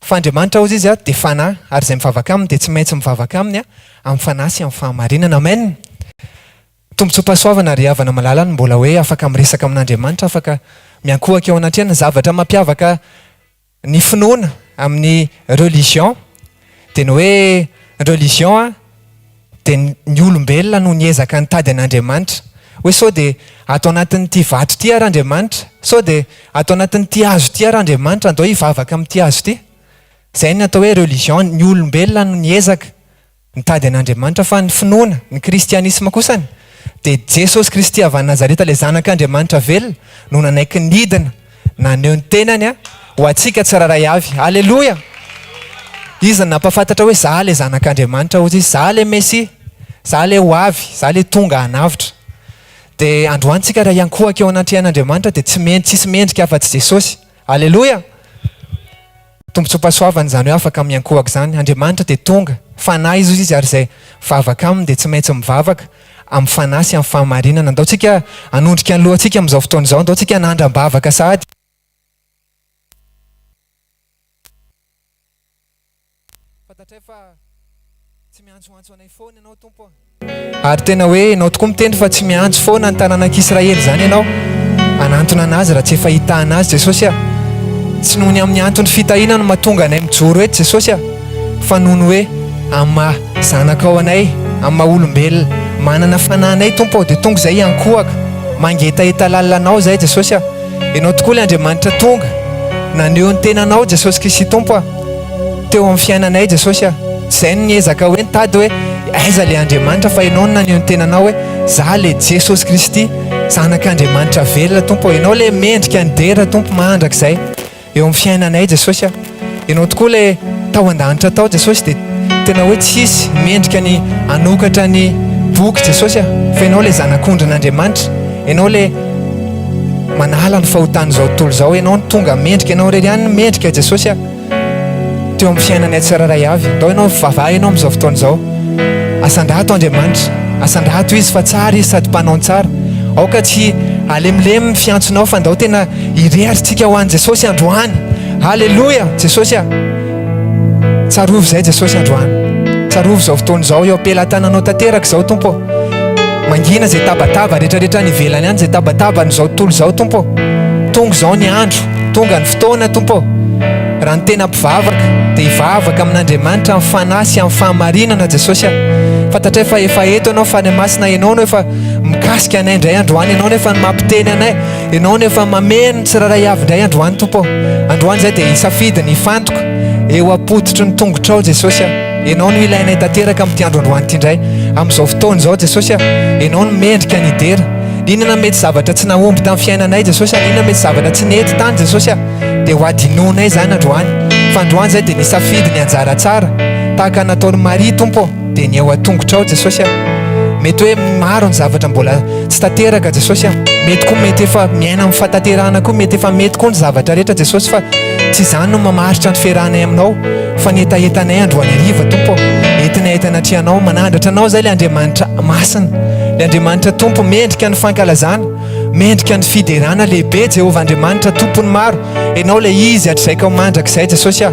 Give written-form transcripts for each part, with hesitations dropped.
fa Andriamanitra ozy izy dia fanahy ary izay mivavaka aminy dia tsy maintsy mivavaka aminy amin'ny fanahy sy amin'ny fahamarinana. Amen. Tombontsoa-pahasoavana ary havana malalany mbola hoe afaka miresaka amin'Andriamanitra, afaka miankohaka eo anatrehana zavatra mampiavaka ny finoana amin'ny religion dia ny hoe religion dia ny olombelona no niezaka nitady an'Andriamanitra hoe sao dia atao anatin'ity vato ity ary Andriamanitra, sao dia atao anatin'ity hazo ity ary Andriamanitra, andao hivavaka amin'ity hazo ity. Izay ny atao hoe religion, ny olombelona no niezaka nitady an'Andriamanitra. Fa ny finoana, ny kristianisma kosany dia Jesosy Kristy avy Nazareta ilay zanak'Andriamanitra velona no nanaiky nidina naneho ny tenany ho antsika tsiraray avy. Halleloja. Izy nampafantatra hoe za ilay zanak'Andriamanitra ozy izy, za ilay Mesia, za ilay ho avy, za ilay tonga hanavitra. Dia androany tsika raha iankohaka eo anatrehan'Andriamanitra dia tsisy mendrika afa-tsy Jesosy. Halleloja. Tombontsoa-pahasoavana izany hoe afaka miankohaka izany. Andriamanitra dia tonga, fanahy izy izy ary izay mivavaka aminy dia tsy maintsy mivavaka amin'ny fanahy sy amin'ny fahamarinana. Andao tsika hanondrika ny lohantsika amin'izao fotoana izao, andao tsika hanandram-bavaka sahady. Fantatray fa tsy miantsoantso anay foana ianao Tompo. Ary tena hoe ianao tokoa miteny fa tsy miantso foana ny tanànan'Israely izany ianao. Anantona anazy raha tsy efa hita anazy Jesosy. Tsy noho ny amin'ny antony fitahiana no mahatonga anay mijoro eto Jesosy, fa noho ny hoe amin'ny maha zanakao anay, amin'ny maha olombelona manana fananay Tompo, dia tonga izay iankohaka mangetaheta lalanao izay Jesosy. Ianao tokoa ilay Andriamanitra tonga naneho ny tenanao Jesosy Kristy Tompo teo amin'ny fiainanay Jesosy. Izay no niezaka hoe nitady hoe aiza ilay Andriamanitra, fa ianao no naneho ny tenanao hoe za ilay Jesosy Kristy zanak'Andriamanitra velona Tompo. Ianao ilay mendrika ny dera Tompo mandrakizay eo amin'ny fiainanay Jesosy. Ianao tokoa ilay tao an-danitra tao Jesosy dia tena hoe tsisy mendrika ny anokatra ny boky Jesosy, fa ianao ilay zanak'ondrin'Andriamanitra, ianao ilay manala ny fahotany izao tontolo izao, ianao ny tonga mendrika, ianao irery ihany ny mendrika Jesosy teo amin'ny fiainanay tsiraray avy. Andao ianao vavaha ianao amin'izao fotoana izao. Asan-drato Andriamanitra, asan-drato izy fa tsara izy sady mpanao ny tsara. Aoka tsy alemilemy fiantsonao fa andao tena irehatritsika ho an'i Jesosy androany. Halleloja Jesosy. Tsarovy izay Jesosy androany. Tsarovy izao fotoana izao eo am-pelantananao tanteraka izao Tompo. Mangina izay tabataba rehetrarehetra ny ivelany ihany, izay tabataba n'izao tontolo izao Tompo. Tonga izao ny andro, tonga ny fotoana Tompo. Raha ny tena mpivavaka dia hivavaka amin'Andriamanitra amin'ny fanahy sy amin'ny fahamarinana Jesosy. Fantatray fa efa eto ianao fa ny masina ianao no efa mikasika anay indray androany, ianao no efa mampiteny anay, ianao no efa mameno ny tsiraray avy indray androany Tompo. Androany izay dia hisafidy ny hifantoka eo am-pototry ny tongotrao Jesosy. Ianao no ilainay tanteraka amin'ity andro androany ity indray, amin'izao fotoana izao Jesosy. Ianao no mendrika ny dera. Inona mety zavatra tsy nahomby tamin'ny fiainanay Jesosy, inona mety zavatra tsy nety tany Jesosy dia ho adinoinay izany androany. Fa androany izay dia nisafidy ny anjara tsara tahaka nataon'i Maria Tompo, dia ny eo an-tongotrao Jesosy. Mety hoe maro ny zavatra mbola tsy tanteraka Jesosy, mety koa mety efa miaina amin'ny fahatanterahana koa, mety efa mety koa ny zavatra rehetra Jesosy, fa tsy izany no mamaritra ny fiarahanay aminao, fa ny etaetanay androany hariva Tompo. Entinay etanatrehanao, manandratra anao izay ilay Andriamanitra masina, ilay Andriamanitra Tompo mendrika ny fankalazana, mendrika ny fiderana lehibe Jehovah Andriamanitra tompony maro. Ianao ilay izy hatrizay mandrakizay Jesosy.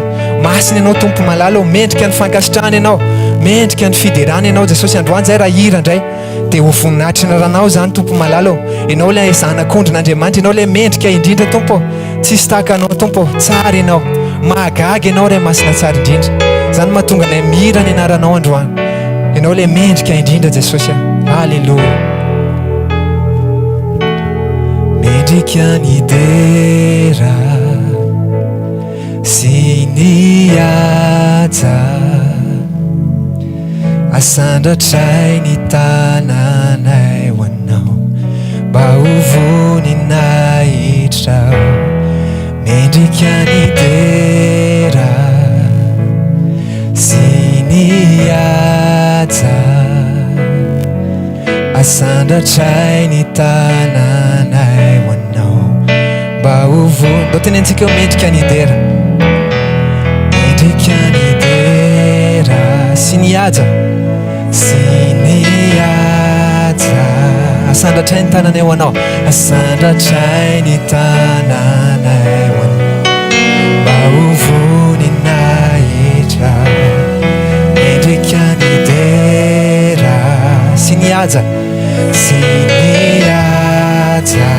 Masina ianao Tompo malala, mendrika ny fankasitrahana ianao, mendrika ny fiderana ianao Jesosy. Androany izay raha hira indray dia ho voninahitry ny ranao izany Tompo malala. Ianao ilay zanak'ondrin'Andriamanitra, ianao ilay mendrika indrindra Tompo. Tsisy tahaka anao Tompo, tsara ianao, mahagaga ianao ray masina tsara indrindra. Izany mahatonga anay mihira ny anaranao androany. Ianao ilay mendrika indrindra Jesosy. Halleloja. Mendrika ny dera sy ny haja, asandratray ny tanànay ho anao, mba ho voninahitra. Mendrika ny dera sy ny haja, asandratray ny tanànay ho anao, mba ho voninahitra. Ndao tenentsika mendrika ny dera, mendrika ny dera sy ny haja, sy ny haja, asandratray ny tanànay ho anao, asandratray ny tanànay ho anao, mba ho voninahitra. nihaja sy nihaja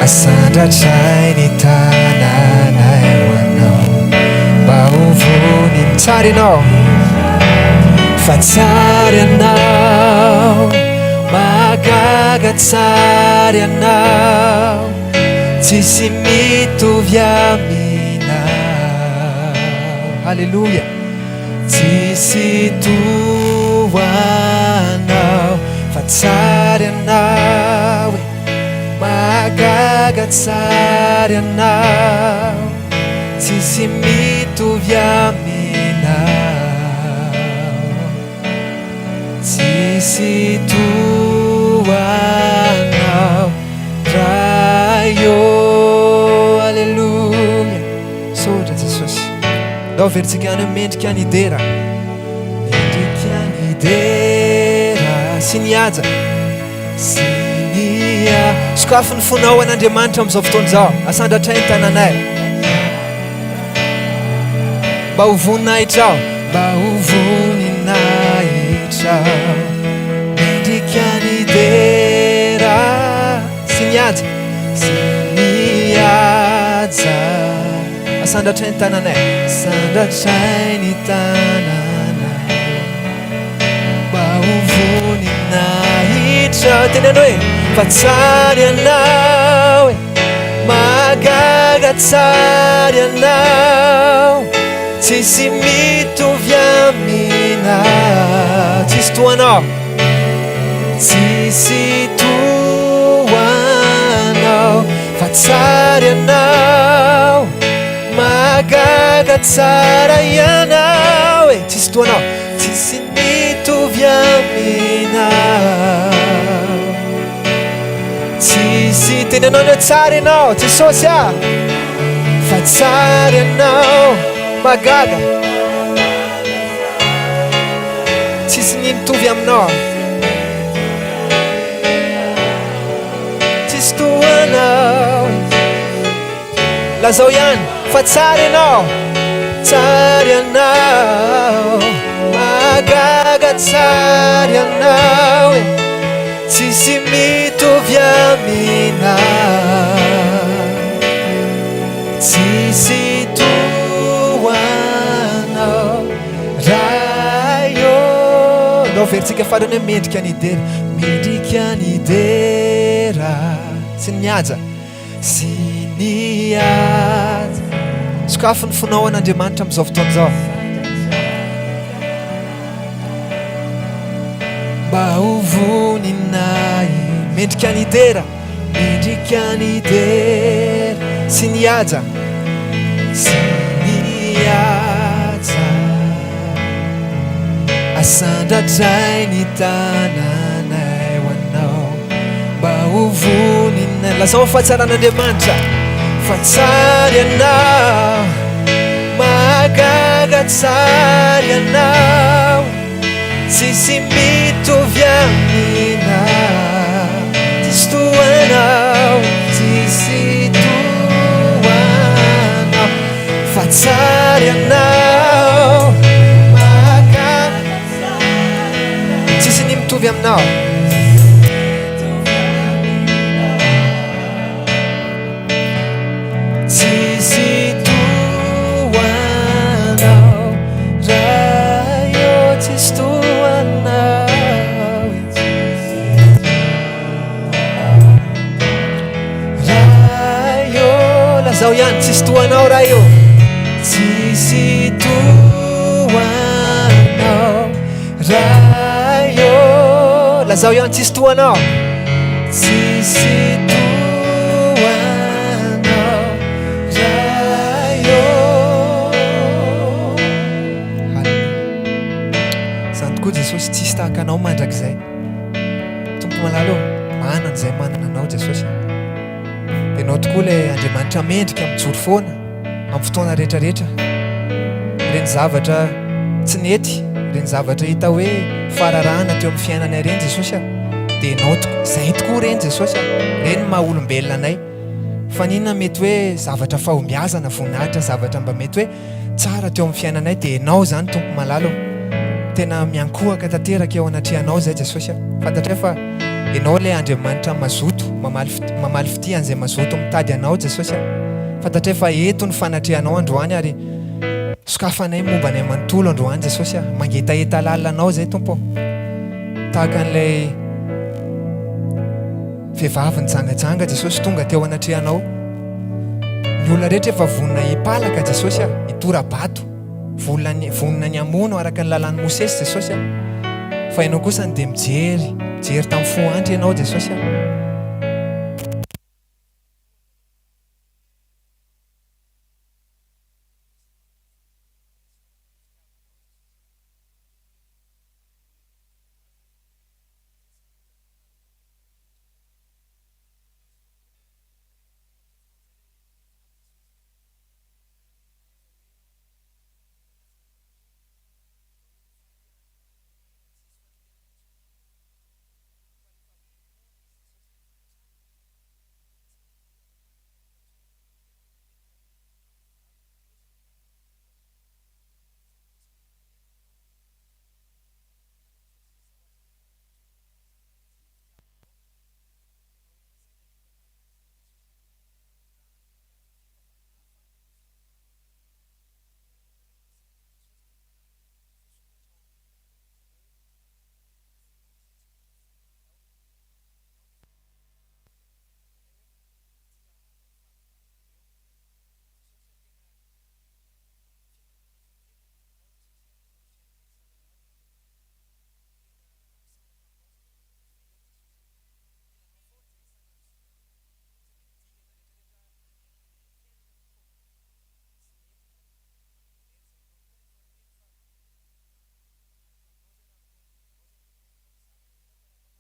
asandratray ny tananay hoanao mba hovony mitsara ianao fa tsara ianao magaga tsara ianao tsisy mitovy aminao halleluia tsisy toanao fa tsara ianao magaga tsara ianao tsisy mitovy aminao tsisy toanao raio alleluia sotra Jesosy ndao veritsika any mendrika any idera mendrika any idera sy nihaja sy sokafo ny fonao an'Andriamanitra amin'izao fotoana izao asandratray ny tananay mba hovoninahitra mba hovoninahitra mendrika ny idera sy nihaja asandratray ny tananay asandratray ny tananay mba hovoninahitra teneno hoe fa tsara ianao magaga tsara ianao tsisy mitovy aminao tsisy toanao tsisy toanao fa tsara ianao magaga tsara ianao tsisy toanao tsisy mitovy aminao tsisy tenenao ny tsara ianao Jesosy fa tsara ianao magaga tsisy ny mitovy aminao tsisy toanao lazao ihany fa tsara ianao magaga tsara ianao tsisy mitovy aminao tsisy toanao raio ndao veritsika farany mendrika ny idera mendrika ny idera sy nihaja sy nihaja sokafo ny fonao an'Andriamanitra amin'izao fotoana izao mba hovoninay mendrika ny idera mendrika ny idera sy nihaja asandratray ny tananay hoanao mba hovoninay lazao fahatsaran'Andriamanitra fa tsara ianao magaga tsara ianao tsisy mitovy aminao tsisy toanao tsisy toanao fa tsara ianao magaga tsisy ny mitovy aminao lazao ihany tsisy toanao raha io tsisy toanao raha io lazao ihany tsisy toanao tsisy toanao raha io zany tokoa Jesosy tsisy tahaka anao mandrakizay tompo malalo manan'izay manana anao Jesosy ianao tokoa ilay Andriamanitra mendrika mijoro foana amin'ny fotoana rehetrarehetra ireny zavatra tsy nety ireny zavatra hita hoe fararahana teo amin'ny fiainana ireny Jesosy dia ianao izay tokoa ireny Jesosy ireny maha-olombelona anay fa ninona mety hoe zavatra fahombiazana voninahitra zavatra mba mety hoe tsara teo amin'ny fiainanay dia ianao zany tompo malalo tena miankohaka tanteraka eo anatrehanao zay Jesosy. Fantatra fa ianao ilay Andriamanitra mazoto mamaly fitian'izay mazoto mitady anao Jesosy. Fantatra fa eto ny fanatrehanao androany ary sokafanay momba ny manontolo androany Jesosy. Mangetaeta lalanao zay Tompo, tahaka an'ilay vehivavy nijangajanga Jesosy tonga teo anatrehanao. Ny olona rehetra efa vonona hipalaka Jesosy, hitora bato, vonona ny amono araka ny lalan'ny Mosesy Jesosy. Fa ianao kosa dia mijery tamin'ny fo andry ianao Jesosy.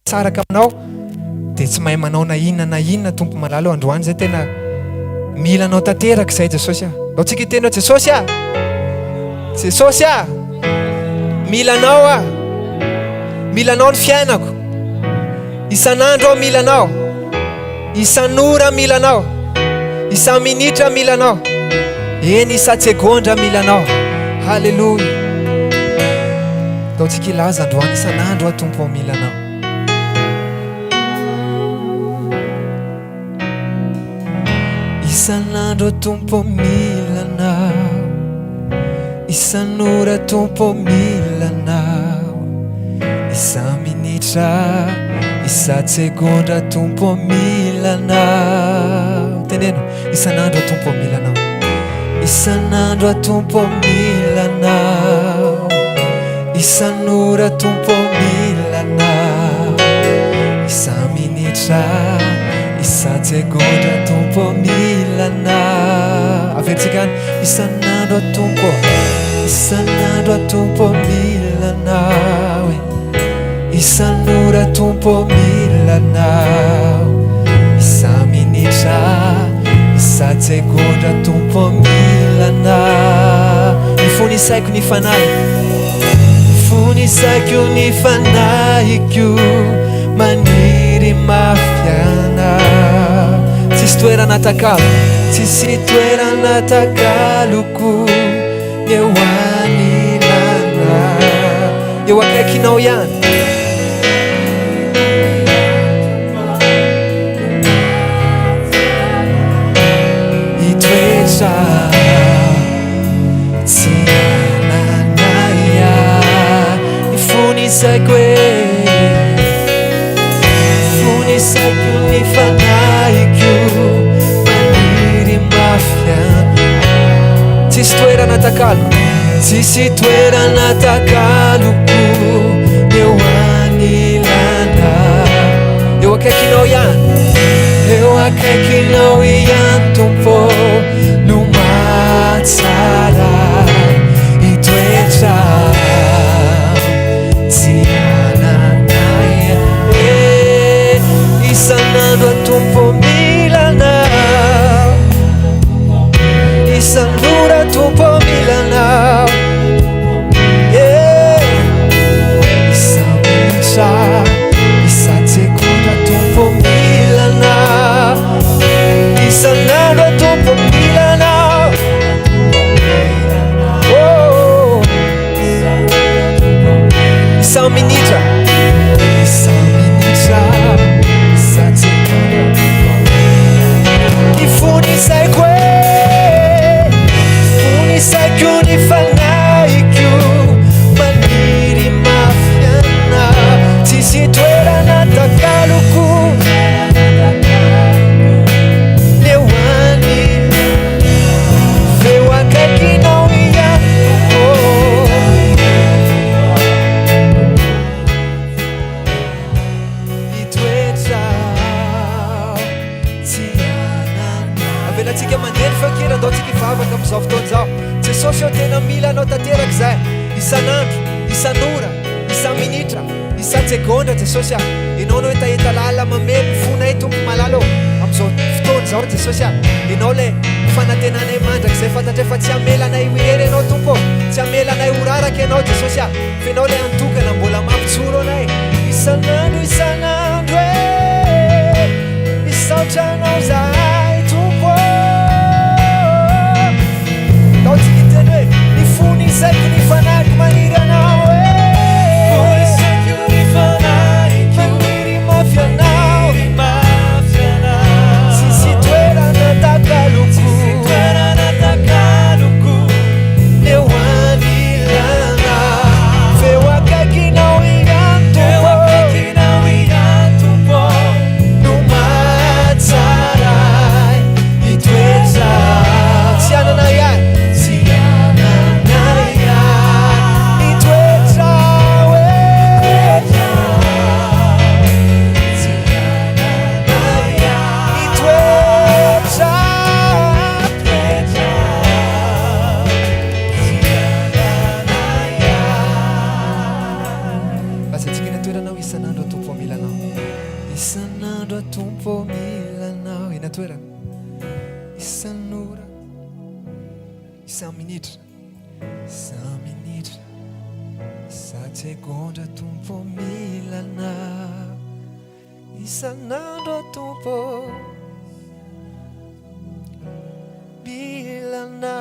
Saraka aminao dia tsy mahay manao na inona Tompo malalo androany zay tena mila anao tanteraka izay Jesosy. Laotsika hiteny Jesosy Jesosy mila anao ny fiainako, isan'andro aho mila anao, isan'ora mila anao, isan-minitra mila anao, eny isan-tsegondra mila anao. Halleluja. Laotsika ilaza androany isan'andro aho Tompo mila anao. Isan'andro Tompo mila anao, isan'ora Tompo mila anao, isan-minitra, isan-tsegondra Tompo mila anao. Teneno, isan'andro Tompo mila anao, isan'andro Tompo mila anao, isan'ora Tompo mila anao, isan-minitra, isan-tsegondra Tompo mila anao. Averitsika any, isan'andro Tompo, isan'andro Tompo mila anao, isan'ora Tompo mila anao, isan-minitra, isan-tsegondra Tompo mila anao. Mifony saiko ny fanahy, mifony saiko ny fanahiko, maniry mafiana. Tsisy toerana takalo, tsisy toerana takaloko eo anilana, eo akaikinao ihany. Hitoetra tsy ananaya, mifony saiko saiko ny fanahiko, maniry mafiana. Tsisy toerana takalo, tsisy toerana takaloko eo anilana, eo akaikinao ihany, eo akaikinao ihany Tompo no mahatsara. Hitoetra tsy ananaya, isan'andro Tompo mila anao, isan'ora Tompo mila anao, isan-minitra, isan-tsegondra Tompo mila anao, isan'andro Tompo mila anao. mivavaka amin'izao fotoan'izao. Jesosy eo tena mila anao tanteraka izay, isan'andro, isan'ora, isan-minitra, isan-tsegondra. Jesosy a, ianao no etaeta lalina mamely fonay tompo malala amin'izao fotoan'izao. Jesosy a, ianao le fanantenanay mandraka izay fantatra efa tsy hamelanay hery ianao tompo, tsy hamelanay horaraka ianao Jesosy a, fa ianao le antokana mbola mampitsoro anay isan'andro isan'andro misaotra anao zahay tompo. Tao tsy hiteny hoe ny fony saiko ny fanahiko maniry anao fony saiko ny fanahiko maniry mafy anao sisy toerana takaloko eo anilana feo akaikinao iantompo no matsaray itoetra tsy anana ihany isan-minitra, isan-segondra tompo milana, isan'andro tompo milana.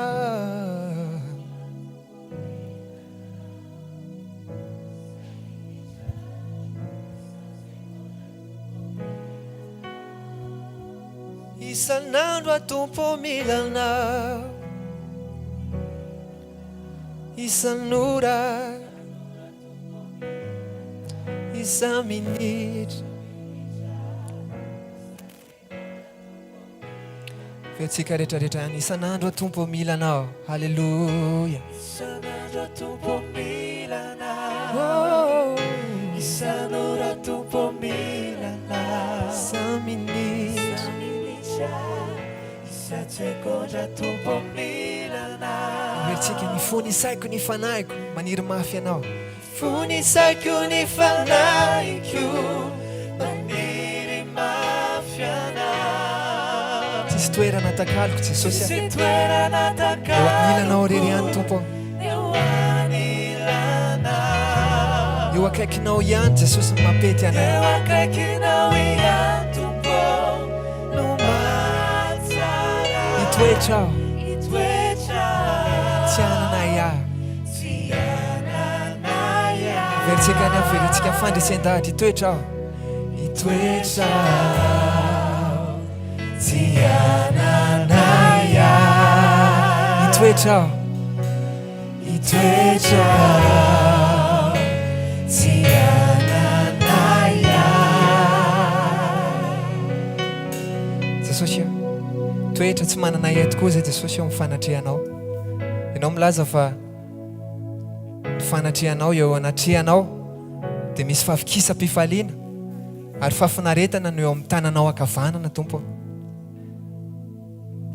Isan'andro tompo milana, isan'ora, isan-minitra. Feontsika rehetrarehetra ihany, isan'andro tompo milanao. Halleluja. Isan'andro tompo milana, isan'ora tompo milana, isan-minitra, isan-tsegondra tompo milana. Tsika ny fony saiko ny fanahiko maniry mafy anao, fony saiko ny fanahiko maniry mafy anao. Tsisy toerana takaloko Jesosy, tsisy toerana takaloko eo anilanao rery ihany tompo, eo anilana eo akaikinao ihany Jesosy mapety anay, eo akaikinao ihany tompo no matsara itoetrao veritsika ny averitsika fandresen-dahatra itoetrao, itoetrao tsy ananaya, itoetrao, itoetrao tsy ananaya. Jesosy io toetra tsy manana hay tokoa zay Jesosy eo mifanatrehanao. Ianao milaza fa fanatrehanao eo anatrehanao dia misy fahafikisa-pifaliana ary fahafinaretana no eo amin'ny tananao ankavanana tompo.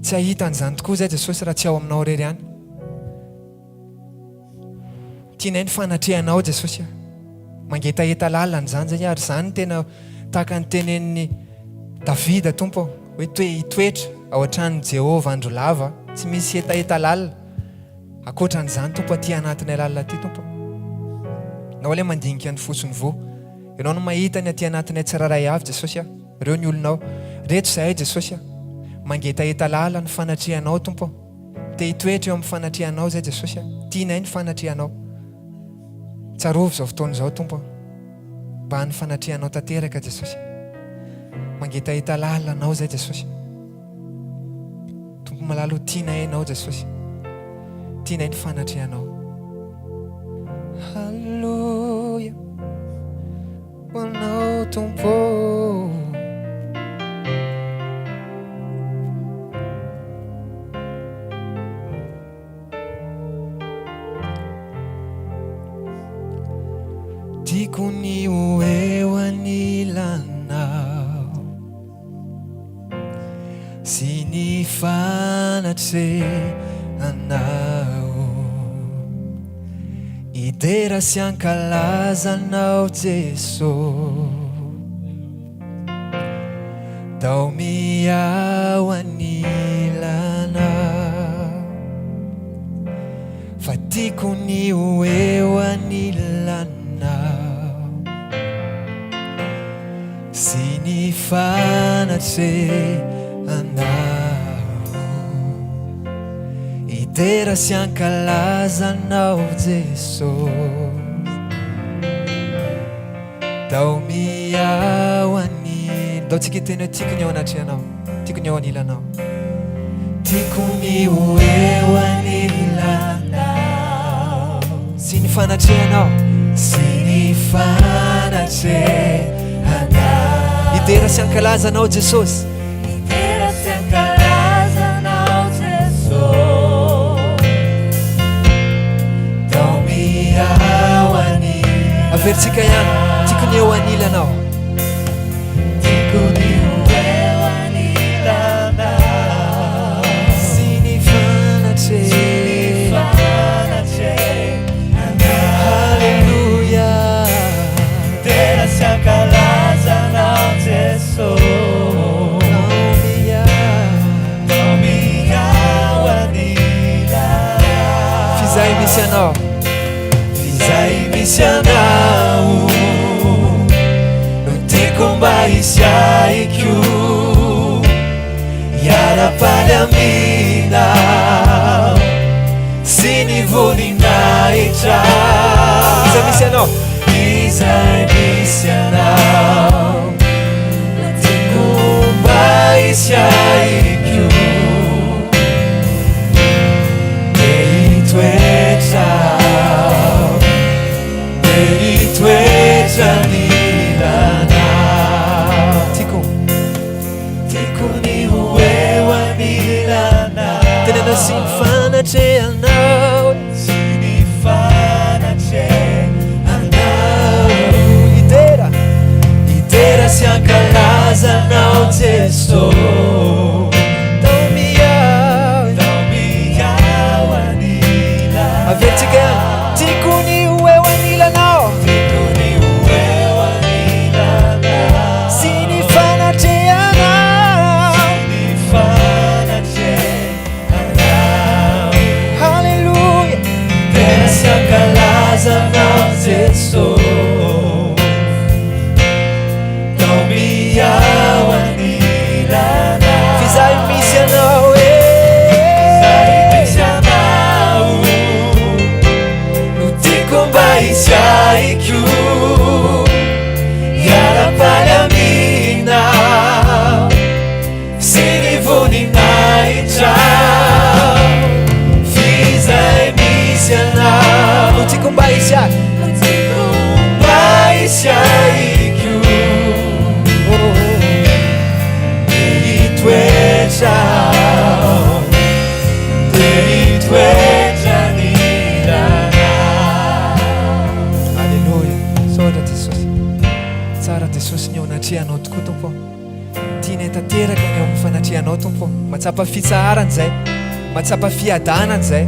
Tsy ahitan'izany tokoa zay Jesosy raha tsy ao aminao rery ihany. Tianay ny fanatrehanao Jesosy, mangetaeta lalana zany zay ary zany tena tahaka ny tenen'ny Davida tompo hoe itoetra ao an-tranon'i Jehovah andro lava, tsy misy etaeta lalina akoatran'izany tompo aty anatinay lalina aty tompo. Nao le mandinika ny fotsiny vo, ianao no mahita ny aty anatinay tsiraray avy Jesosy, ireo ny olonao rehetra zahay Jesosy, mangetaeta lalina ny fanatrehanao tompo, te hitoetra eo amin'ny fanatrehanao zay Jesosy, tianay ny fanatrehanao. Tsarovy zao fotoan'izao tompo, mba ny fanatrehanao tanteraka Jesosy, mangetaeta lalina anao zay Jesosy. Tompo malalo tianay ianao Jesosy, tianay ny fanatrehanao. Halleluja ho anao tompo, tiako ny ho eo anilanao sy ny fanatrehanao fanatse anao idera sy ankalazanao Jesosy dao miao anilanao fa tiako ny eo anilanao sy ny fanatse anao idera sy ankalazanao Jesosy dao miao dao tsika teny hoe tiako ny ao anatry anao tiako ny ao anilanao tiako ny eo anilanao sy ny fanatse anao sy ny fanatse anao idera sy ankalazanao Jesosy idera sy ankalazanao Jesosy dao miao anila averitsika ihany tiako ny eo anilanao Fizai misyanao no tiako mba isiaiko iara-palaminao sy ny voninahitra Fizai misyanao no tiako mba isiaiko sy ny fanatse anao sy ny fanatse anao idera sy ankalazanao Jesosy dao miao anila averitsika tiako ny eo anilanao tiako ny eo anilanao sy ny fanatse anao sy ny fanatse sy ankalazanao Jesosy dao miao anilanao Fizai misy anao no tiako mba isiaiko iara-palaminao sy ny voninahitra no tiako mba isiaiko toetra nilanao Alleluia saotra Jesosy tsara Jesosy ny ao anatrehanao tokoa tompo tianay tanteraka ny ao amin'ny fanatrehanao tompo matsapa fitsarana zay matsapa fiadanana zay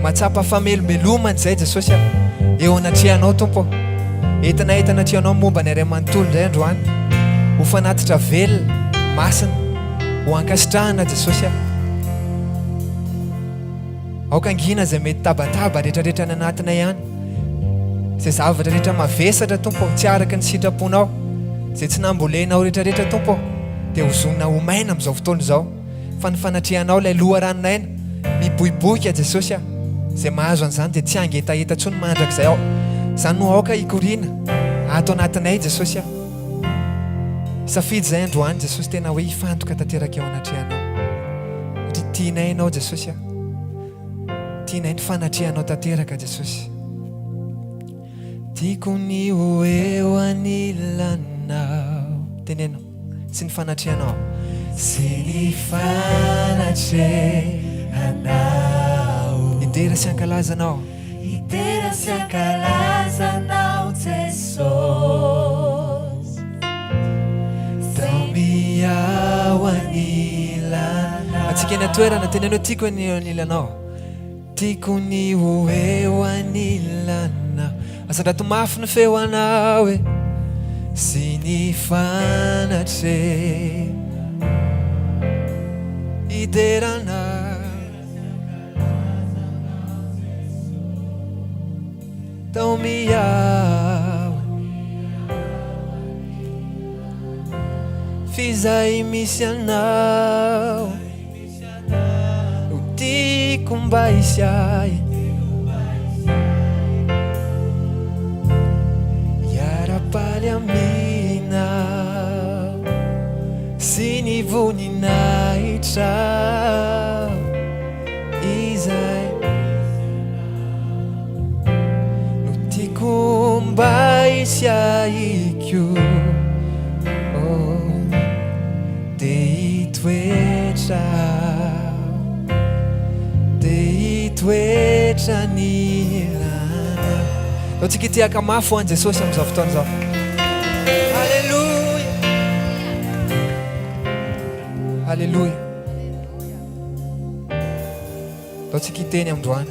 matsapa famelobelomana zay Jesosy eo anatrehanao tompo entinay anatrehanao momba ny Ariamanontolo zay androany ho fanatitra velona masina ho ankasitrahana Jesosy aoka angina zay mety tabataba rehetrarehetra ny anatinay ihany zay zavatra rehetra mavesatra tompo tsy araka ny sitraponao zay tsy nambolenao rehetrarehetra tompo dia hozonina ho maina amin'izao fotoana izao fa ny fanatrehanao ilay loharanonaina miboiboika Jesosy zay mahazo an'izany dia tsy angetaheta tsony mandrakizay ao zany no aoka ikoriana ato anatinay Jesosy safidy zay androany Jesosy tena hoe hifantoka tanteraka eo anatrehanao satria tianay ianao Jesosy tianay ny fanatrehanao tanteraka Jesosy tiako ny eo anilanao teneno sy ny fanatrehanao sy ny fanatrehanao idera sy ankalazanao idera sy ankalazanao Jesosy dao miao anilana atsika eny atoerana tenenao tiako ny anilanao tiako ny hoeo anilana asandrato mafy ny feo anao e sy ny fanatre iderana tao miao fizay misy anao no tiako mba hisy ahy iara-paly aminao sy ny voninahitra izay no tiako mba hisy ahy ko toetra ny rana tao tsika tiaka mafy ho an Jesosy amin'izao fotoana izao halleluja halleluja tao tsika hiteny amindroany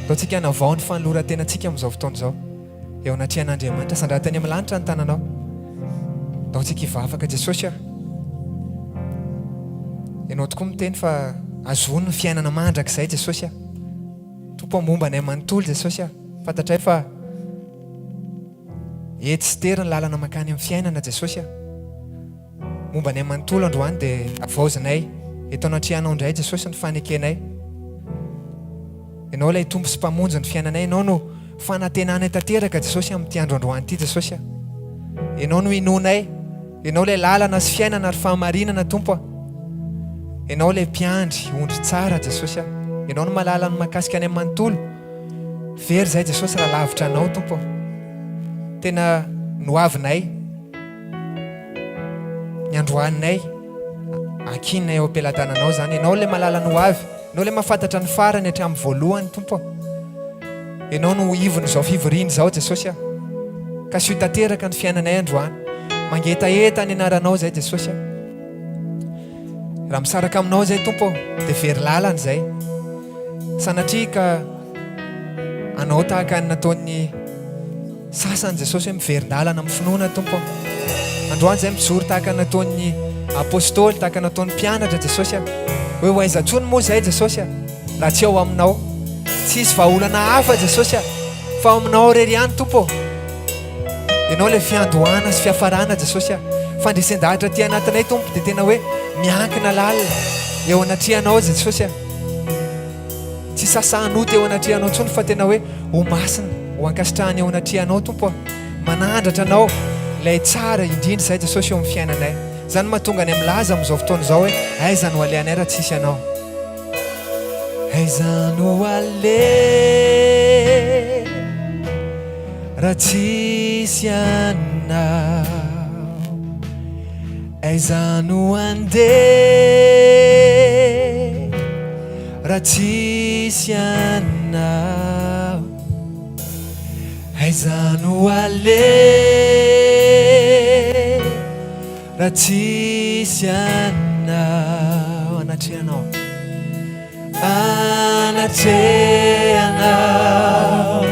tao tsika hanavao ny fanoloran-tenantsika amin'izao fotoana izao eo anatrihan'Andriamanitra sandratany amin'ny lanitra ny tananao tao tsika hivavaka Jesosy a ianao tokoa miteny fa azony ny fiainana mandrakizay Jesosy a tompo momba anay manontolo Jesosy a fantatray fa ety sy tery ny lalana makany amin'ny fiainana Jesosy a momba anay manontolo androany dia avaozanay eto anatrihanao indray Jesosy ny fanekenay ianao ilay tompo sy mpamonjy ny fiainanay ianao no fanantenanay tanteraka Jesosy amin'ity andro androany ity Jesosy a ianao no inonay ianao ilay lalana sy fiainana ary fahamarinana tompo a ianao ilay mpiandry ondry tsara Jesosy a ianao no malala ny mahakasika any amin'ny manontolo very zay Jesosy raha lavitra anao tompo tena noavinay ny androaninay ankinay eo am-pelatananao zany ianao ilay malala noavy ianao ilay mahafantatra ny farany hatramin'ny voalohany tompo ianao no ivony izao fivoriana izao Jesosy a ka sy ho tanteraka ny fiainanay androany mangetaeta ny anaranao zay Jesosy a raha misaraka aminao zay tompo dia very lalana zay sanatria ka anao tahaka ny nataon'ny sasany Jesosy hoe miverin-dalana amin'ny finoana tompo androany zay mijoro tahaka ny nataon'ny apôstôly tahaka ny nataon'ny mpianatra Jesosy a hoe ho aiza-tsony moa zay Jesosy a raha tsy ao aminao tsisy vahaolana hafa Jesosy a fa aminao rery ihany tompo ianao ilay fiandohana sy fiafarana Jesosy a fandresen-dahatra ty anatinay tompo dia tena hoe miankina lalina eo anatrihanao Jesosy a tsy sasahanota eo anatrihanao ntsony fa tena hoe ho masina ho ankasitrahany eo anatrihanao tompo a manandratra anao ilay tsara indrindra zay Jesosy eo amin'ny fiainanay zany mahatonga any amin'ny laza amin'izao fotoana izao hoe aiza no alehanay raha tsisy anao aiza no ale raha tsisy anao aiza no andeha raha tsisy anao aiza no ale raha tsisy anao anatrehanao anatrehanao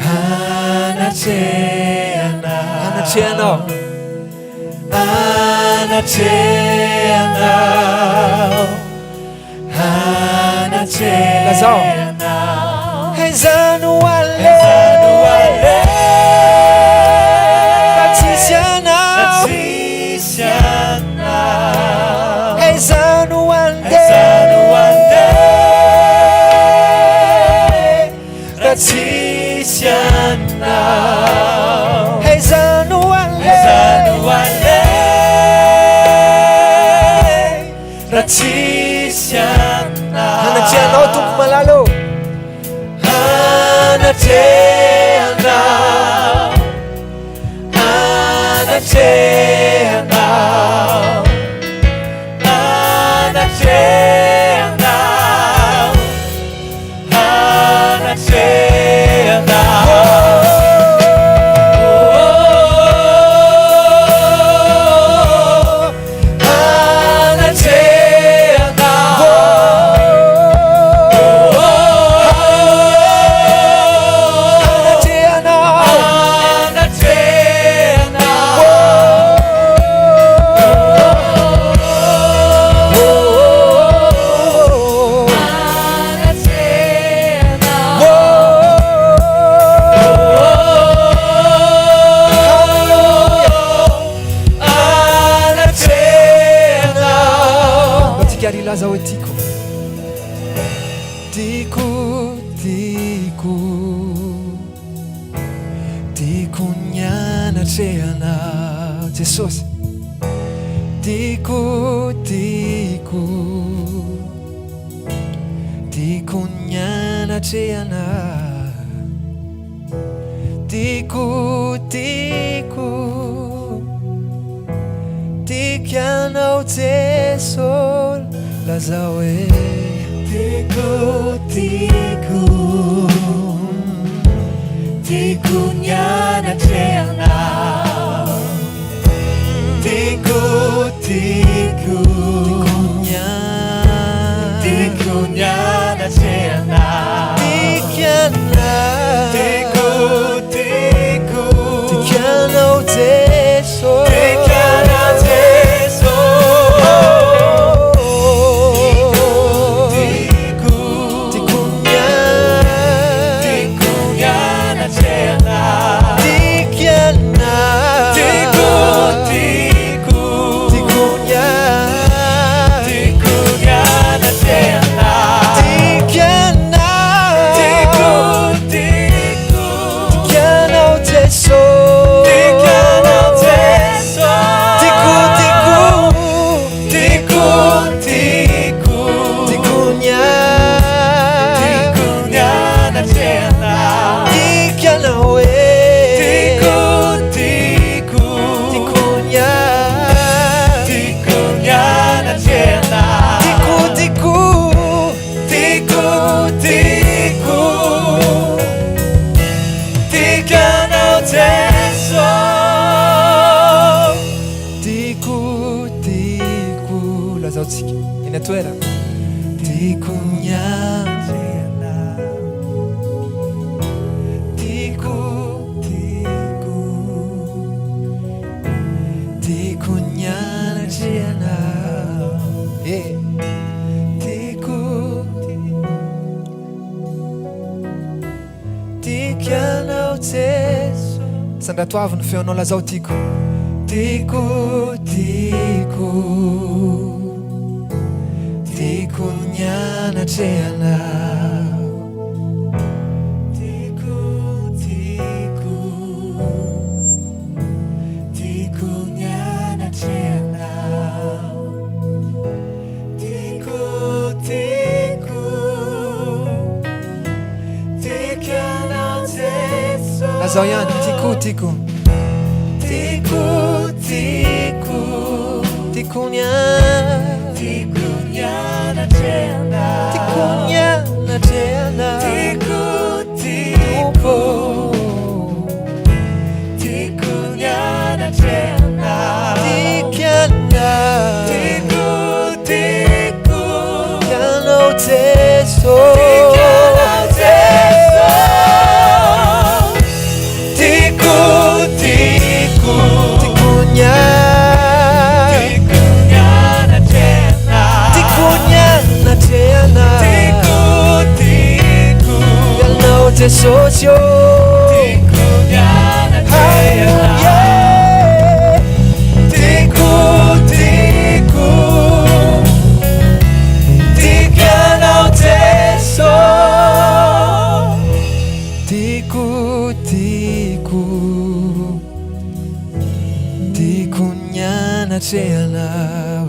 anatrehanao anatrehanao lazao aiza no ale raha tsisy anao aiza no andeha raha tsisy anao aiza no ale raha tsisy anao anatrehanao tompo malalo anatrehanao anatrehanao anatrehanao anatrehanao tiako nianatrehanao Jesosy tiako nianatrehanao tiako ianao Jesosy lazao hoe tiako nianatrehanao tiako nianatrehanao tianao Jesosy sandratoavy ny feonao lazao tiako nianatrehanao tiako nianatrehanao tiako ianao Jesosy lazao ihany tiako Jesosy tiako nianatrehanao tiako ianao Jesosy tiako nianatrehanao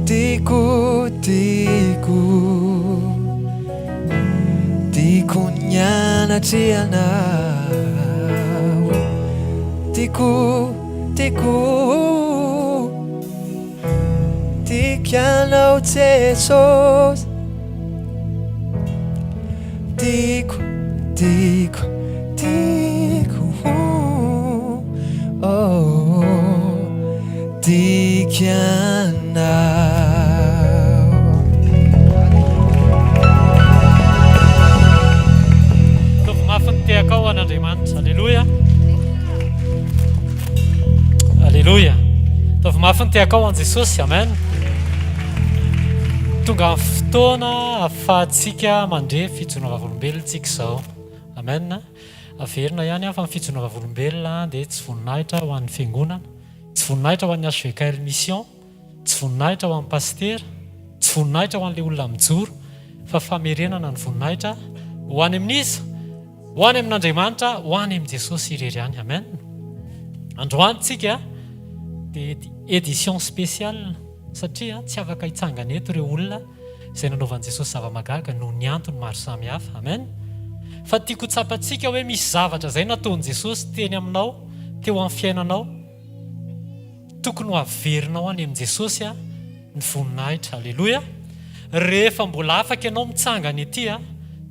tiako nianatrehanao tiako ianao Jesosy tiako Tiakao an'Andriamanitra. Alleluia. Alleluia. Taovy mafy ny tiakao an Jesosy. Amen. Tonga amin'ny fotoana ahafahantsika mandre fijona vavolombelontsika izao. Amen. Averina ihany fa ny fijona vavolombelona dia tsy voninahitra ho an'ny fiangonana, tsy voninahitra ho an'ny hvkl-mission, tsy voninahitra ho an'ny pasteur, tsy voninahitra ho an'ilay olona mijoro, fa famerenana ny voninahitra ho any amin'izy, ho any amin'Andriamanitra, ho any amin'i Jesosy irery ihany. Amen. Androany tsika dia édition spéciale satria tsy afaka hitsangana eto ireo olona izay nanaovan'i Jesosy zava-magaga noho ny antony maro samihafa. Amen. Fa tiako tsapantsika hoe misy zavatra izay nataon'i Jesosy teny aminao, teo amin'ny fiainanao, tokony ho averinao any amin'i Jesosy ny voninahitra. Alleluia. Rehefa mbola afaka ianao mitsangana ety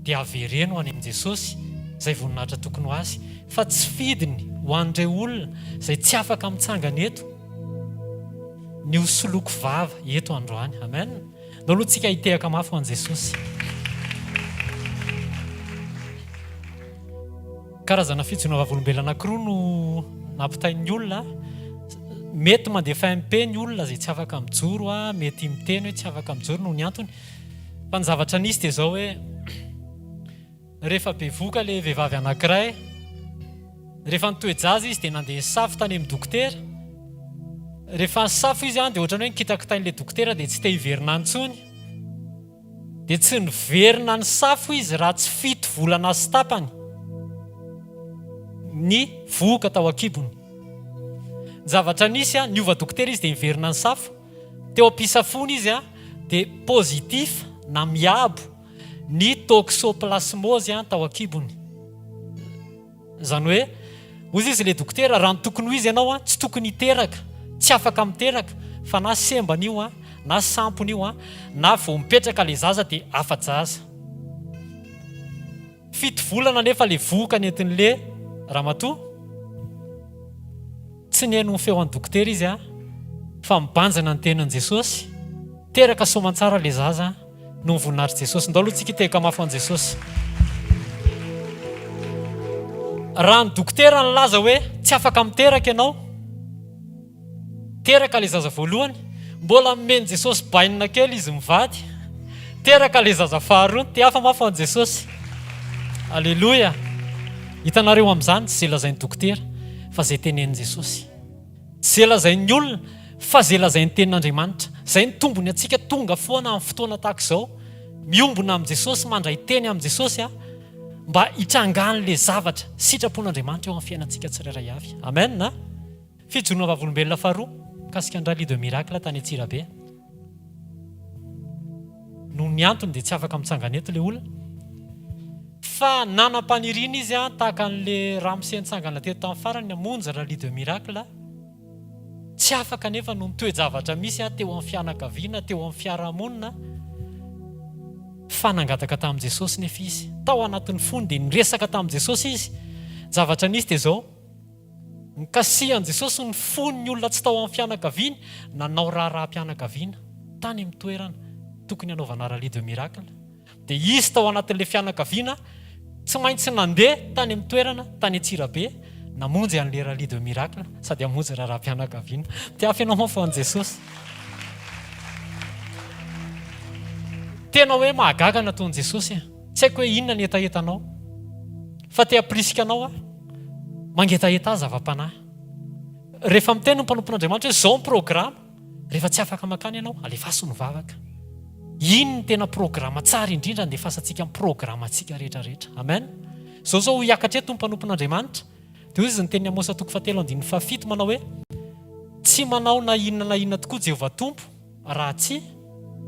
dia avereno any amin'i Jesosy izay voninahitra tokony ho azy, fa tsy fidiny ho an'ireo olona izay tsy afaka mitsangana eto ny hosoloko vava eto androany. Amen. No aloha tsika hitehaka mafy ho an'i Jesosy. Karazana fitsinova volombelona anankiroa no nampitain'ny olona. Mety mandefa MP ny olona izay tsy afaka mijoro, mety miteny hoe tsy afaka mijoro noho ny antony. Fa ny zavatra nisy dia izao hoe rehefa bevoka ilay vehivavy anankiray, rehefa nitoejaza izy dia nandeha safo tany amin'ny dokotera. Rehefa safo izy dia ohatrany hoe nikitakitain'ilay dokotera dia tsy te hiverina antsony. Dia tsy niverina ny safo izy raha tsy 7 volana sy tapany ny voka tao an-kibony. Zavatra nisy niova dokotera izy dia niverina ny safo. Teo am-pisafony izy dia positif na miabo ny toxoplasmose tao an-kibony. Izany hoe ozy izy ilay dokotera raha ny tokony ho izy ianao tsy tokony hiteraka, tsy afaka miteraka, fa na semban'io na sampon'io na vao mipetraka ilay zaza dia afa-jaza. 7 volana nefa ilay voka nentin'ilay ramatoa. Tsy neno ny feon'ny dokotera izy fa mibanjana ny tenin'i Jesosy. Teraka soamantsara ilay zaza no voninahitry Jesosy. Ndao aloha tsika hitehaka mafy an'i Jesosy. Raha ny dokotera nilaza hoe tsy afaka miteraka ianao, teraka ilay zaza voalohany, mbola nomeny Jesosy bainina kely izy mivady, teraka ilay zaza faharoa, dia hafa mafy an'i Jesosy. Alleluia. Hitanareo amin'izany tsy izay lazain'ny dokotera fa izay tenenin'i Jesosy. Tsy izay lazain'ny olona fa izay lazain'ny tenin'Andriamanitra. Izay ny tombony antsika tonga foana amin'ny fotoana tahaka izao, miombona amin'i Jesosy, mandray teny amin'i Jesosy mba hitrangan'ilay zavatra sitrapon'Andriamanitra eo amin'ny fiainantsika tsirairay avy. Amen. Na fijonona vavolombelona faharoa mikasika ny rally de miracle tany Antsirabe. Noho ny antony dia tsy afaka mitsangana eto ilay olona. Fa nanam-paniriana izy tahaka an'ilay ramose nitsangana teto tamin'ny farany hamonjy rally de miracle. Tsy afaka nefa no nitoejavatra misy teo amin'ny fianakaviana, teo amin'ny fiarahamonina. Fanangataka tamin'i Jesosy nefa izy. Tao anatin'ny fony dia niresaka tamin'i Jesosy izy. Zavatra nisy dia izao, nikasihan'i Jesosy ny fony ny olona tsy tao amin'ny fianakaviana, nanao raharaham-pianakaviana tany amin'ny toerana tokony hanaovana rally de miracle. Dia izy tao anatin'ilay fianakaviana tsy maintsy nandeha tany amin'ny toerana tany Antsirabe, namonjy an'ilay rally de miracle sady hamonjy raharaham-pianakaviana. Dia afy ianao mafy an'i Jesosy. Tena hoe mahagaga nataon'i Jesosy. Tsy haiko hoe inona ny etaetanao, fa te haprisikanao mangetaheta zava-panahy. Rehefa miteny ny mpanompon'Andriamanitra hoe izao ny programa, rehefa tsy afaka makany ianao, alefaso ny vavaka. Iny ny tena programa tsara indrindra andefasantsika amin'ny programa antsika rehetrarehetra. Amen. Zao hiakatra eto ny mpanompon'Andriamanitra. Dia izy ny teny Amosa 7:7 manao hoe tsy manao na inona tokoa Jehovah Tompo raha tsy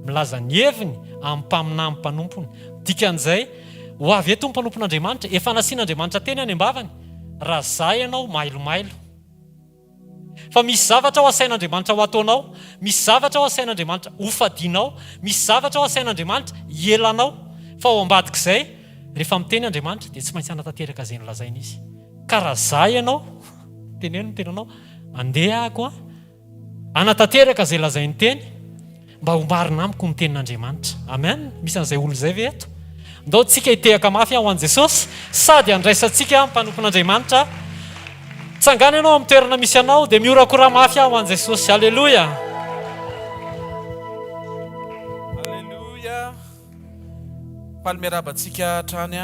milaza ny heviny amin'ny mpaminany mpanompony. Dikan'izay ho avy eto ny mpanompon'Andriamanitra, efa nasian'Andriamanitra teny any ambavany, raha zay ianao mailomailo. Fa misy zavatra ao asain'Andriamanitra ho ataonao, misy zavatra ao asain'Andriamanitra ho fadianao, misy zavatra ao asain'Andriamanitra ielanao. Fa ao ambadik'izay, rehefa miteny Andriamanitra dia tsy maintsy hanatanteraka izay nolazaina izy. Ka raha zay ianao, teneno ny tenanao, andeha ako hanatanteraka izay lazainy teny, mba ho marina amiko ny tenin'Andriamanitra. Amen. Misy an'izay olo izay ve eto? Ndao tsika hitehaka mafy ho an'i Jesosy, sady handraisantsika mpanompon'Andriamanitra. Tsangana ianao amin'ny toerana misy anao dia miorakora mafy ho an'i Jesosy. Alleluia. Alleluia. Palmerabantsika hatrany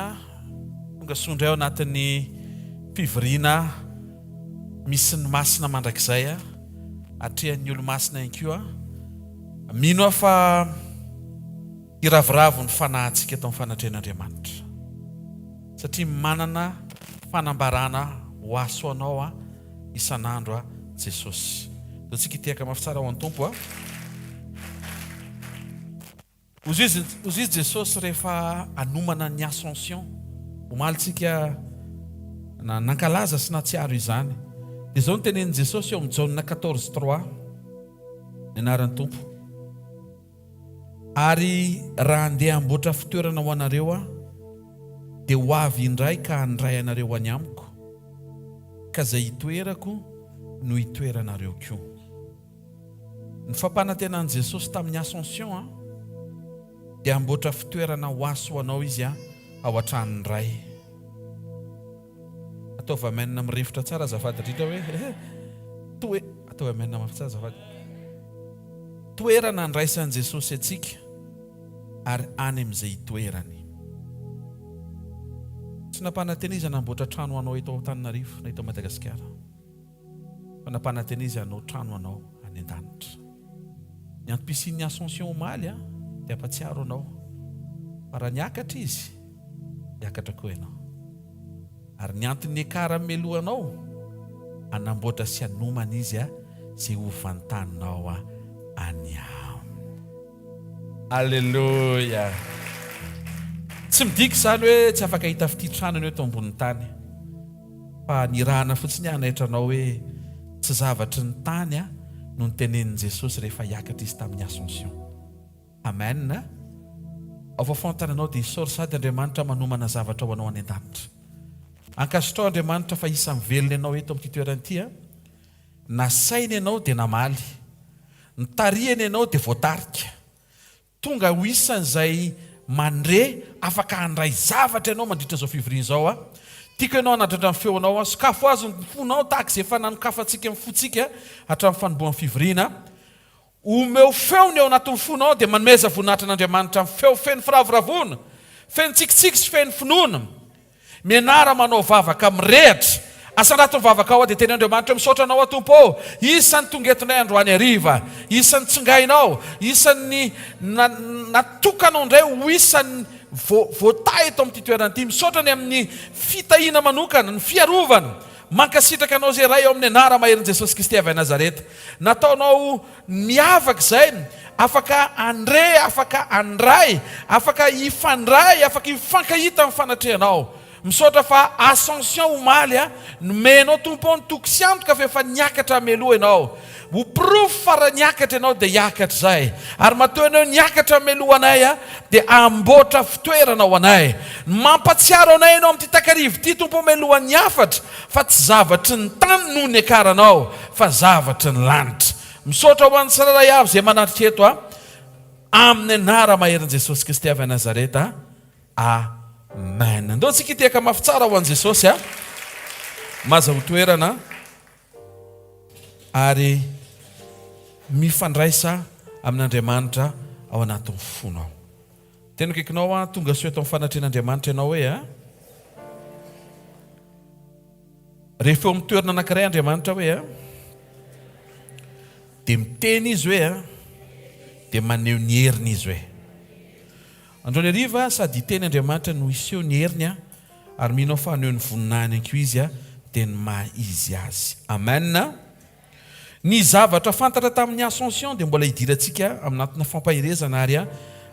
tonga sondra ao anatin'ny fivoriana misy ny masina mandrakizay atrehan'ny olo masina ihany koa. Mino fa iravoravo ny fanahintsika eto amin'ny fanatrehan'Andriamanitra satria manana fanambarana ho aso anao isan'andro Jesosy. Dao tsika itiaka mafy tsara ho an'ny tompo Ozy izy Jesosy rehefa anomana ny Ascension omalitsika nankalaza sy natsiaro izany. Dia izao no tenen'i Jesosy eo amin'ny Jaona 14:3 ny anaran'ny tompo. Ary raha andeha amboatra fitoerana ho anareo dia ho avy indray ka handray anareo any amiko, ka izay hitoerako no hitoeranareo koa. Ny fampanantenan'i Jesosy tamin'ny Ascension dia amboatra fitoerana ho aso anao izy ao an-tranony iray. Ataovy amenina mirefitra tsara azafady indrindra hoe ataovy amenina mafy tsara azafady. Toerana andraisan'i Jesosy atsika ary any amin'izay hitoerany. Tsy nampanantena izy hanamboatra trano anao eto Antananarivo na eto Madagasikara, fa nampanantena izy hanao trano anao any an-danitra. Ny antom-pisian'ny Ascension omaly dia ampatsiaro anao, fa raha niakatra izy hiakatra koa ianao. Ary ny antony ekara melohanao hanamboatra sy hanomana izy izay ho vantaninao any aminy. Alleluia. Tsy midika izany hoe tsy afaka hita fititranana eto ambonin'ny tany, fa nirahana fotsiny anahitranao hoe tsy zavatry ny tany no nitenen'i Jesosy rehefa hiakatra izy tamin'ny Ascension. Amen. Ao fafantaranao dia isaory sady Andriamanitra manomana zavatra ho anao any an-danitra. Ankasitrao Andriamanitra fa isan'ny velona ianao eto amin'ity toerana ity. Nasainy ianao dia namaly, nitarihana ianao dia voatarika, tonga ho isan'izay mandre afaka handray zavatra ianao mandritra izao fivoriana izao. Tiako ianao hanadratra amin'ny feonao, sokafo azy ny fonao tahaka izay efa nanokafantsika amin'ny fontsika hatramin'ny fanombohan'ny fivoriana. Omeo feony eo anatin'ny fonao dia manomeza voninahitra an'Andriamanitra amin'ny feo feno firavoravona, feno tsikitsiky sy feno finoana. Mianara manao vavaka mirehatra, asanatin'ny vavaka ao dia teny Andriamanitra misaotra anao Tompo, isan'ny tongetinay androany hariva, isan'ny tsingainao, isan'ny natokanao indray ho isan'ny voatay eto amin'ity toerana ity. Misaotrany amin'ny fitahiana manokana, ny fiarovana, mankasitraka anao izay ray eo amin'ny anara maherin' Jesosy Kristy avy a Nazareta. Nataonao miavaka izay, afaka andre, afaka andray, afaka ifandray, afaka ifankahita amin'ny fanatrehanao. Misaotra fa Ascension omaly nomenao Tompo ny toky sy antoka fa efa niakatra meloha ianao. Ho proof fa raha niakatra ianao dia hiakatra izay. Ary matoa ianao niakatra meloha anay dia amboatra fitoerana ho anay. Mampatsiaro anay ianao amin'ity takarivo ity Tompo meloha ny afatra, fa tsy zavatry ny tany no niakaranao, fa zavatry ny lanitra. Misaotra ho an'ny tsiraray avy izay manatrika eto amin'ny anara maherin' Jesosy Kristy avy a Nazareta. Amen. Ndao tsika itiaka mafy tsara ho an'i Jesosy maza ho toerana ary mifandraisa amin'Andriamanitra ao anatin'ny fonao. Tena kaikinao tonga soa eto amin'ny fanatrehan'Andriamanitra ianao hoe rehefa eo amin'ny toerana anankiray Andriamanitra hoe dia miteny izy hoe dia maneho ny heriny izy hoe. Andro ny hariva sady teny Andriamanitra no iseho ny heriny ary minao fa haneho ny voninahiny anko izy dia ny maha izy azy. Amen. Ny zavatra fantatra tamin'ny Ascension dia mbola hidirantsika aminatina fampahirezana ary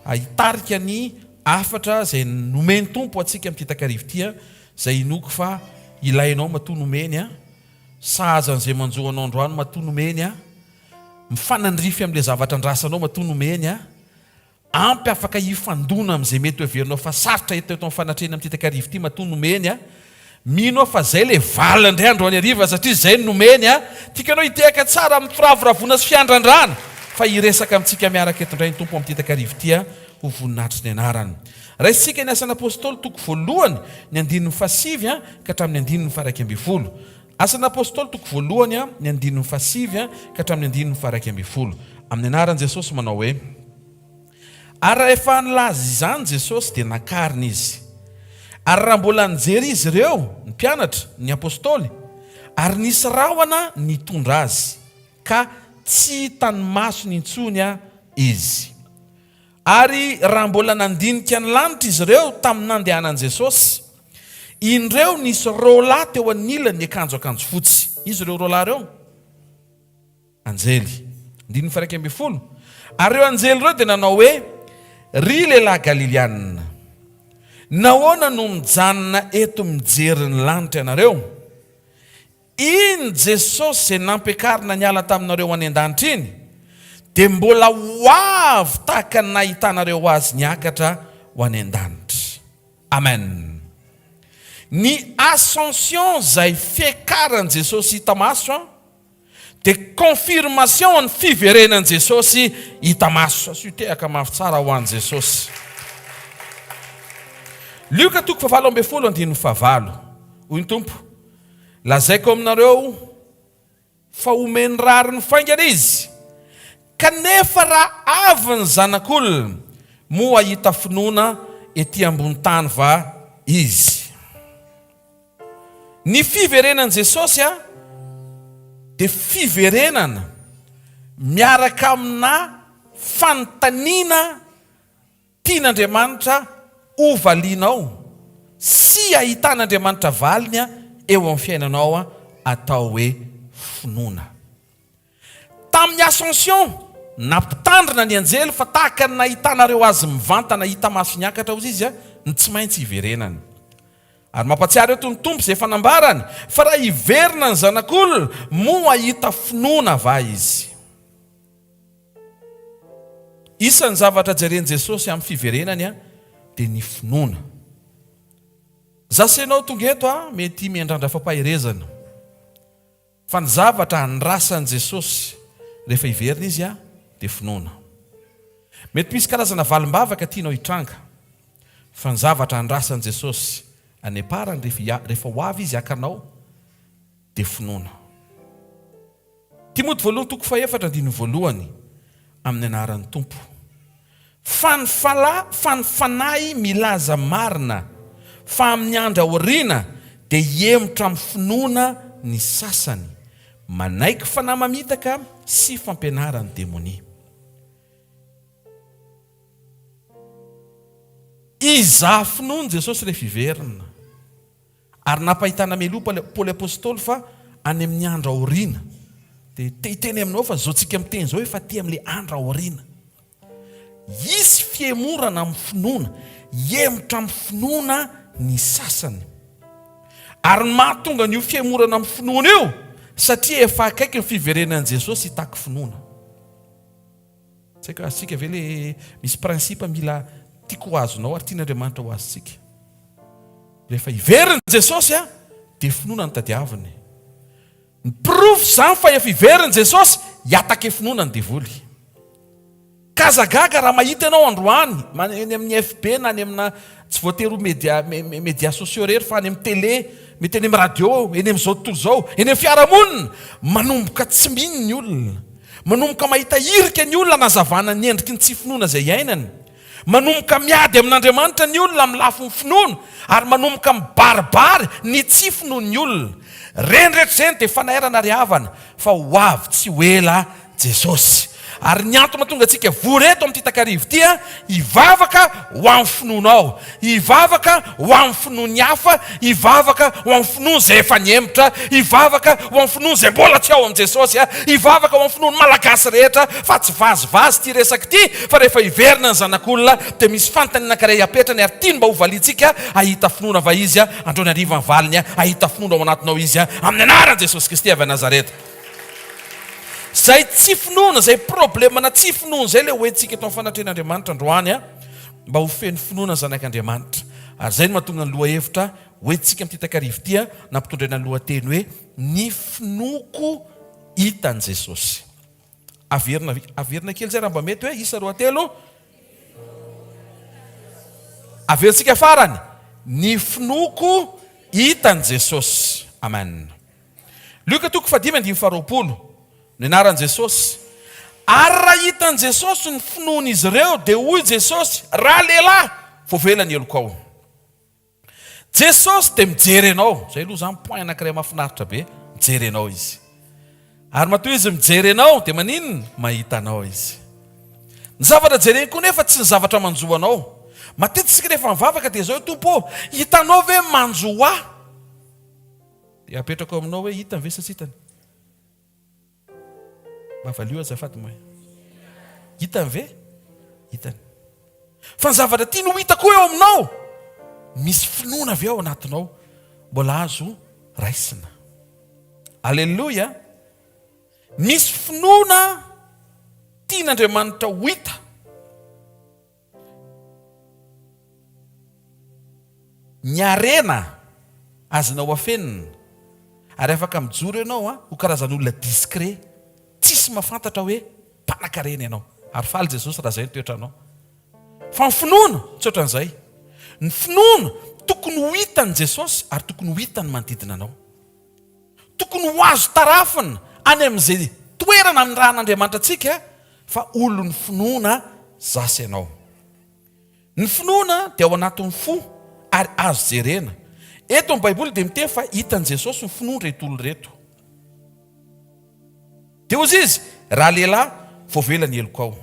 hitarika ny afatra izay nomeny Tompo atsika amin'ity takarivo ity, izay inoko fa ilainao matoa nomeny, sahazan'izay manjohanao androany matoa nomeny, mifanandrify amin'ilay zavatra andrasanao matoa nomeny, ampy afaka hifandona amin'izay mety hoeverinao fa sarotra eto amin'ny fanatrena amin'ity takarivo ity matoa nomeny. Mino fa izay le vala indray androany hariva satria izay nomeny. Tikanao hiteka tsara amin'ny firavoravona sy fiandrandrana fa hiresaka amintsika miaraka eto indray ny Tompo amin'ity takarivo ity ho voninahitry ny anarany. Raisitsika ny asan'ny apôstôly toko voalohany ny 9:7 ka hatramin'ny 9:11. Asan'ny apôstôly toko voalohany ny 9:7 ka hatramin'ny 9:11. Amin'ny anaran'i Jesosy manao hoe: ary rehefa nilaza izany Jesosy dia nakarina izy. Ary raha mbola nijery izy ireo ny mpianatra, ny apôstôly, ary nisy rahona nitondra azy, ka tsy hitany maso nintsony izy. Ary raha mbola nandinika ny lanitra izy ireo tamin'ny nandehanan'i Jesosy, indreo nisy rôla teo anilany akanjo fotsy. Izy ireo rôla reo anjely. 1:12. Ary ireo anjely ireo dia nanao hoe, ry lehilahy Galiliana, nahoana no mijanona eto mijery ny lanitra ianareo? Iny Jesosy izay nampiakarina niala taminareo any an-danitra iny, dia mbola ho avy tahaka ny nahitanareo azy niakatra ho any an-danitra. Amen. Ny ascension izay fiakaran'i Jesosy hita maso dia confirmation ny fiverenan'i Jesosy hita maso. Asio tehaka mafy tsara ho an'i Jesosy. Luka 4:9. Hoy ny Tompo, lazaiko aminareo fa omeny rary ny faingana izy, kanefa raha avy ny zanak'olona moa hita finoana ety ambony tany va izy. Ny fiverenan'i Jesosy dia fiverenana miaraka amina fanontaniana tian'Andriamanitra ho valianao sy ahitan'Andriamanitra valiny eo amin'ny fiainanao atao hoe finoana. Tamin'ny ascension nampitandrina ny anjely fa tahaka ny nahitanareo azy mivantana hita maso niakatra hozy izy ny tsy maintsy hiverenany. Ary mampatsiaro eto ny Tompo izay fanambarany fa raha hiverina ny zanak'olona moa hita finoana va izy. Isan'ny zavatra jeren'i Jesosy amin'ny fiverenany dia ny finoana. Zasenao tonga eto mety miandrandra fampahirezana, fa ny zavatra andrasan'i Jesosy rehefa hiverina izy dia finoana. Mety misy karazana valim-bavaka tianao hitranga, fa ny zavatra andrasan'i Jesosy any aparany rehefa ho avy izy akanao dia finoana. Timoty 2:4 amin'ny anaran'ny Tompo. Fanifanahy milaza marina fa amin'ny andro aoriana dia hiemotra amin'ny finoana ny sasany, manaiky fanahy mamitaka sy fampianarany demonia. Iza finoana Jesosy rehefa hiverina, ary nampahitana meloa Paoly apôstôly fa any amin'ny andro aoriana. Dia teny aminao fa zaontsika miteny zao efa ty amin'ilay andro aoriana. Isy fiemorana amin'ny finoana, hiemotra amin'ny finoana ny sasany. Ary ny mahatonga n'io fiemorana amin'ny finoana io satria efa akaiky ny fiverenan'i Jesosy hitako finoana. Tsy haiko asika ve le misy prinsipa mila tiako ho azonao ary tian'Andriamanitra ho azontsika. Rehefa hiverina Jesosy dia finoana ny tadiaviny. Ny proof zany fa efa hiverina Jesosy hiataka finoana ny devoly. Kazagaga raha mahita ianao androany eny amin'ny FB na any amina tsy voatery ho média sociaux rery fa any amin'ny télé, mety eny amin'ny radio, eny amin'izao tontolo izao, eny amin'ny fiarahamonina, manomboka tsy mino ny olona, manomboka mahita irika ny olona nazavana ny endriky ny tsy finoana izay iainany, manomboka miady amin'Andriamanitra ny olona amin'ny lafiny finoana, ary manomboka mibaribary ny tsy finoana ny olona. Reny rehetra izany dia fanairana ary havana fa ho avy tsy ho ela Jesosy. Ary ny antony tonga antsika vory eto amin'ny takarivo ity hivavaka ho amin'ny finoanao, hivavaka ho amin'ny finoany hafa, hivavaka ho amin'ny finoany izay efa niemotra, hivavaka ho amin'ny finoany izay mbola tsy ao amin'ny Jesosy, hivavaka ho amin'ny finoany malagasy rehetra, fa tsy vazivazy ty resaka ty, fa rehefa hiverina ny zanak'olona dia misy fanontaniana anankiray apetrany ary tiany mba ho valiantsika ahita finoana va izy androny ariva ny valiny, ahita finoana ao anatinao izy amin'ny anaran'i Jesosy Kristy avy a Nazareta. Zay tsy finoana, zay problema na tsy finoana zay le hoentsika eto amin'ny fanatrehan'Andriamanitra androany mba ho feno finoana zanak'Andriamanitra. Ary zay no mahatonga ny loha hevitra hoentsika amin'ny takarivo ity nampitondrena ny lohateny hoe ny finoako hitan'i Jesosy. Averina kely zay raha mba mety hoe isa 2 3. Averintsika farany ny finoako hitan'i Jesosy. Amen. Luka 5:20 ny anaran'i Jesosy. Ary raha hitan'i Jesosy ny finoan'izy ireo dia hoy Jesosy, raha lehilahy voavelany eloko ao. Jesosy dia mijery anao. Zay aloha zany point anankiray mahafinaritra be, mijery anao izy. Ary matoa izy mijery anao dia maninona? Mahita anao izy. ny zavatra jereny koa nefa tsy ny zavatra manjoanao. Matetisika rehefa mivavaka dia zao tompo, hitanao ve manjo ahy? Dia apetrako aminao hoe hitany ve sa tsy hitany? Mavalio azafady moa. Hitany ve? Hitany. Fa ny zavatra tia no hitako eo aminao, misy finoana avy ao anatinao, mbola azo raisina. Aleluia. Misy finoana tian'Andriamanitra ho hita. Ny arena azonao afenina, ary afaka mijoro ianao ho karazan'olona discret, tsisy mahafantatra hoe mpanan-karena ianao. Ary faly Jesosy raha zay ny toetranao. Fa ny finoana tsy ohatran'izay. Ny finoana tokony ho hitan'i Jesosy ary tokony ho hitany manodidina anao. Tokony ho azo tarafina any amin'izay toerana amin'ny raha an'Andriamanitra antsika, fa olon'ny finoana zasy ianao. Ny finoana dia ao anatin'ny fo ary azo jerena. Eto amin'ny Baiboly dia miteny fa hitan'i Jesosy ny finoana reto olona reto. Dia ozy izy, raha lehilahy voavela ny eloko ao.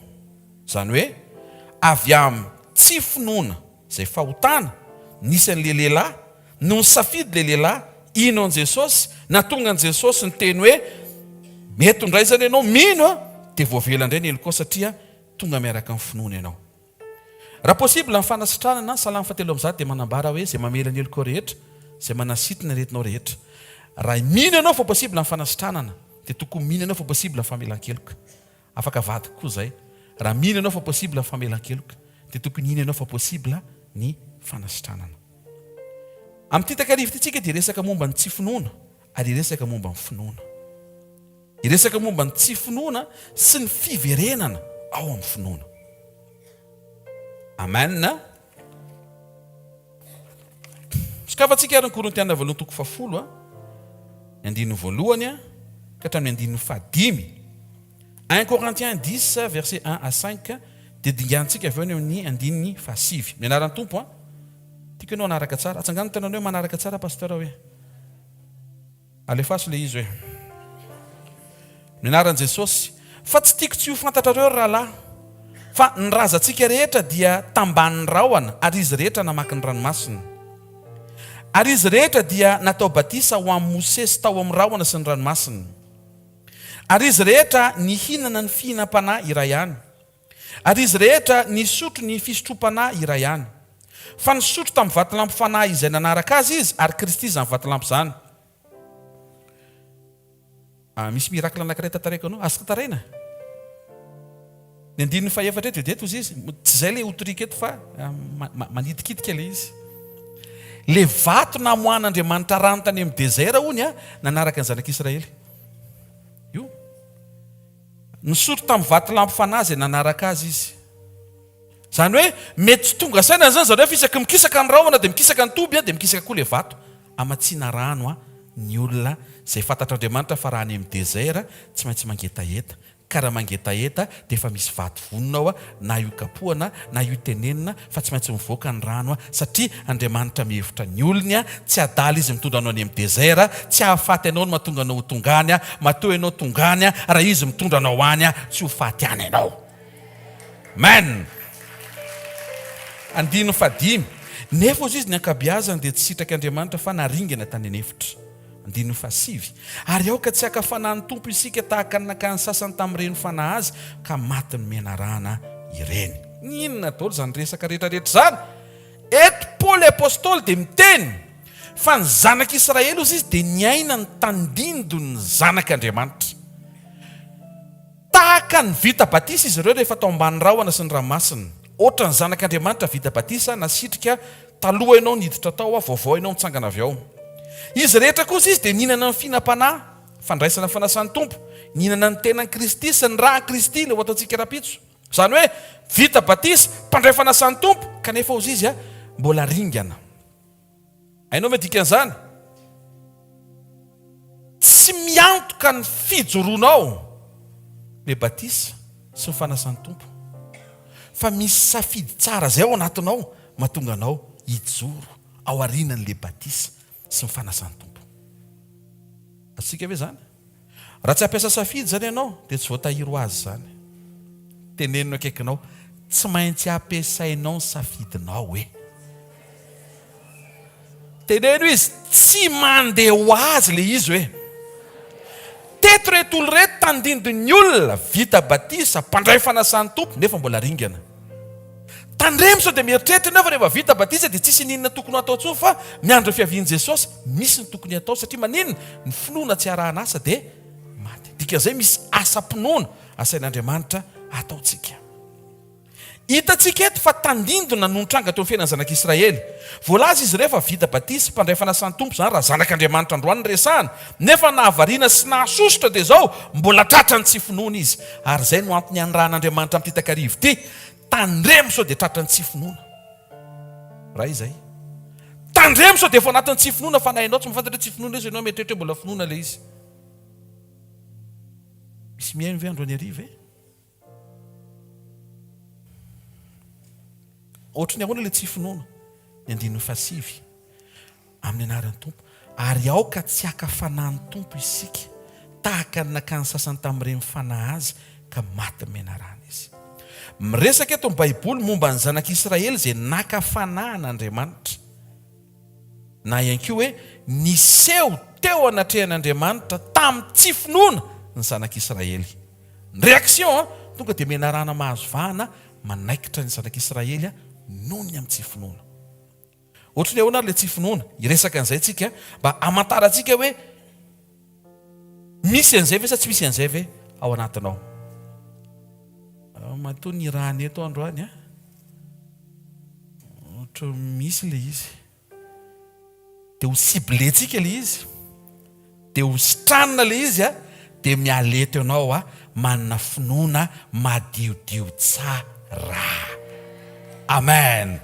Zany hoe avy amin'ny tsy finoana izay fahotana nisy an'ilay lehilahy no nisafidy ilay lehilahy ino an' Jesosy, natonga an' Jesosy ny teny hoe mety ndray zany ianao mino dia voavela indray ny eloko ao satria tonga miaraka amin'ny finoana ianao. Raha possible amin'ny fanasitranana, Salamo 7:7 dia manambara hoe izay mamela ny eloko rehetra, izay manasitona retinao rehetra. Raha mino ianao fa possible amin'ny fanasitranana, dia tokony mino ianao fa possible amin'ny famelan-keloka. Afaka vadiko koa izay. Raha mino ianao fa possible amin'ny famelan-keloka, dia tokony ino ianao fa possible ny fanasitranana. Amin'ity takarivo itsika dia resaka momba ny tsy finoana ary resaka momba ny finoana. Iresaka momba ny tsy finoana sy ny fiverenana ao amin'ny finoana. Amen. Sokafantsika ary ny Korintiana 2:10 ny andininy voalohany ka hatramin'ny andininy fahadimy. 1 Corinthiens 10 verset 1 à 5 dia dingantsika avy eo ny amin'ny andininy fahasivy. Mianaran'ny tompo tiako ianao manaraka tsara. Atsangano tenanao hoe manaraka tsara pasteur hoe. Alefaso le izy hoe. Mianaran'i Jesosy, fa tsy tiako tsy ho fantatrareo rahalahy, fa ny razantsika rehetra dia tambanin'ny rahona ary izy rehetra namaky ny ranomasina. Ary izy rehetra dia natao batisa ho amin'ny Mosesy tao amin'ny rahona sy ny ranomasina. Ary izy rehetra nihinana ny fihinam-panahy iray ihany. Ary izy rehetra nisotro ny fisotrom-panahy iray ihany. Fa nisotro tamin'ny vatolampy fanahy izay nanaraka azy izy, ary Kristy izany vatolampy izany. Misy miracle anankiray tantaraiko anao, azo tantaraina. Ny andininy fahaefatra eto izy izy, tsy izay ilay otorika eto fa manidikitika ilay izy. Le vato namohan'Andriamanitra rano tany amin'ny dezera hony nanaraka ny zanak'Israely. Io. Nisotro tamin'ny vatolampy fanahy izay nanaraka azy izy. Zany hoe mety tsy tonga saina zany zareo fa isaky mikisaka ny rahona dia mikisaka ny toby dia mikisaka koa le vato. Amatsiana rano ny olona izay fantatr'Andriamanitra fa raha any amin'ny dezera tsy maintsy mangetaheta. Ka raha mangetaheta dia efa misy vato vonona na io kapohana na io tenenina fa tsy maintsy mivoaka ny rano satria Andriamanitra mihevitra ny olony tsy adala izy mitondra anao any amin'ny dezera, tsy hahafaty anao no mahatonga anao ho tongany, matoa ianao tongany raha izy mitondra anao any tsy ho faty any ianao. Amen. Andininy fahadimy. Nefa ozy izy ny ankabeazany dia tsy sitraky Andriamanitra fa naringana tany anefitra. Andininy fahasivy. Ary aoka tsy hakafanany tompo isika tahaka ny nakany sasany tamin'ireny fanahy azy ka maty ny menarana ireny. Inona daholo zany resaka rehetrarehetra zany? Eto Paoly apôstôly dia miteny fa ny zanak'Israely ozy izy dia niaina ny tandindony ny zanak'Andriamanitra. Tahaka ny vita batisa izy ireo rehefa tao ambany rahona sy ny ranomasina. Ohatra ny zanak'Andriamanitra vita batisa nasitrika taloha ianao niditra tao vaovao ianao mitsangana avy ao. Izy rehetra kosa izy dia nihinana ny fihinam-panahy, fandraisana fanasan'ny tompo, nihinana ny tenan'i Kristy sy ny raha Kristy ilay ataontsika rapitso. Zany hoe vita batisa mpandray fanasan'ny tompo kanefa ozy izy mbola ringana. Hainao ve dikan'izany? Tsy miantoka ny fijoroanao le batisa sy ny fanasan'ny tompo, fa misy safidy tsara zay ao anatinao mahatonga anao hijoro ao aorianan'le batisa sy ny fanasan'ny tompo. Atsika ve zany? Raha tsy hampiasa safidy zany ianao dia tsy voatahiry ho azy zany. tenenino akaikinao tsy maintsy ampiasainao ny safidinao hoe teneno izy tsy mandeha ho azy le izy hoe teto reto olo reto tandindony olona vita batisa mpandray fanasany tompo nefa mbola ringana tandremo sao dia mieritreritra nefa rehefa vita batisa dia tsisy ninona tokony atao tsony fa miandro fiavian'i Jesosy misy ny tokony atao satria maninona ny finoana tsy arahana asa dia maty dikan'izay misy asa-pinoana asain'Andriamanitra ataontsika hitantsika eto fa tandindona no nitranga teo amin'ny fiainan'ny zanak'Israely voalaza izy rehefa vita batisa mpandray fanasany tompo zany raha zanak'Andriamanitra androany resahana nefa nahavariana sy nahasosotra dia zao mbola tratrany tsy finoana izy ary zay no antony an'rahan'Andriamanitra amin'ity takarivo ity tandremo sao dia tratrany tsy finoana raha izay tandremo sao dia efa anatin'ny tsy finoana fa nahainao tsy mafantatra tsy finoana izy ianao mieritreritra mbola finoana le izy misy mihaino ve andro any ariva e ohatry ny ahoana le tsy finoana ny 9 amin'ny anaran'ny tompo ary aoka tsy haka-fanahany tompo isika tahaka ny nakany sasany tamin'ireny fanahy azy ka maty menarana izy miresaka eto amin'ny baiboly momba ny zanak'Israely izay naka-fanahyn'Andriamanitra na ihany koa hoe niseho teo anatrehan'Andriamanitra tamin'ny tsy finoana ny zanak'Israely ny réaction tonga dia menarana mahazo vahana manaikitra ny zanak'Israely noho ny amin'ny tsy finoana ohatry ny ahoana ary le tsy finoana iresaka an'izay tsika mba hamantarantsika hoe misy an'izay ve sa tsy misy an'izay ve ao anatinao matoa ny rahany eto androany ohatra misy le izy dia ho siblentsika le izy dia ho sitranina le izy dia mialeto ianao manana finoana madiodio tsara amen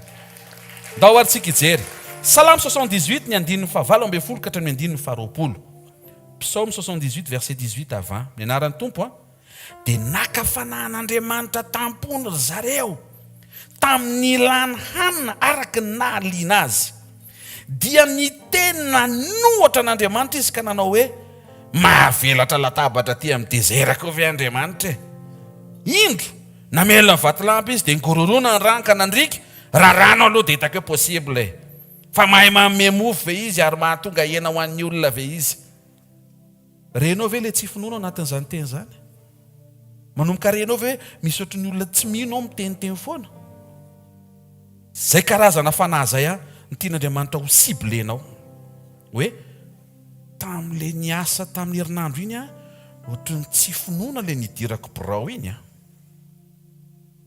ndao arytsika ijery Salamo 78 ny 9:20 ka hatramin'ny 9:20 Psaume 78 verset 18 à 20 ny anaran'ny tompo dia naka-fanahan'Andriamanitra tampony ry zareo tamin'ny lany hanina araka ny nahaliana azy dia niteny nanohatra an'Andriamanitra izy ka nanao hoe mahavelatra latabatra aty amin'ny dezera koa ve Andriamanitra indro namela ny vatolampy izy dia nikororona ny rano ka nandrika raha rano aloha dia hitako hoe possible fa mahay manome mofo ve izy ary mahatonga hena ho an'ny olona ve izy renao ve le tsy finoana anatin'izany teny zany manomboka renao ve misy ohatry ny olona tsy mino ao miteniteny foana zay karazana fanahy zay ny tian'Andriamanitra ho siblenao hoe tamin'le niasa tamin'ny herinandro iny ohatry ny tsy finoana le nidirako birao iny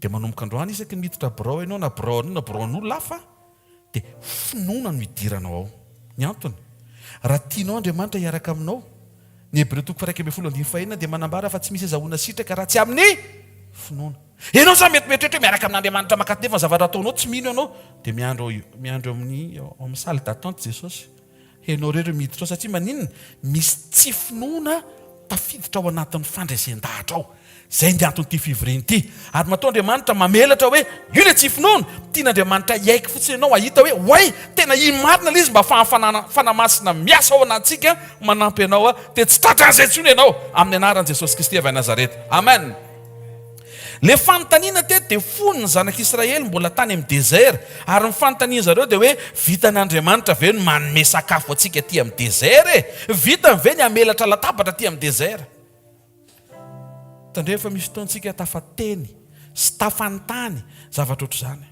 dia manomboka androany isaky miditra birao ianao na biraon'olo lafa dia finoana no hidiranao ao ny antony raha tianao Andriamanitra hiaraka aminao ny Hebreo 1:15 dia manambara fa tsy misy azahoana sitraka raha tsy amin'ny finoana ianao sa metimety miaraka amin'Andriamanitra makaty nefa zavatra ataonao tsy mino ianao dia miandro amin'ny salle d'attente Jesosy ianao rehetra miditra ao satria maninona misy tsy finoana tafiditra ao anatin'ny fandraisan-dahatra ao zay ny antony ity fivoriny ity ary matoa Andriamanitra mamelatra hoe io le tsy finoana tian'Andriamanitra hiaiky fotsiny ianao ahita hoe way tena imarina le izy mba fanamasina miasa ao anatsika manampy ianao dia tsy tratran'izay tsony ianao amin'ny anaran'i Jesosy Kristy avy Nazareta amen le fanontaniana teto dia fony ny zanak'Israely mbola tany amin'ny dezera ary ny fanontaniana zareo dia hoe vitan'Andriamanitra ve no manome sakafo atsika aty amin'ny dezera vitany ve ny amelatra latabatra aty amin'ny dezera tandrefa misy fotoantsika tafateny sy tafantany zavatra ohatr' izany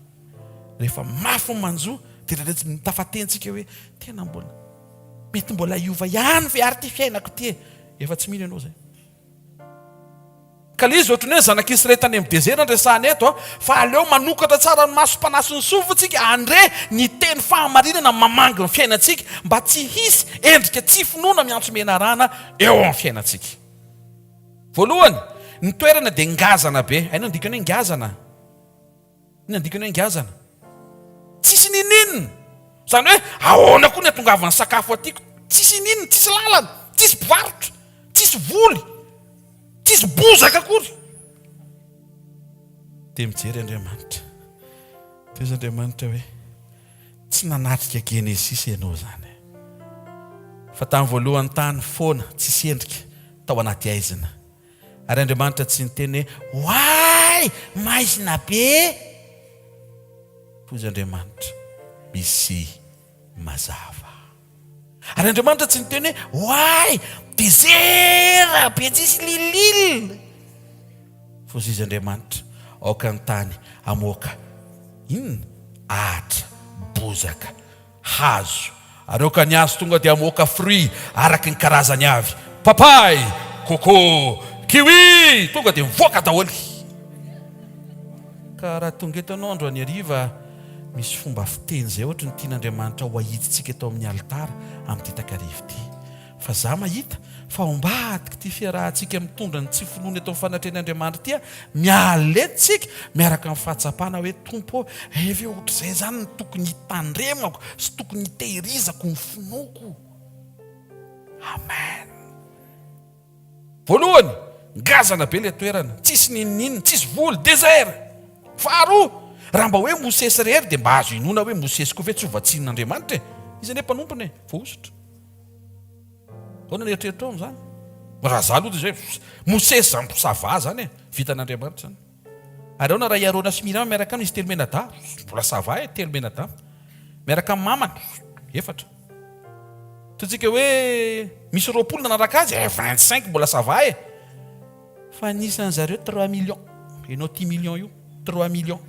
rehefa mafy manjo dia tafatentsika hoe tena mety mbola iova ihany ve ary ty fiainako ty efa tsy mino ianao zay ka le izy ohatry ny hoe zanak'Israely tany amin'ny dezera andresahany eto fa aleo manokatra tsara ny maso-panasy ny sofotsika andre ny teny fahamarinana mamangy ny fiainantsika mba tsy hisy endrika tsy finoana miantso menarana eo amin'ny fiainantsika voalohany ny toerana dia ngazana be hainao andikany hoe ngazana iny andikany hoe ngazana tsisy ninina zany hoe ahoana koa ny atongavany sakafo atyko tsisy ninina tsisy lalana tsisy mpivarotra tsisy voly tsisy bozaka akory dia mijery Andriamanitra teza Andriamanitra hoe tsy nanatrika Genesisy ianao zany fa tamin'ny voalohany tany foana tsisy endrika tao anaty aizina ary Andriamanitra tsy niteny hoe hoay maizina be fozy Andriamanitra misy mazava. Ary Andriamanitra tsy niteny hoe hoay dezera be tsisy lililina fozy izy Andriamanitra aoka ny tany amoaka inona ahitra bozaka hazo ary aoka ny hazo tonga dia amoaka fruit araky ny karazany avy papay coco kiwi tonga dia mivoaka daholy. Ka raha tonga eto anao andro any hariva misy fomba fiteny zay ohatra ny tian'Andriamanitra ho ahiditsika eto amin'ny alitara amin'ity takarivo ity. Fa za mahita fa ombadika ty fiarahantsika mitondra ny tsy finoana eto amin'ny fanatrehan'Andriamanitra tia mialetitsika miaraka amin'ny fahatsapana hoe tompo eve ohatra izay zany ny tokony hitandremako sy tokony hitehirizako ny finoako. Amen. Voalohany ngazana be ilay toerana, tsisy ninninina, tsisy voly, désert. Faharoa, raha mba hoe mosesy rehery dia mba azo inona hoe mosesy koa ve tsy hovatsin'Andriamanitra e. Izy ane mpanompony e, voaositra. Hoana ny eritreritra ao amin'izany? Raha za aloha dia zay mosesy zany sava zany e, vitan'Andriamanitra zany. Ary aona raha Arona sy Miriam miaraka aminy izy telo menada, mbola sava e, telo menada. Miaraka amin'ny mamany, 4. Totsika hoe misy 20 nanaraka azy, 25 mbola sava e. Fa anisan'ny zareo 3 millions. Ianao 10 millions io, 3 millions.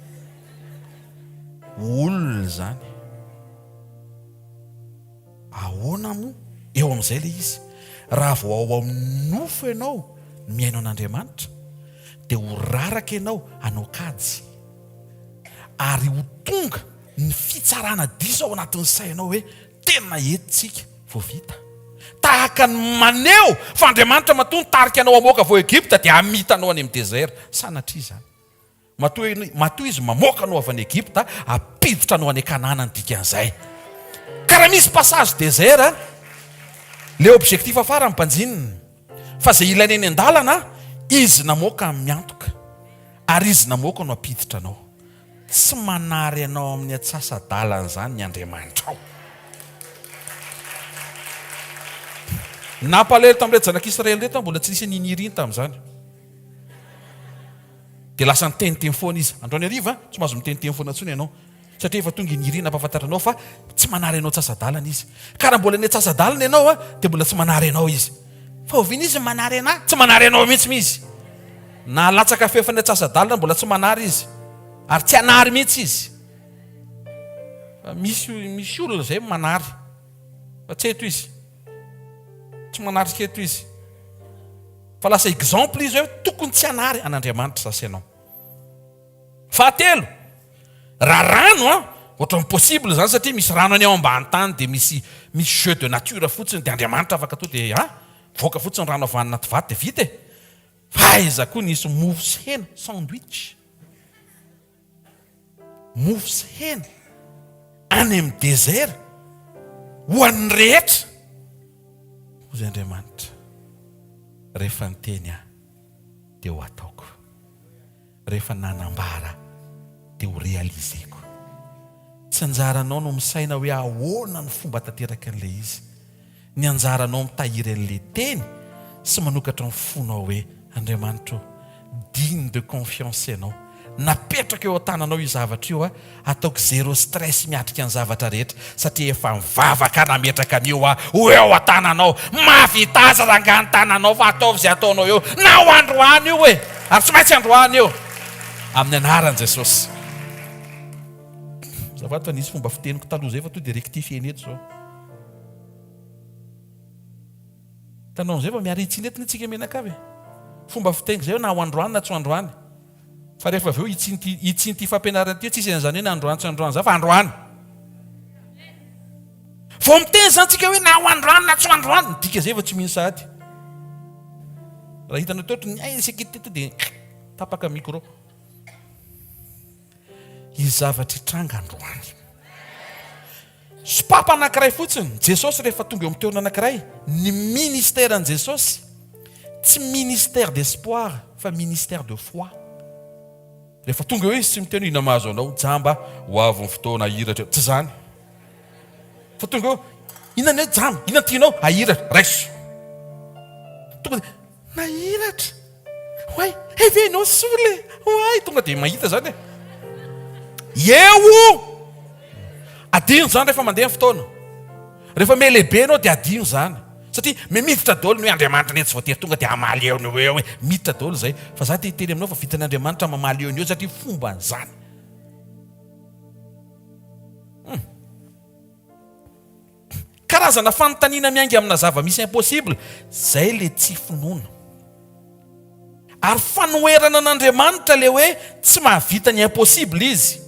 Olona zany. Ahoana moa? Eo amin'izay le izy. Raha vao ao amin'ny nofo ianao miaino an'Andriamanitra dia ho raraka ianao hanao kajy. Ary ho tonga ny fitsarana diso ao anatin'ny sainao hoe tena etintsika vao vita. Tahaka ny maneho fa Andriamanitra matoa nitarika anao amoaka vao Egypta dia amitanao any amin'ny désert. Sanatria zany. Matoa izy mamoaka anao avy any Egypta apiditra anao any Kanana ny dikan'izay. Ka raha misy passage désert, le objectif afara ny mpanjinina. Fa izay ilainy eny an-dalana, izy namoaka miantoka. Ary izy namoaka no apiditra anao. Tsy manary anao amin'ny atsasa-dalana zany ny Andriamanitra ao. Nampalahelo tamin'ireo zanak'Israely reto mbola tsy nisy niniriny tamin'izany. Dia lasa niteniteny foana izy. Androany hariva tsy mahazo miteniteny foana intsony ianao. Satria efa tonga inirina ampahafantaranao fa tsy manary anao atsasa-dalana izy. Ka raha mbola ny atsasa-dalana ianao dia mbola tsy manary anao izy. Fa ovina izy manary anahy, tsy manary anao mihitsy izy. Na latsaka fefa ny atsasa-dalana mbola tsy manary izy. Ary tsy hanary mihitsy izy. Misy olona izay manary. Fa tsy eto izy. Tsy manary eto izy. Fa lasa exemple izy hoe tokony tsy hanary an'Andriamanitra sasy ianao. Fahatelo, raha rano ohatra impossible zany satria misy rano any ao ambany tany dia misy jeu de nature fotsiny dia Andriamanitra afaka to dia voaka fotsiny rano avy anaty vato dia vita e. Fa iza koa nisy mofo sy hena, sandwich. Mofo sy hena any amin'ny désert ho an'ny rehetra. Hozy Andriamanitra, rehefa niteny dia ho ataoko. Rehefa nanambara dia ho realizeko. Tsy anjaranao no misaina hoe ahoana ny fomba tanteraka an'ilay izy. Ny anjaranao mitahiry an'ilay teny sy manokatra ny fonao hoe Andriamanitra, digne de confiance ianao. Napetraka eo an-tananao io zavatra io ataoko zéro stress miatrika ny zavatra rehetra satria efa mivavaka nametraka an'io ho eo an-tananao. Mavitaza ranga ny tananao fa ataovy izay ataonao eo. Na ho androany io e. Ary tsy maintsy androany io. Amin'ny anaran'i Jesosy. Zavatra fa nisy fomba fiteniko taloha zay fa to dia rectifier eto zao. Tanao izay fa miaritsiny eto nitsika menakavy. Fomba fiteniko zay na ho androany na tsy ho androany. Fa rehefa avy eo itsiny ty fampianarana ty tsisy an'izany hoe na androany tsy androany za fa androany. Vao miteny zany tsika hoe na ho androany na tsy ho androany, dika zay fa tsy mino sahady. Raha hitanao toetra ny aisaky teto dia tapaka micro. Izy zavatra hitranga androany. Sopapa anankiray fotsiny, Jesosy rehefa tonga eo amin'ny toerana anankiray, ny ministèren' Jesosy tsy ministère d'espoir fa ministère de foi. Rehefa tonga eo izy tsy miteny ina mahazo anao, jamba ho avy ny fotoana ahiratra. Tsy zany. Fa tonga eo, inona hoe jamba, inona tianao ahiratra, raiso. Tonga dia nahiratra. Hoay, evenao soly. Hoay, tonga dia mahita zany e. Eo! Adino zany rehefa mandeha ny fotoana. Rehefa melehibe anao dia adino zany. Satria miditra daholo ny hoe Andriamanitra ny tsy voatery tonga dia hamaly eo no eo. Miditra daholo zay. Fa za te hiteny aminao fa vitan'ny Andriamanitra mamaly eo ny eo satria fomba zany. Karazana fanontaniana miainga amina zava-misy impossible, zay le tsy finoana. Ary fanoherana an'Andriamanitra le hoe tsy mahavita ny impossible izy.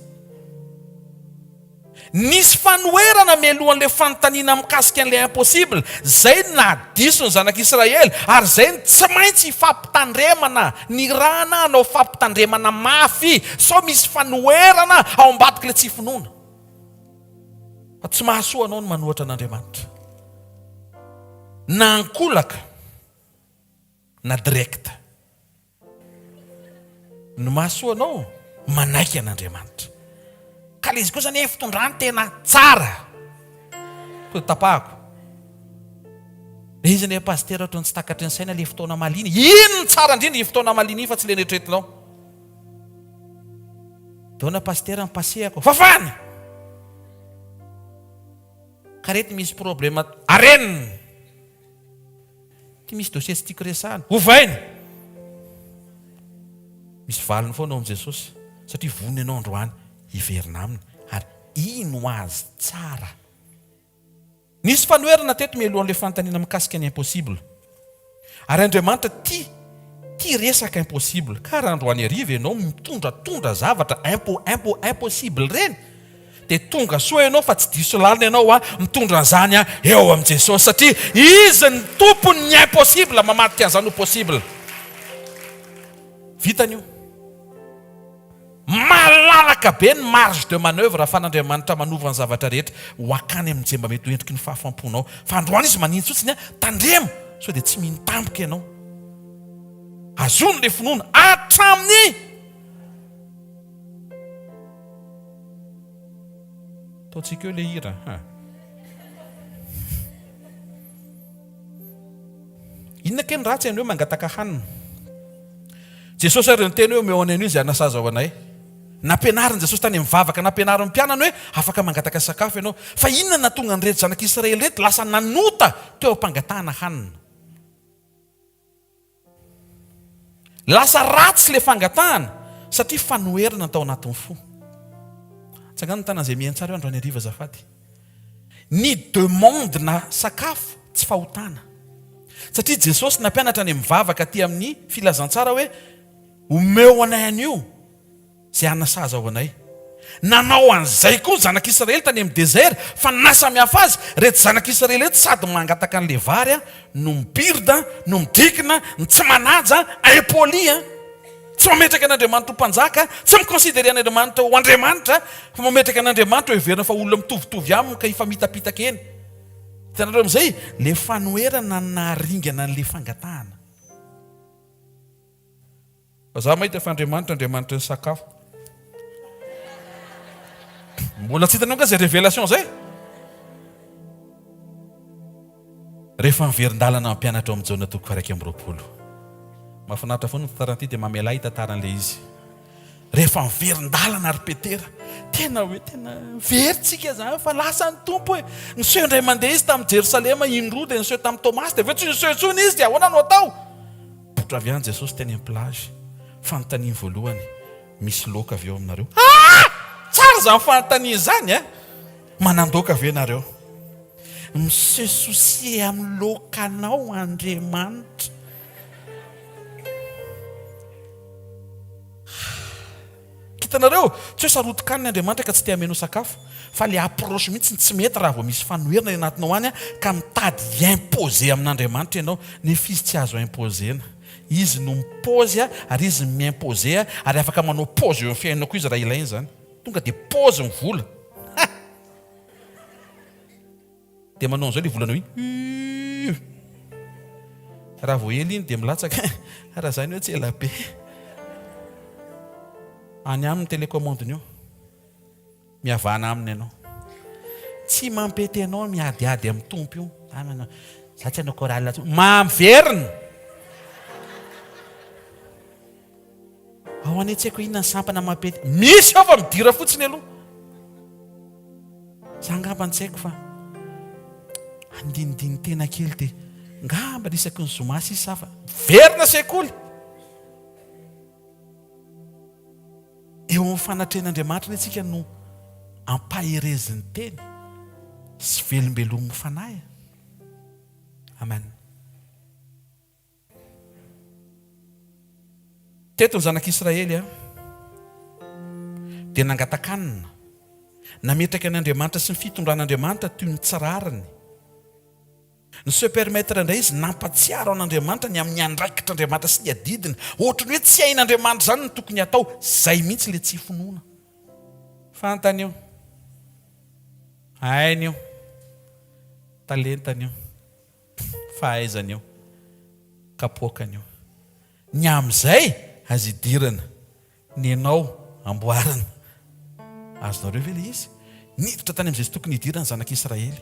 Nisy fanoherana mialohan'le fanontaniana mikasika an'le impossible, zay nadiso ny zanak'Israely, ary zay tsy maintsy fampitandremana ny rana anao fampitandremana mafy. So misy fanoherana ao ambadika le tsy finoana. Fa tsy mahasoa anao no manohatra an'Andriamanitra. Na ankolaka, na direkta. No mahasoa anao manaiky an'Andriamanitra. Ka le izy koa zany fitondrany tena tsara. Tapahako. Izy ny pastera ohatrany tsy takatry ny saina le fotoana maliny. Ino tsara indrindra io fotoana maliny fa tsy le netretinao. Dona pastera mipasehako. Fafany! Karety misy problema arenina. Ty misy dossier tsy tiako resahana. Ovainy! Misy valiny foana ao amin'i Jesosy. Satria voniny ianao androany hiverina aminy. Ary ino azy tsara. Nisy fanoherana teto mialohan'ilay fanontaniana mikasika ny impossible. Ary Andriamanitra tia resaka impossible. Ka raha androany hariva ianao mitondratondra zavatra impossible reny, dia tonga soa ianao fa tsy diso lalina ianao mitondra an'izany eo amin'i Jesosy. Satria izy ny tompony ny impossible mamadika an'izany ho possible. Vitany io. Malalaka be ny marge de manœuvre ahafan'Andriamanitra manova ny zavatra rehetra ho akany amin'izay mba mety ho endriky ny fahafamponao. Fa androany izy manino fotsiny tandremo, so dia tsy mino tampoka ianao. Azony le finoana hatraminy. Ataontsika eo le hira. Inona ke ny ratsy ianao mangataka hanina? Jesosy ary ny teny hoe omeo anay izy anasaza ao anay. Nampianarin' Jesosy tany mivavaka, nampianarin' mpianana hoe afaka mangataka sakafo ianao. Fa inona natonga ny reto zanak'Israely reto lasa nanota teo am-pangatahana hanina. Lasa ratsy le fangatahana satria fanoherana tao anatin'ny fo. Tsangano ny tanan'izay mihaino tsara eo androany hariva azafady. Ny demande na sakafo tsy fahotana. Satria Jesosy nampianatra any mivavaka aty amin'ny filazantsara hoe omeo anay an'io izay anasaza ao anay. Nanao an'izay koa zanak'Israely tany amin'ny désert, fa nasamihafa azy reto zanak'Israely reto sady mangataka an'le vary no mipirida, no midikina, no tsy manaja, impoli. Tsy mametraka an'Andriamanitra ho mpanjaka, tsy mikonsidere an'Andriamanitra ho Andriamanitra, fa mametraka an'Andriamanitra ho heverina fa olona mitovitovy aminy ka hifamitapitaka eny. Hitanareo amin'izay, le fanoherana naharingana an'le fangatahana. Fa za mahita fa Andriamanitra ny sakafo. Mbola tsy hitanao ka zay révélation zay? Rehefa miverin-dalana mampianatra amin'ny jaona toko 1:20. Mahafinaritra foana ny tantara ity dia mamelay tantaran'le izy. Rehefa miverin-dalana ary Petera, tena hoe tena veritsika zany fa lasa ny tompo hoe niseho indray mandeha izy tamin'ny Jerosalema indroa dia niseho tamin'ny Tomasy dia tsy niseho intsony izy dia ahoana no atao? Botra avy any Jesosy teny amin'ny plage. Fanontaniany voalohany, misy loka avy eo aminareo. Tsara zany fanontaniana zany manandoka avy nareo. Miseho souci amin'ny lokanao Andriamanitra. Kitanareo, tsy hoe sarotin-kanina Andriamanitra ka tsy te hameno sakafo, fa le approche mihitsy tsy mety raha vao misy fanoherana ny anatinao any ka mitady imposer amin'Andriamanitra ianao. Nefa izy tsy azo imposena. Izy no mipôzy ary izy mi-imposer ary afaka manao pôzy eo amin'ny fiainanao koa izy raha ilainy zany. Tonga dia pôzy ny vola. Dia manao an'izao le volanao iny. Raha vao ela iny dia milatsaka. Raha zany hoe tsy ela be. Any amin'ny télécommande io. Mihavana aminy ianao. Tsy mampety ianao miadiady amin'ny tompo io. Za tsy hanao korala. Mamverina. ao any tsy haiko inona ny sampana mampety misy ao fa midira fotsiny aloha za ngamba tsy haiko fa andinidiny tena kely dia ngamba nisaky ny Zomà sisy safa verina sekoly eo amin'ny fanatren'Andriamanitra ny antsika no ampahereziny teny sy velombelomo fanahy. Amen. Teto ny zanak'Israely dia nangatakanina nametraka an'Andriamanitra sy ny fitondran'Andriamanitra toy ny tsirariny. Ny se-permettre indray izy nampatsiaro an'Andriamanitra ny amin'ny andraikitr'Andriamanitra sy ny adidiny. Ohatry ny hoe tsy hain'Andriamanitra zany no tokony hatao. Zay mihitsy le tsy finoana. Fantany io, hainy io, talentany io, fahaizany io, kapoakany io. Ny amin'izay azy idirana, ny anao amboarana. Azonareo ve le izy? Niditra tany amin'izay tokony hidirana zanak'Israely.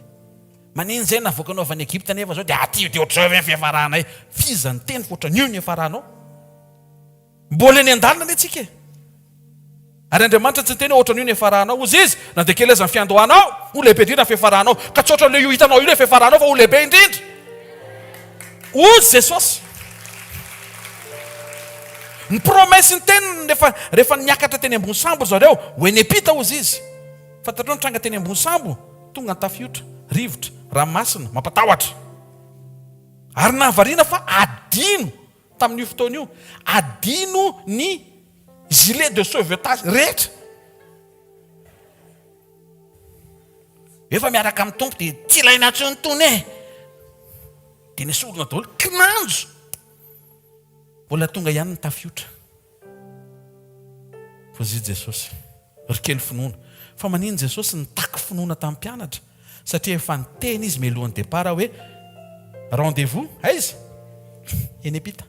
Maniny zay navoakanao avy any Egypta nefa zao dia aty dia ohatr'izao ny fihafaranay. Fiza ny teny fa ohatran'io ny hafaranao. Mbola eny an-dalana le tsika. Ary Andriamanitra tsy teny ohatran'io ny hafaranao. Ozy izy na dia kely aza ny fiandohanao, ho lehibe indrindra ny fihafaranao. Ka tsy ohatran'ilay io hitanao io le fihafaranao fa ho lehibe indrindra. Ozy Jesosy. Ny promesse ny teny rehefa niakatra teny ambony sambo zareo, ho eny epita ozy izy. Fantatrao ny tranga teny ambony sambo, tonga ny tafiotra, rivotra, ranomasina, mampatahotra. Ary nahavariana fa adino tamin'io fotoana io, adino ny gilet de sauvetage rehetra. Efa miaraka amin'ny tompo dia tsy ilaina intsony tony e. Dia ny solona daholo kinanjo. Mbola tonga ihany ny tafiotra. Vozy Jesosy, ry kely finoana. Fa maniny Jesosy nitaky finoana tamin'ny mpianatra. Satria efa niteny izy melohan'ny départ hoe rendez-vous, aiza? Eny epita.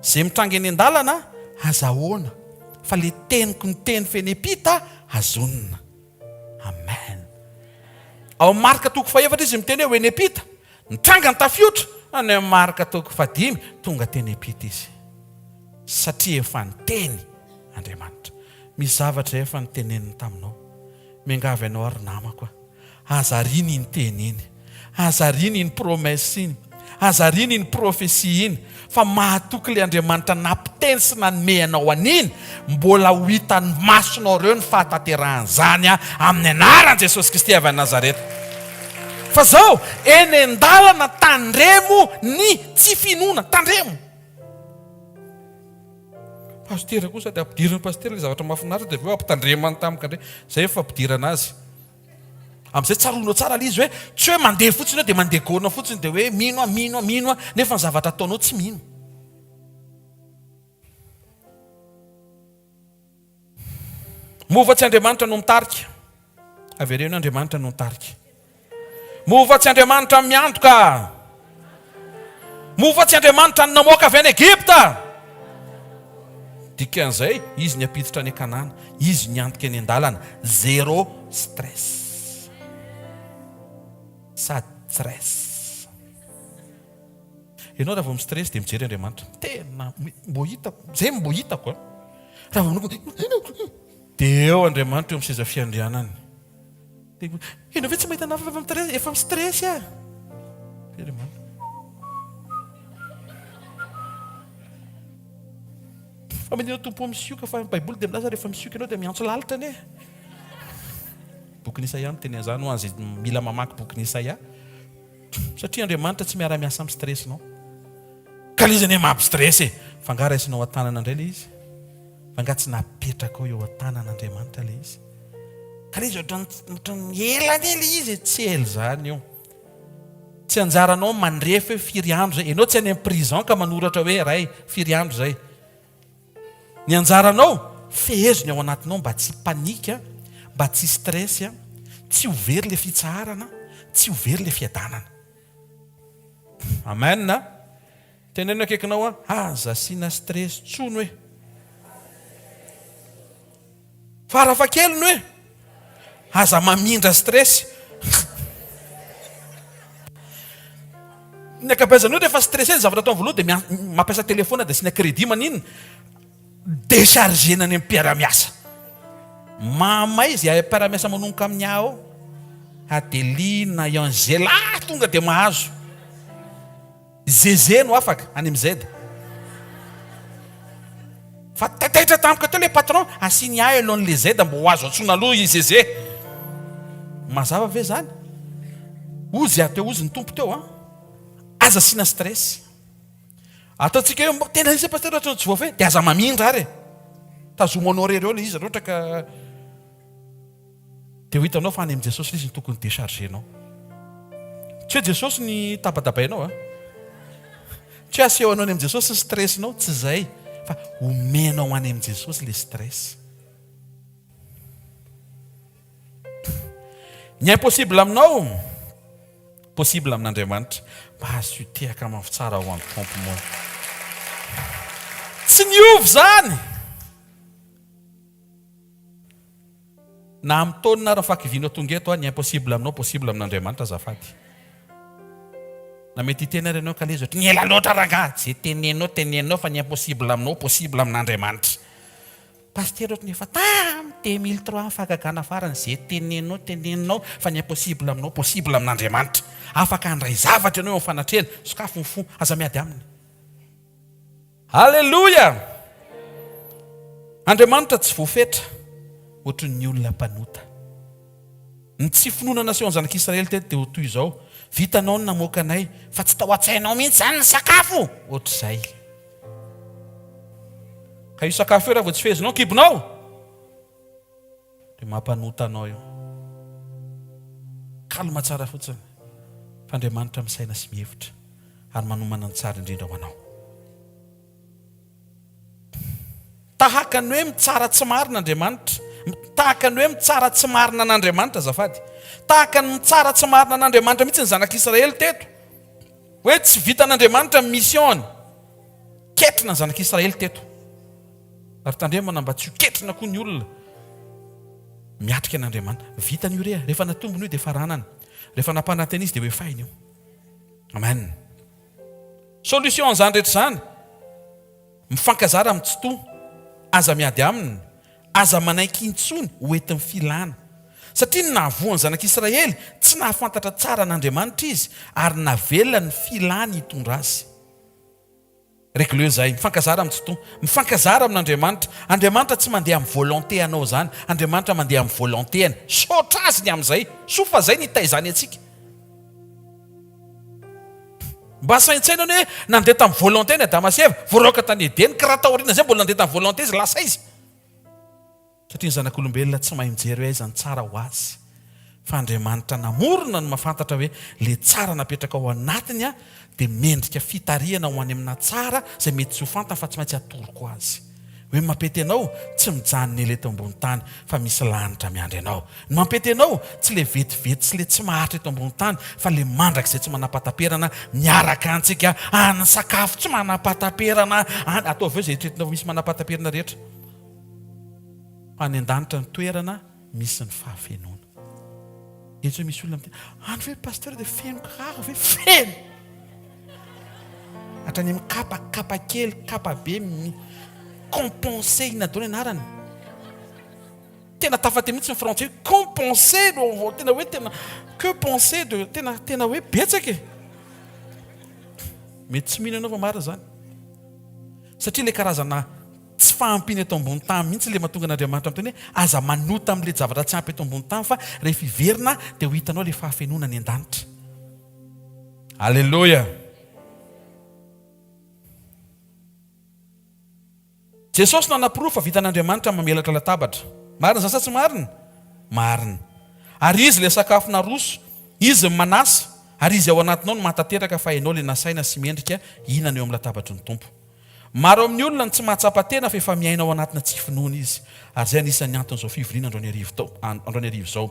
Zay mitranga eny an-dalana azahoana. Fa le teniko ny teny feny epita azonina. Amen. Ao marika toko faefatra izy miteny hoe eny epita. Nitranga ny tafiotra. Any amin'ny marika toko fadimy tonga teny epita izy. Satria efa niteny Andriamanitra. Misy zavatra efa niteneniny taminao. Miangavy ianao ary namako. Azariny iny teny iny. Azariny iny promesse iny. Azariny iny profesia iny. Fa mahatoky le Andriamanitra nampiteny sy nanome anao aniny, mbola ho hitan'ny masonao ireo ny fahatanteran'izany amin'ny anaran'i Jesosy Kristy avy any Nazareta. Fa zao eny an-dalana tandremo ny tsy finoana, tandremo. Pastera kosa dia ampidirany pastera le zavatra mahafinaritra dia aveo ampitandremany tamika ndray. Zay efa ampidirana azy. Amin'izay tsaronao tsara le izy hoe tsy hoe mandeha fotsiny dia mandeha gaona fotsiny dia hoe mino nefa ny zavatra ataonao tsy mino. Mova tsy Andriamanitra no mitarika. Avereo ny Andriamanitra no mitarika. Mova tsy Andriamanitra miantoka. Mova tsy Andriamanitra ny namoaka avy any Egypta. Dikan'izay izy ny apiditra any Kanana, izy ny antoka eny an-dalana, zéro stress. Sady stress. Ianao raha vao mistress dia mijery Andriamanitra. Tena mbo hitako, zay mbo hitako. Raha vao minoko dia eo Andriamanitra eo amin'ny seza fiandrianany. Ianao ve tsy mahita nafa efa mistress a? Andriamanitra. Fa menao tompo misioka fa ny Baiboly dia milaza rehefa misioka ianao dia miantso lalitra ane. Boky Isaia no teny an'izany ho azy mila mamaky boky Isaia. Satria Andriamanitra tsy miara-miasa amin'ny stressinao. Ka le izy ane mampi-stress e. Fangara isinao an-tanana indray le izy. Fanga tsy napetraka eo an-tanan'Andriamanitra le izy. Ka le izy ohatran'ny elany le izy tsy ela zany io. Tsy anjaranao mandrefy hoe firy andro zay. Ianao tsy any amin'ny prison ka manoratra hoe ray firy andro zay. Ny anjaranao fehezony ao anatinao mba tsy panika, mba tsy stress, tsy ho very le fitsarana, tsy ho very le fiadanana. Amen. Teneno akaikinao aza asiana stress tsony hoe. Farafahakeliny hoe aza mamindra stress. Ny akabezanao rehefa stressé zavatra atao voaloha dia mampiasa telefona dia asiana crédit manino. déchargena any amin'ny mpiara-miasa. Mamay izy mpiara-miasa manomboka amin'ny ao. Adelina Angela tonga dia mahazo. Zezé no afaka any amin'ny Zed. Fa taitaitra tampoka teo le patron asiny ahy alohan'le Zed mba ho azo antsona aloha i Zezé. Mazava ve zany? Ozy ateo ozy ny tompo teo aza sina stress. Ataontsika eo tena izy pasteur ohatra tsy voafehy dia aza mamindra ary. Tazomanao rereo le izy ohatra ka dia ho hitanao fa any amin'ny Jesosy izy ny tokony déchargenao. Tsy hoe Jesosy ny tabatabainao tsy asehonao any amin'ny Jesosy ny stressinao, tsy izay, fa omenao any amin'ny Jesosy le stress. Ny impossible aminao possible amin'Andriamanitra. Mahazo tehaka amin'ny tsara ho an'ny tompo. Tsy niovy zany. Na amin'ny taonina ary fakivianao tonga eto ny impossible aminao possible amin'Andriamanitra azafady. Na mety hitena ianao ka lezy ohatra ny ela loatra rangahy, zay tenenao fa ny impossible aminao possible amin'Andriamanitra. Pasteur ohatra nefa tamin'ny 2003 fagagana farany zay tenenao fa ny impossible aminao possible amin'Andriamanitra. Afaka handray zavatra ianao fanatrena, sokafo fo aza miady aminy. Halleluja! Andriamanitra tsy voafetra ohatry ny olona mpanota. Ny tsy finoana naseho ny zanak'Israely teto dia toy izao: vitanao ny namoaka anay fa tsy tao an-tsainao mihitsy zany ny sakafo. Ohatr'izay. Ka io sakafo io raha vao tsy fehezinao kibonao dia mampanota anao io. Kalma tsara fotsiny fa Andriamanitra misaina sy mihevitra ary manomana ny tsara indrindra ho anao. Tahaka ny hoe mitsara tsy marina Andriamanitra, tahaka ny hoe mitsara tsy marina an'Andriamanitra azafady, tahaka ny mitsara tsy marina an'Andriamanitra mihitsy ny zanak'Israely teto, hoe tsy vitan'Andriamanitra mission ketrina ny zanak'Israely teto. Ary tandremana mba tsy ho ketrina koa ny olona miatrika an'Andriamanitra. Vitany io rehefa natombony io dia faranana, rehefa nampanateny izy dia hoe fainy io. Amen. Solution zany rehetra zany mifankazara amin'ny tsy toa, aza miady aminy, aza manaiky intsony hoentin'ny filana. Satria ny nahavoan'ny zanak'Israely tsy nahafantatra tsara an'Andriamanitra izy ary navelona ny filana hitondra azy. Regleo zay, mifankazara amin'ny tsy toa, mifankazara amin'Andriamanitra. Andriamanitra tsy mandeha amin'ny volonté anao zany, Andriamanitra mandeha amin'ny volontény. Sotra azy ny amin'izay, sofa zay ny taizany atsika. Mba saintsaina hoe nandeha tamin'ny volonté ny Damaseva, voaroka tany Edeny, ka raha taoriana zay mbola nandeha tamin'ny volonté izy, lasa izy. Satria ny zanak'olombelona tsy mahay mijery hoe aiza ny tsara ho azy. Fa Andriamanitra namorona no mahafantatra hoe le tsara napetraka ao anatiny dia mendrika fitariana ho any amina tsara izay mety tsy ho fantany fa tsy maintsy atoroko azy. Hoe mampety anao tsy mijanona ny eto ambony tany fa misy lanitra miandry anao. Ny mampety anao tsy le vetivety sy le tsy maharitra eto ambony tany fa le mandraka izay tsy manapataperana miaraka antsika any sakafo tsy manapataperana any. Atao avy eo izay tretinao misy manapataperana rehetra. Fa any an-danitra ny toerana misy ny fahafenoana. Eto misy olona miteny any ve pasteur dia feno kiraro ve? Feno! Hatrany amin'ny kapa kely, kapa be, compensé inadony anarany. Tena tafate mihitsy ny frantsay hoe compensé, tena hoe tena que penser de tena hoe betsaka e. Mety tsy mihina anao fa marina zany. Satria le karazana tsy fahampiana eto ambony tany mihitsy le mahatonga an'Andriamanitra amin'ny teny hoe aza manota amin'le zavatra tsy ampy eto ambony tany fa rehefa iverina dia ho hitanao le fahafenoana ny an-danitra. Alleluja. Jesosy nanam-poroa fa vitan'Andriamanitra mamelatra latabatra. Marina zany sa tsy marina? Marina. Ary izy le sakafo naroso, izy manasa, ary izy ao anatinao no mahatateraka fa hainao le nasaina sy mendrika ihinana eo amin'ny latabatry ny Tompo. Maro amin'ny olona ny tsy mahatsapa-tena fa efa miaina ao anatina tsy finoana izy. Ary zay anisan'ny anton'izao fivoriana androany arivo izao.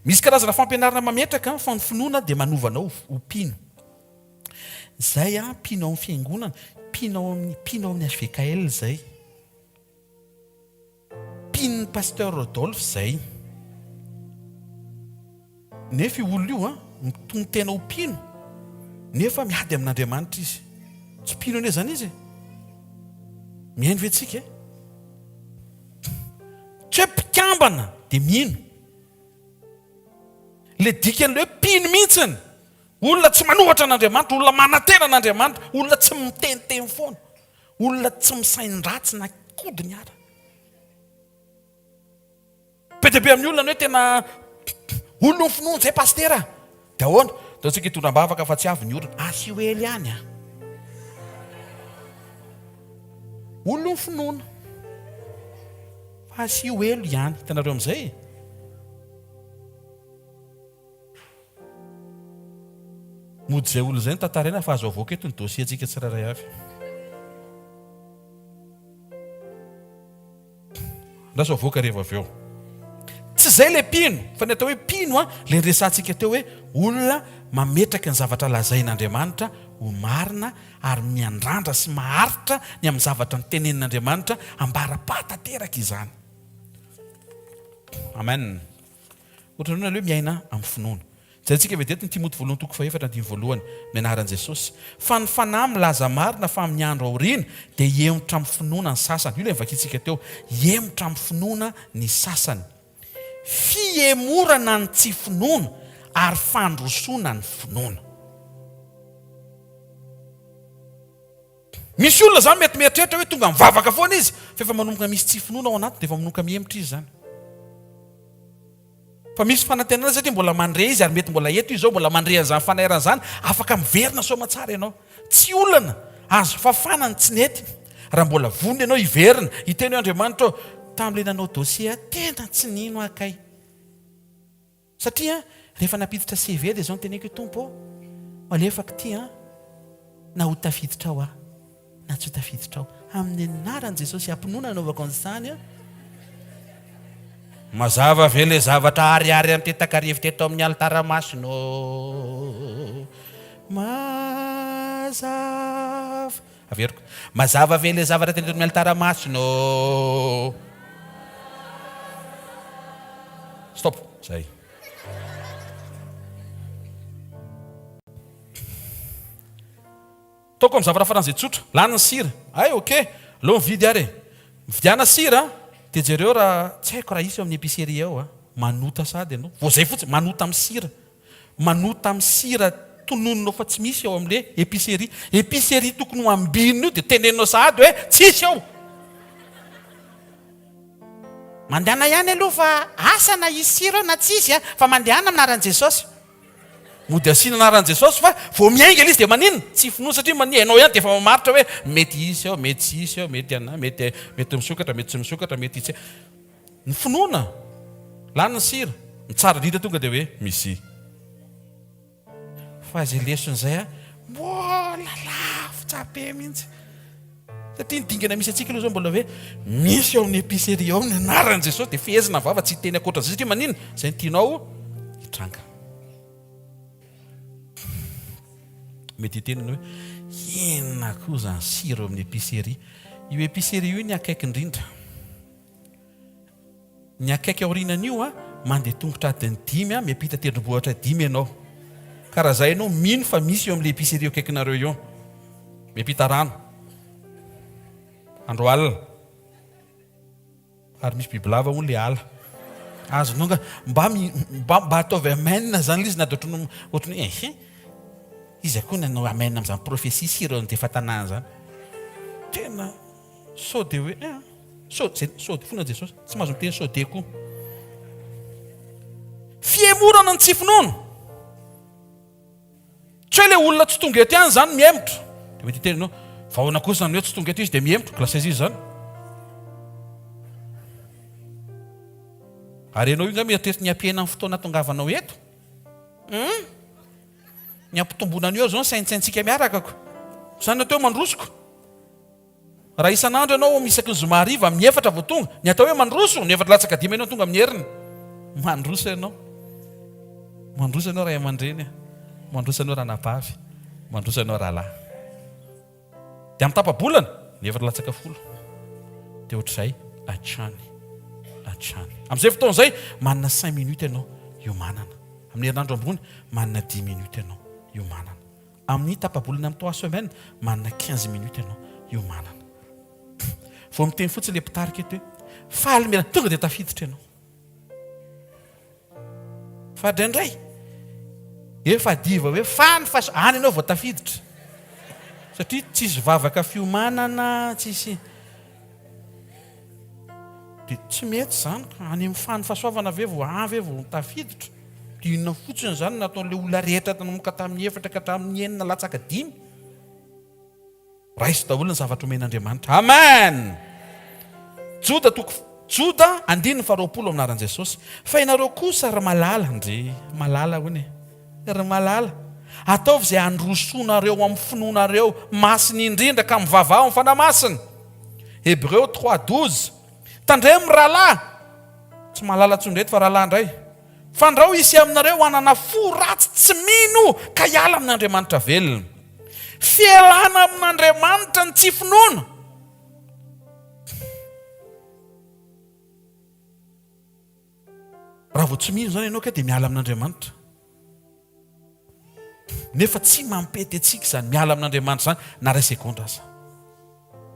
Misy karazana fampianarana mametraka fa ny finoana dia manovanao ho mpino. Zay mpino ao amin'ny fiangonana, mpino ao amin'ny hvkl zay. Pin'ny pasteur Rodolphe zay. Nefa io olona io mitony tena ho pino, nefa miady amin'Andriamanitra izy. Tsy pino ane zany izy. Mihaino ve tsika? fambana dia mino. Le dikan'ilay hoe mpino mihitsiny. Olona tsy manohatra an'Andriamanitra, olona manantena an'Andriamanitra, olona tsy miteniteny foana, olona tsy misain-dratsy na kodiny ara. Be dia be amin'ny olona ny hoe tena olona ny finoana izay pastera. Dia ahoana? Dia antsika hitondram-bavaka fa tsy avy ny orona. Asio ely ihany a. Olona ny finoana. Fa asio elo ihany. Hitanareo amin'izay. Mody izay olona izay ny tantaraina fa azo avoaka eto ny dosie antsika tsirairay avy. Raso avoaka rehefa avy eo. Tsy izay ilay mpino, fa ny atao hoe mpino a, ilay resantsika teo hoe olona mametraka ny zavatra lazain'Andriamanitra ho marina ary miandrandra sy maharitra ny amin'ny zavatra ny tenenin'Andriamanitra ambara-pahatanteraka izany. Amen. Ohatran'ny hoe miaina amin'ny finoana. Izay antsika vedeto ny Timoty 2:4 mianaran'i Jesosy. Fa ny fanahy milaza marina fa amin'ny andro aoriana dia emotra amin'ny finoana ny sasany. Io ilay vakintsika teo. Emotra amin'ny finoana ny sasany. Fiemorana ny tsy finoana ary fandrosoana ny finoana. Misy olona zany mety mieritreritra hoe tonga mivavaka foana izy, fa efa manomboka misy tsy finoana ao anaty dia efa manomboka miemotra izy zany. Fa misy fanantenana satria mbola mandre izy ary mety mbola eto izy zao mbola mandre an'izany fanairana zany, afaka miverina soma tsara ianao. Tsy olana azo fafanany tsy nety. Raha mbola vonona ianao hiverina, hiteny Andriamanitra tam'ilay nanao dosie tena tsy nino akay. Satria rehefa napiditra CV dia zao ny teneko tompo, alefaka ty na ho tafiditra ao na tsy ho tafiditra ao. Amin'ny anaran'i Jesosy ampinoana anaovako an'izany mazava ve le zavatra ariary amin'ny tetakarivo teto amin'ny altaramasina. Averiko. Mazava ve le zavatra teto amin'ny altaramasina. Stop. Zay. Taoko amin'ny zavatra faran'izay tsotra. Lany ny sira. Ay, okey. Lo mividy ary. Mividiana sira. Dia jereo raha tsy haiko raha isy ao amin'ny épicerie ao manota sady ianao. Vao zay fotsiny manota amin'ny sira. Manota amin'ny sira tonononao fa tsy misy ao amin'ilay épicerie. Épicerie tokony ho ambinina io dia teneninao sady hoe tsisy ao. Mandehana ihany aloha fa asa na isy sira na tsisy fa mandehana amin'anaran'i Jesosy. Mody asiana anaran'i Jesosy fa vao miainga izy dia maninona? Tsy finoana satria ianao ihany dia efa mamaritra hoe mety isy ao, mety tsy isy ao, mety ana, mety misokatra, mety tsy misokatra, mety tsy. Ny finoana, lany ny sira, ny tsara indrindra tonga dia hoe misy. Fa izay leson'izay mbola lavitra be mihitsy. Satria ny dingana misy antsika aloha zao mbola hoe misy ao amin'ny épicerie ao ny anaran'i Jesosy dia fehezina vava tsy hiteny ankoatran'izay satria maninona? Izay ny tianao hitranga. Mety hitenina hoe inona koa zany sira amin'ny épicerie. Io épicerie io ny akaiky indrindra. Ny akaiky aorinan'io mandeha tongotra adiny 5 miampita tendrombohitra 5 ianao. Karaha zay ianao mino fa misy eo amin'ilay épicerie akaikinareo io. Miampita rano. Andro alina. Ary misy bibilava hono ilay ala. Azo nonga mba ataovy amenina zany izy na dia ohatrany izy akoa nanao amenina amin'izany profesia sira ny defa tanàna zany. Tena sode hoe sode fona Jesosy tsy mahazo miteny sode koa. Fiemorana ny tsy finoana. Tsy hoe ilay olona tsy tonga eto ihany zany miemotra. Dia mety hiteny ianao fa ahoana kosa ny hoe tsy tonga eto izy dia miemotra. Klasaiza izy zany. Ary ianao io nga mieritreritra ny ampiana amin'ny fotoana tongavanao eto. Ny ampitomboana an'io zao saintsaintsika miarakako. Izany atao mandrosoko. Raha isan'andro ianao misaky ny zoma hariva amin'ny 4 vao tonga, ny atao hoe mandroso, ny 4 latsaka 5 ianao tonga amin'ny heriny. Mandroso ianao. Mandroso ianao raha aman-dreny. Mandroso ianao raha napavy. Mandroso ianao raha lahy. Dia amin'ny tapa-bolana, ny 4 latsaka 10. Dia ohatr'izay, hatrany. Amin'izay fotoana izay, manana 5 minutes ianao iomanana. Amin'ny herinandro ambony, manana 10 minutes ianao iomanana. Amin'ny tapa-bolana amin'ny 3 semaines, manana 15 minutes ianao iomanana. Vao miteny fotsiny ilay mpitarika eto hoe faly mena tonga dia tafiditra ianao. fa draindray efa diva hoe fany fa any ianao vao tafiditra satria tsisy vavaka fiomanana tsisy dia tsy mety zany ka any amin'ny fany fahasoavana ve vao avy vao tafiditra dia inona fotsiny zany nataon'ilay olona rehetra tanomboka tamin'ny efatra ka tamin'ny enina latsaka 5 raisy daholo ny zavatra omen'Andriamanitra. Amen. Joda 9:20 aminaran'i Jesosy. Fa ianareo kosa ry malala ndre malala hono ry malala ataovy izay androsoanareo amin'ny finoanareo masiny indrindra ka mivavao amin'ny fanamasiny. Hébreu 3:12 tandray amin'ny rahalahy tsy malala tsondreto fa rahalahy indray fandrao isy aminareo hanana fo ratsy tsy mino ka hiala amin'Andriamanitra velona. Fialana amin'Andriamanitra ny tsy finoana. Raha vao tsy mino zany ianao ka dia miala amin'Andriamanitra. Nefa tsy mampety antsika zany miala amin'Andriamanitra zany na ray sekondra aza.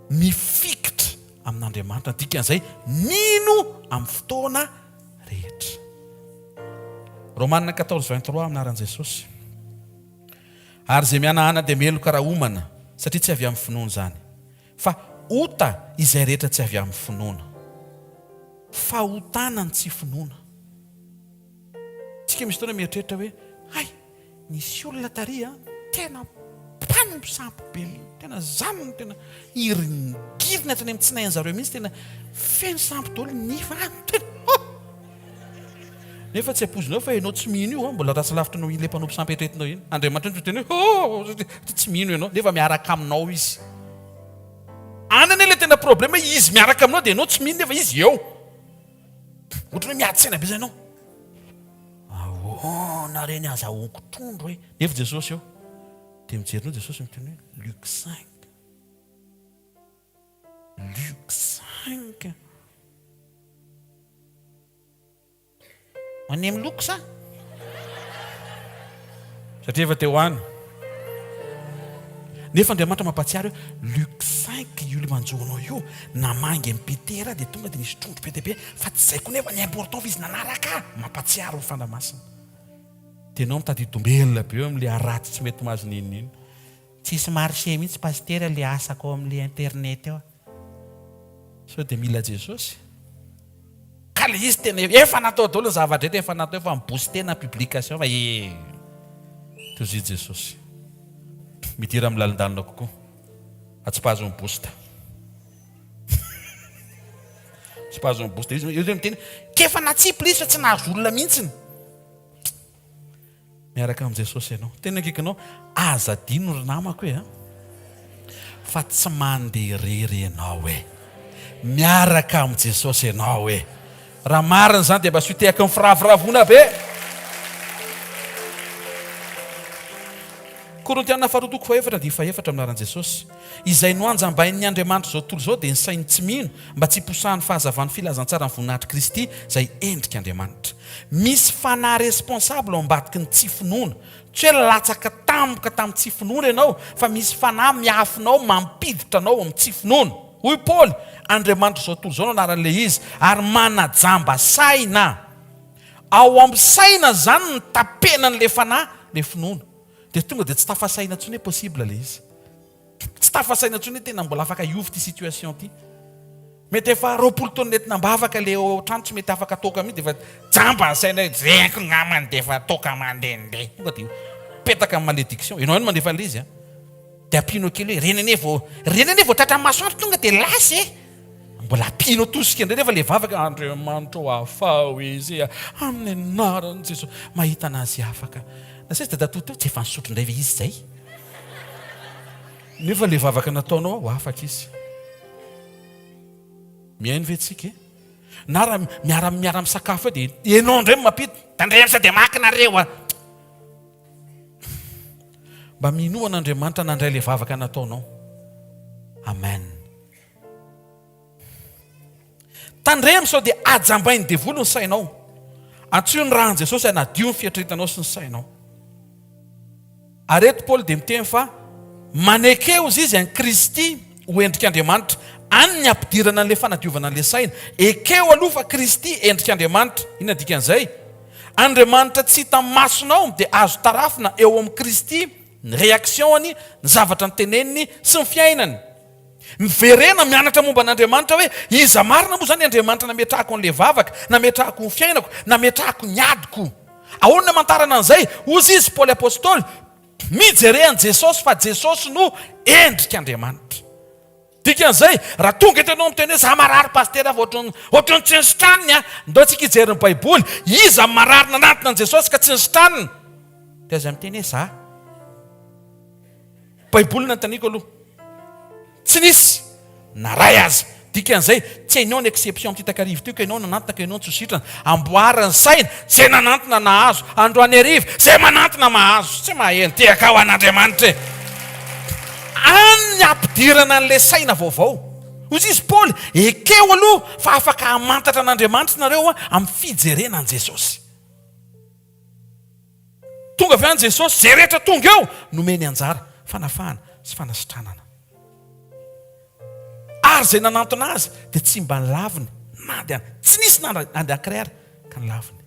Mifikitra amin'Andriamanitra dikan'izay mino amin'ny fotoana rehetra. Romanina 14:23 aminaran'i Jesosy. Ary izay mihanahana dia meloka raha homana satria tsy avy amin'ny finoana zany fa ota izay rehetra tsy avy amin'ny finoana. Fahotana ny tsy finoana. Tsika misy fotoana mieritreritra hoe hay nisy olona taria tena mpampisampy be tena zanony tena iringirina hatrany amin'ny tsinain'zareo mihitsy tena feno sampy daholo nifa nefa tsy ampozinao fa ianao tsy mino io mbola ratsy lavitra nao ilay mpanompo sampy etretinao iny. Andriamanitra ny tena hoe tsy mino ianao nefa miaraka aminao izy. Anany ilay tena problema izy miaraka aminao dia ianao tsy mino nefa izy eo. Ohatra hoe miadsena be zay ianao. Nareny azahoako trondro hoe nefa Jesosy eo dia mijerinao Jesosy miteny hoe Luc 5 any amin'ny loko sa satria efa teo any. Nefa Andriamanitra mampatsiary hoe Luc 5 io le manjoanao io namangy amin'ny Petera dia tonga dia nisy trondro be dia be fa tsy izay koa nefa ny important fa izy nanaraka mampatsiary ny fanamasina. Tenao mitadidombelona be eo amin'ilay araty tsy mety mahazo ninino. Tsisy marché mihitsy pastera le asako amin'ilay internet eo. So dia mila Jesosy. Ka le izy tena efa natao daholo ny zavatra efa natao efa miboosté na publication fa tozy Jesosy. Midira amin'ny lalindalina kokoa. Atsipazo mibosta. Atsipazo mibosta izy miteny kefa natsipy izy fa tsy nahazo olona mihitsy. Miaraka amin'ny Jesosy ianao. Tena kikanao aza dino ry namako hoe fa tsy mandeha rery ianao hoe. Miaraka amin'ny Jesosy ianao hoe. Raha marina zany dia mba sotehaka ny firaviravona be. Korintiana 4:4 aminaran'i Jesosy. Izay noanjambain'ny Andriamanitra zao tontolo zao dia ny sainy tsy mino mba tsy hiposahan'ny fahazavan'ny filazantsara ny voninahitry Kristy izay endrika Andriamanitra. Misy fanahy responsable ambadiky ny tsy finoana. Tsy hoe latsaka tampoka tamin'ny tsy finoana ianao fa misy fanahy miafinao mampiditra anao amin'ny tsy finoana. Hoy Paul, Andriamanitra zao tontolo zao no anaran'ilay izy ary manajamba saina. Ao amin'ny saina zany ny tapenan'ilay fanahy le finoana. Dia tonga dia tsy tafasaina intsony hoe possible le izy. Tsy tafasaina intsony hoe tena mbola afaka hiovy ty situation ty. Mety efa 20 taona netina mba afaka le ohatrano tsy mety afaka toka mihitsy dia efa jamba ny saina zeko ngamany dia efa toka mandehandeha. Tonga dia petaka amin'ny malédiction. Ianao any mandefa le izy dia ampino kely hoe renene vao tratra masoandro tonga dia lasy mbola ampino tosika indray nefa le vavaka Andriamanitra ho afao izy amin'ny anaran'i Jesosy mahita anazy afaka. Na seza dia datoto tsy efa nisotro indray ve izy izay. Nefa le vavaka nataonao ho afaka izy. Mihaino ve tsika na raha miara misakafo dia ianao indray mampita tandremsa dia makinareo mba minoan'Andriamanitra nandray le vavaka nataonao. Amen. Tandremo sao dia ajambainy devolo ny sainao. Antsoy ny rahan'i Jesosy anadio ny fiatretanao sy ny sainao. Areto Paul dia miteny fa manekeo izy any Kristy ho endrika Andriamanitra any ny ampidirana an'ilay fanadiovana an'ilay saina. Ekeo aloha fa Kristy endrika Andriamanitra. Ina dikan'izay? Andriamanitra tsy hita masonao dia azo tarafina eo amin'ny Kristy ny réactionny, ny zavatra nyteneniny sy ny fiainany. Miverena mianatra momba an'Andriamanitra hoe iza marina moa zany Andriamanitra nametrahako an'ilay vavaka, nametrahako ny fiainako, nametrahako ny adiko. Ahoana mantarana an'izay? Ozy izy Paoly apôstôly mijery an Jesosy fa Jesosy no endrik'Andriamanitra. Dikan'izay raha tonga eto ianao miteny hoe za marary pasteur fa ohatrany tsy ny sitraniny a, ndao tsika hijery ny Baiboly, iza marary nanantona an Jesosy ka tsy ny sitraniny? Dia aza miteny hoe za. Baiboly nantaniko aloha. Tsy nisy naray azy. Dikan'izay tsy hainao ny exception amin'ity takarivo ty ka ianao nanantona ka ianao tsy ho sitrana. Amboarany saina zay nanantona nahazo, androany arivo zay manantona mahazo. Tsy maheno tehaka ao an'Andriamanitra e. Any ampidirana an'ilay saina vaovao. Ozy izy Paoly ekeo aloha fa afaka hamantatra an'Andriamanitra nareo amin'ny fijerena an Jesosy. Tonga avy any Jesosy zay rehetra tonga eo nomeny anjara, fanafahana sy fanasitranana. Ary zay nanantona azy dia tsy mba nilaviny na dia tsy nisy nandehankiray ary ka nilaviny.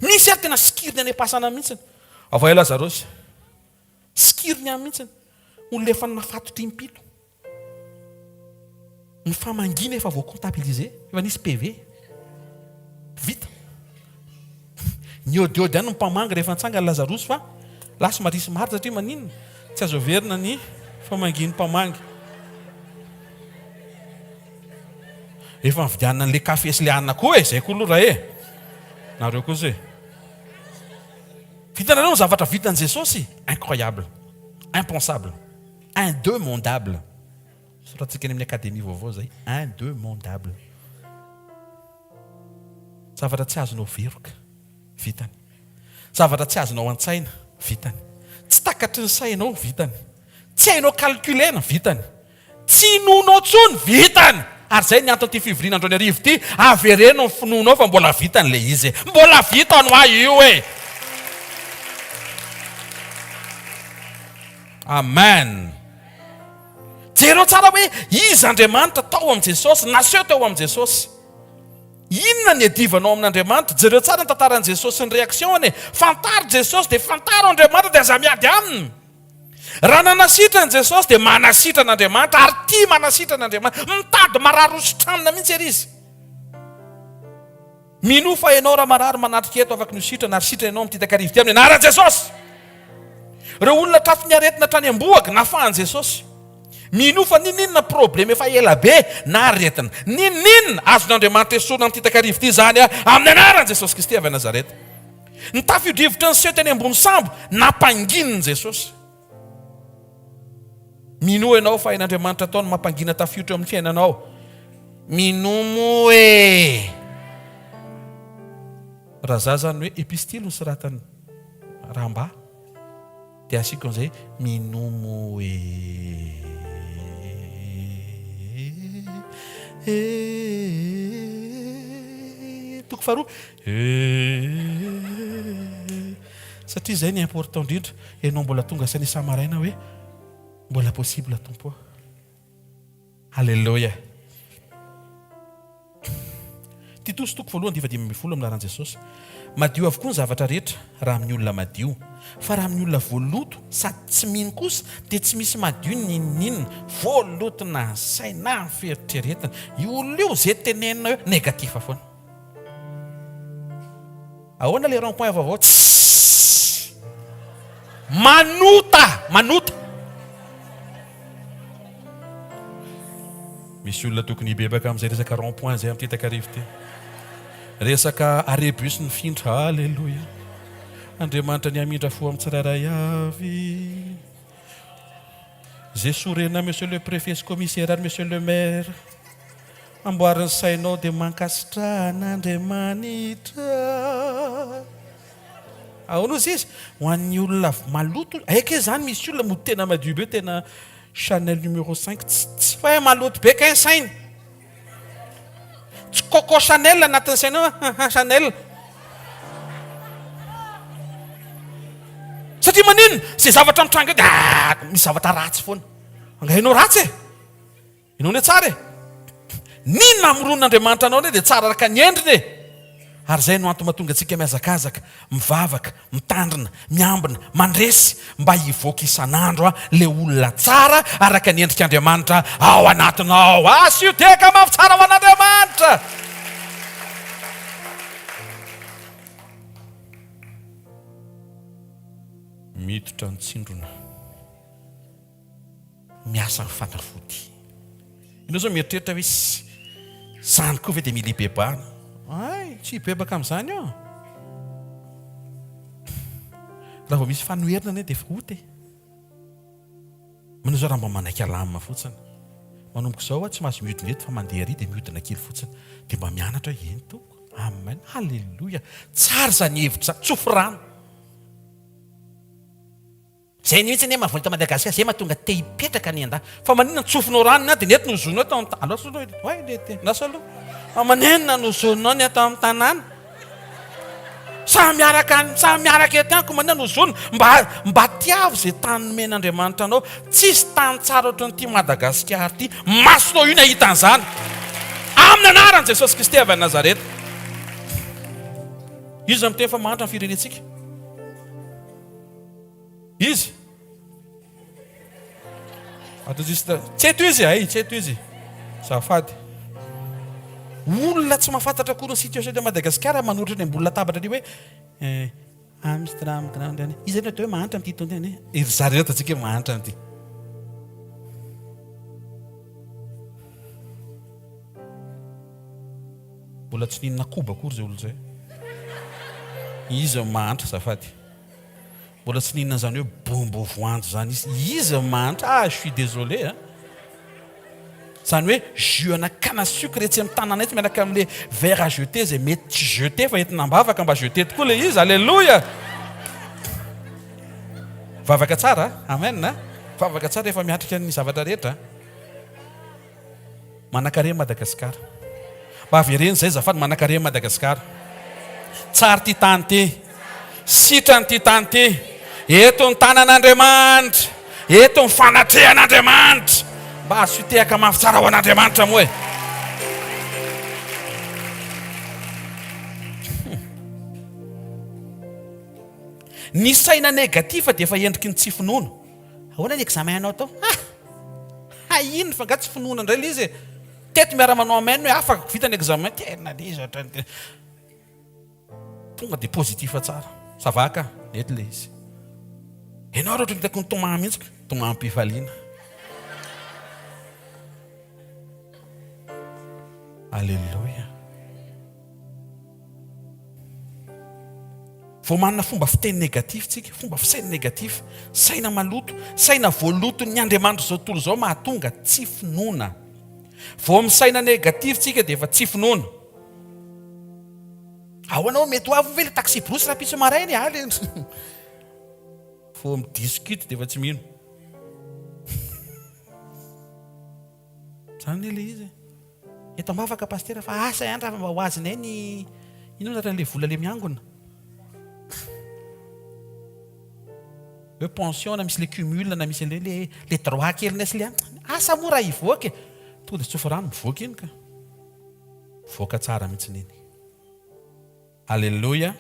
Misy ary tena sikiriny any am-pasana mihitsiny. Avy eo Lazarosy, sikiriny any mihitsiny. Olona efa nafatotra impito. Ny famangina efa voakontabilize, efa nisy PV. Vita. Ny odiody any ny mpamanga rehefa nitsanga ny Lazarosy fa lasa marisy marina satria maninona? Tsy azo verina ny famanginy mpamanga. Efa nividianana an'ilay kafe sy ilay anana koa zay koa aloha raha nareo koa zay. Vitanareo ny zavatra vitan'i Jesosy, incroyable, impensable, indemandable. Soratsika any amin'ny akademia vaovao zay, indemandable. Zavatra tsy azonao veroka, vitany. Zavatra tsy azonao an-tsaina, vitany. Tsy takatry ny sainao, vitany. Tsy hainao calculena, vitany. Tsy nonao tsony, vitany. Ary zay ny antony ty fivoriana andro ny arivo ty, avereno ny finonao fa mbola vitany le izy. Mbola vita no a io e. Amen. Jereo tsara hoe izy Andriamanitra tao amin'ny Jesosy, naseho tao amin'ny Jesosy. Inona ny adivanao amin'Andriamanitra? Jereo tsara ny tantaran'i Jesosy ny réactionny. Fantaro Jesosy dia fantaro Andriamanitra dia aza miady aminy. Raha nanasitra ny Jesosy dia manasitra n'Andriamanitra ary tia manasitra n'Andriamanitra. Mitady marary hositranina mihitsy ery izy. Minofa ianao raha marary manatrika eto afaka nositrana ary sitra ianao amin'ity takarivo ty amin'ny anaran'i Jesosy. Ireo olona trafiny aretina trany ambohaka nafahan'i Jesosy. Minofa ninina problema efa ela be na aretina. Ninina azon'Andriamanitra esorina amin'ity takarivo ty zany amin'ny anaran'i Jesosy Kristy avy Nazareta. Ny tafio-drivotra ny seho teny ambony sambo nampangininy Jesosy. Mino ianao fa hain'Andriamanitra ataony mampangina tafiotra amin'ny fiainanao. Minomo e. Raha za zany hoe epistily sy ratany ramba dia asiko an'izay minomo e. Toko faharoa. Satria izay ny important indrindra ianao mbola tonga sainy samaraina hoe mbola possible tompo. Halleluja. Titosy toko voalohany 10 amin'ny laran'i Jesosy. Madio avokoa ny zavatra rehetra raha amin'ny olona madio. Fa raha amin'ny olona voaloto sady tsy mino kosa dia tsy misy madio ninina voaloto na saina na fieritreretana. Io olona io zay tenenina hoe negatif foana. Ahoana le rond-point vaovao? Manota. Misy olona tokony hibebaka amin'izay resaka rond-point zay amin'ity takarivo ty. Resaka arebus ny findra. Halleluja. Andriamanitra ny amindra fo amin'ny tsirairay avy. Jesorena monsieur le préfet commissaire monsieur le maire. Amboariny sainao dia mankasitrahan'Andriamanitra. Ahoana izy izy? Ho an'ny olona maloto. Aika zany misy olona mo tena madio be tena Chanel numéro 5 tsy fa maloto be ka sainy. Tsy Coco Chanel anatin'ny sainao Chanel. Satria maninona? Zay zavatra mitranga dia misy zavatra ratsy foana. Angainao ratsy e. Ianao ne tsara e. Ninona amoron'Andriamanitra anao dia tsara araka ny endriny e. Ary zay no antony mahatonga antsika miazakazaka, mivavaka, mitandrina, miambina, mandresy mba hivoaka isan'andro le olona tsara araka ny endrik'Andriamanitra ao anatinao. Asy io teka mafy tsara ho an'Andriamanitra. Miditra ny tsindrona, miasa ny fanafody. Ianao zao mieritreritra hoe zany koa ve dia mila hibebahana? Ay, tsy hibebaka amin'izany ao. Raha vao misy fanoherina anie dia efa oty. Manao zao raha mba manaiky alamina fotsiny. Manomboka izao tsy mahazo mihodinety fa mandeha ary dia mihodina kely fotsiny. Dia mba mianatra hoe eny toko. Amen. Halleloja. Tsara izany hevitra, tsofo rano. Zay mihitsy anie mahavolita Madagasikara, zay mahatonga te hipetraka ny anda. Fa maninona tsofinao ranona dia nety nozonao tao amin'ny tanàna. Aloha soa hoe lety. Nasa aloha. Manenina nozonao ny atao amin'ny tanàna. Sa miaraka eto ihany ko manina nozona mba tiavo zay tany nomen'Andriamanitra anao. Tsisy tany tsara ohatran'ity Madagasikara ity. Masonao io ny ahitan'izany. Amin'ny anaran'i Jesosy Kristy avy Nazareta. Izy amin'ny teny fa mahantra ny firenentsika. Izy tsy eto izy ay, tsy eto izy. Zafady. Olona tsy mahafantatra akory ny situation de Madagasikara manotratra ny ambony latabatra ny hoe Amsterdam Grand any. Izy ny atao hoe mahantra amin'ity tony any. Ry zareo atsika mahantra amin'ity. Mbola tsy ninona koba akory zay olo zay. Izy mahantra zafady. Mbola tsy ninona zany hoe bombo voanjo zany izy. Izy mahantra. Ah, je suis désolé. Zany hoe jus-na canne à sucre etsy amin'ny tanana etsy miaraka amin'le verre à jeter zay mety tsy jeter fa entina mbavaka mba jeter tokoa le izy. Alléluia. Vavaka tsara. Amen. Vavaka tsara efa miatrika ny zavatra rehetra. Manan-karena Madagasikara. Mba avereny zay zafady manan-karena Madagasikara. Tsara ty tany ty. Sitrany ty tany ty. Eto ny tanan'Andriamanitra. Eto ny fanatrehan'Andriamanitra. Mba asotehaka mafy tsara ho an'Andriamanitra moa e. Ny saina negativa dia efa endriky ny tsy finoana. Ahoana ny examen-nao tao? Ino fa nga tsy finoana indray le izy. Teto miara manao amen hoe afaka vita ny examen. Tena le izy ohatrany. Tonga dia pozitiva tsara. Savaka, nety le izy. Ianao raha hitako ny tomany mihitsy, tomam-pifaliana. Alléluia. Vao manana fomba fiteny negatif tsika, fomba fisaina negatif, saina maloto, saina voaloto ny Andriamanitra zao tontolo zao mahatonga tsy finoana. Vao misaina negatif tsika dia efa tsy finoana. Ao anao mety ho avy ve le taxi brosy raha piso marainy haly. Vao midiscute dia efa tsy mino. Zany le izy. Eto ambavaka pastera fa asa ihany raha mba ho azonay ny inona le vola le miangona. Hoe pension na misy le cumul na misy le droit kely nesy le asa mora hivoaka. Tonga dia tsofa rano mivoaka iny ka. Voaka tsara mihitsy niny. Alléluia.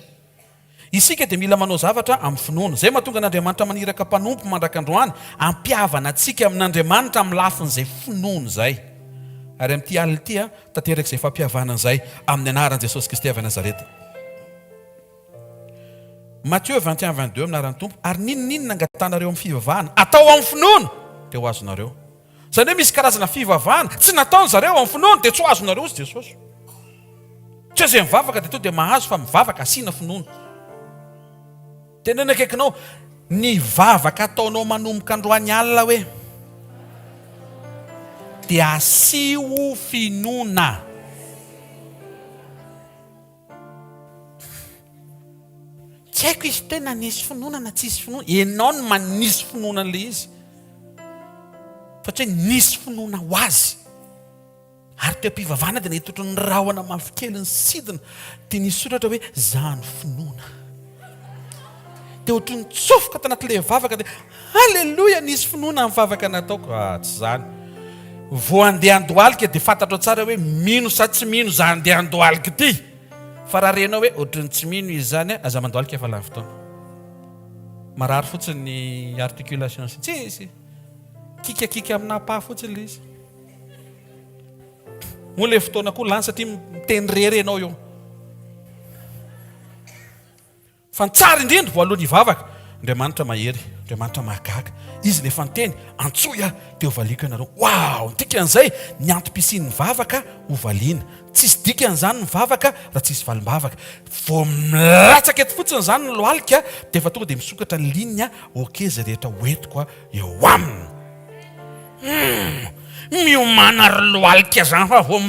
Isika dia mila manao zavatra amin'ny finoana. Zay mahatonga n'Andriamanitra maniraka mpanompo mandraka androany ampiavana antsika amin'Andriamanitra amin'ny lafin'izay finoana izay. Ary amin'ity alina ity tanteraka izay fampihavana izay amin'ny anaran'i Jesosy Kristy avy Nazareta. Matthieu 21-22 minaran'ny tompo. Ary ninona angatanareo amin'ny fivavahana atao amin'ny finoana dia ho azonareo. Zany hoe misy karazana fivavahana tsy nataony zareo amin'ny finoana dia tsy ho azonareo izy Jesosy. Tsy izay mivavaka dia to dia mahazo fa mivavaka asiana finoana. Tena nakaikinao ny vavaka ataonao manomboka androany alina hoe dia asio finoana. Tsy haiko izy tena nisy finoana na tsisy finoana. Ianao no manisy finoana an'le izy. Fatria nisy finoana ho azy. Ary teo am-pivavahana dia nahita ohatran'ny rahona mavokely ny sidina dia nisy soratra hoe zany finoana. Dia ohatran'ny tsofoka tanatin'ilay vavaka dia halleluja nisy finoana amin'ny vavaka nataoko. Tsy zany. Vao andeha andohalika dia fantatro tsara hoe mino sa tsy mino za andeha andohalika ity. fa raha renao hoe ohatrany tsy mino izy zany aza mandoalika efa lany fotoana marary fotsiny ny articulation tsisy kikakika aminah-pah fotsiny le izy moa le fotoana koa lany satria miteny rery anao eo fa ntsara indrindra voalohany hivavaka Andriamanitra mahery Andriamanitra mahagaga izy le fanteny antsoya dia hovaliko ianareo wow dikan'izay ny antom-pisiany mivavaka hovaliana tsisy dikan'izany mivavaka raha tsisy valim-bavaka vao milatsaka eto fotsiny zany ny lohalika dia efa tonga dia misokatra ny linia oke zay rehetra hoetiko eo aminy miomana ry lohalika zany fa vao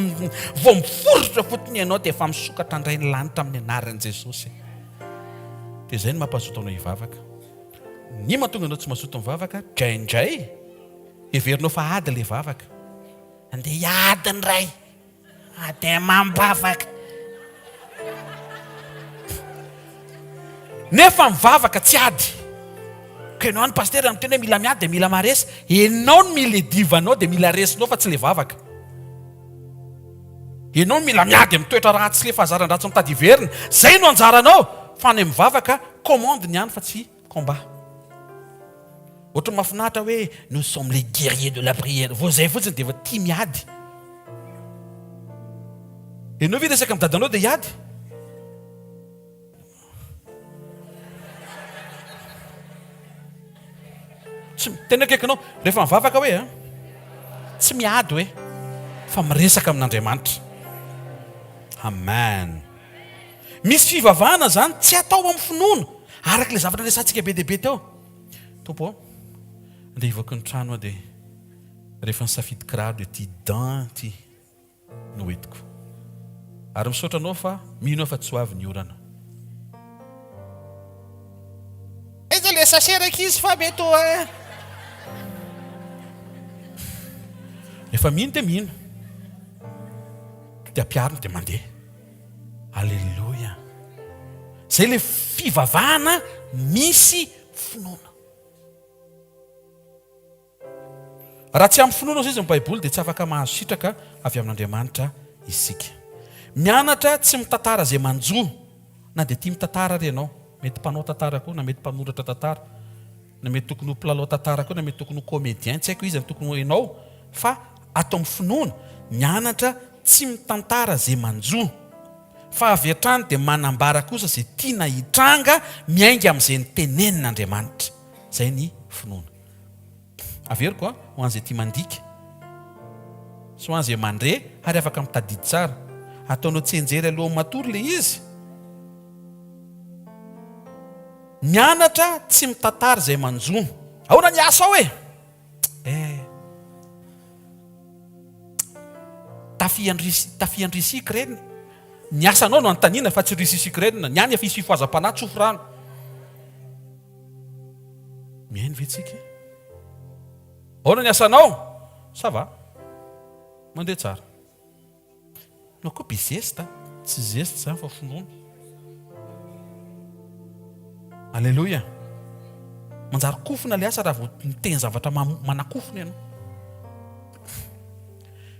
miforotra fotony ianao dia efa misokatra ndray ny lanitra amin'ny anaran'i Jesosy dia izay ny mampahazoto anao hivavaka ny mahatonga anao tsy mahazoto mivavaka draindray heverinao fa ady le vavaka andeha ady ny ray ady mambavaka nefa mivavaka tsy ady ka ianao ny paster ny tena hoe mila miady dia mila maresy ianao no mila divanao dia mila resinao fa tsy le vavaka ianao no mila miady mitoetra ratsy le fahazaran-dratsy mitady hiverina zay no anjaranao fa ny mivavaka commande ny any fa tsy combat ohatra mahafinaritra hoe nous sommes les guerriers de la prière vao zay fotsiny dia efa tia miady ianao ve resaka midadanao dia hiady tsy tena akaikinao rehefa mivavaka hoe tsy miady hoe fa miresaka amin'Andriamanitra amen misy fivavahana zany tsy atao amin'ny finoana araka le zavatra resantsika be dia be tao tompo andeha hivoaka ny trano dia rehefa nisafidy kiraro dia ty dan ty no etiko ary misaotra anao fa mino fa tsy ho avy ny orana eza le saseraka izy fa mety rehefa mino dia mino dia ampiarina dia mandeha alleluia zay le fivavahana misy finoana raha tsy amin'ny finoana izy ny baiboly dia tsy afaka mahazo sitraka avy amin'Andriamanitra isika mianatra tsy mitantara zay manjoa na dia tia mitantara ary ianao mety mpanao tantara koa na mety mpanoratra tantara na mety tokony ho mpilalao tantara koa na mety tokony ho comédien tsy haiko izy ny tokony ho ianao fa ato amin'ny finoana mianatra tsy mitantara zay manjoa fa avy hatrany dia manambara kosa zay tiana hitranga miainga amin'izay nitenen'Andriamanitra zay ny finoana avery koa ho an'izay tia mandika sy ho an'izay mandre ary afaka mitadidy tsara ataonao tsenjery alohan'ny matory le izy mianatra tsy mitantara zay manjoa ahoana ny asa hoe tafiandrisika reny ny asanao no antanina fa tsy risisika renina ny any efa isy fifoazam-panahy tsofo rano mihaino ve tsika ahoana ny asanao ça va mandeha tsara no koa be zesta tsy zesta zany fa finoana alleluia manjary kofina le asa raha vao miteny zavatra manakofina ianao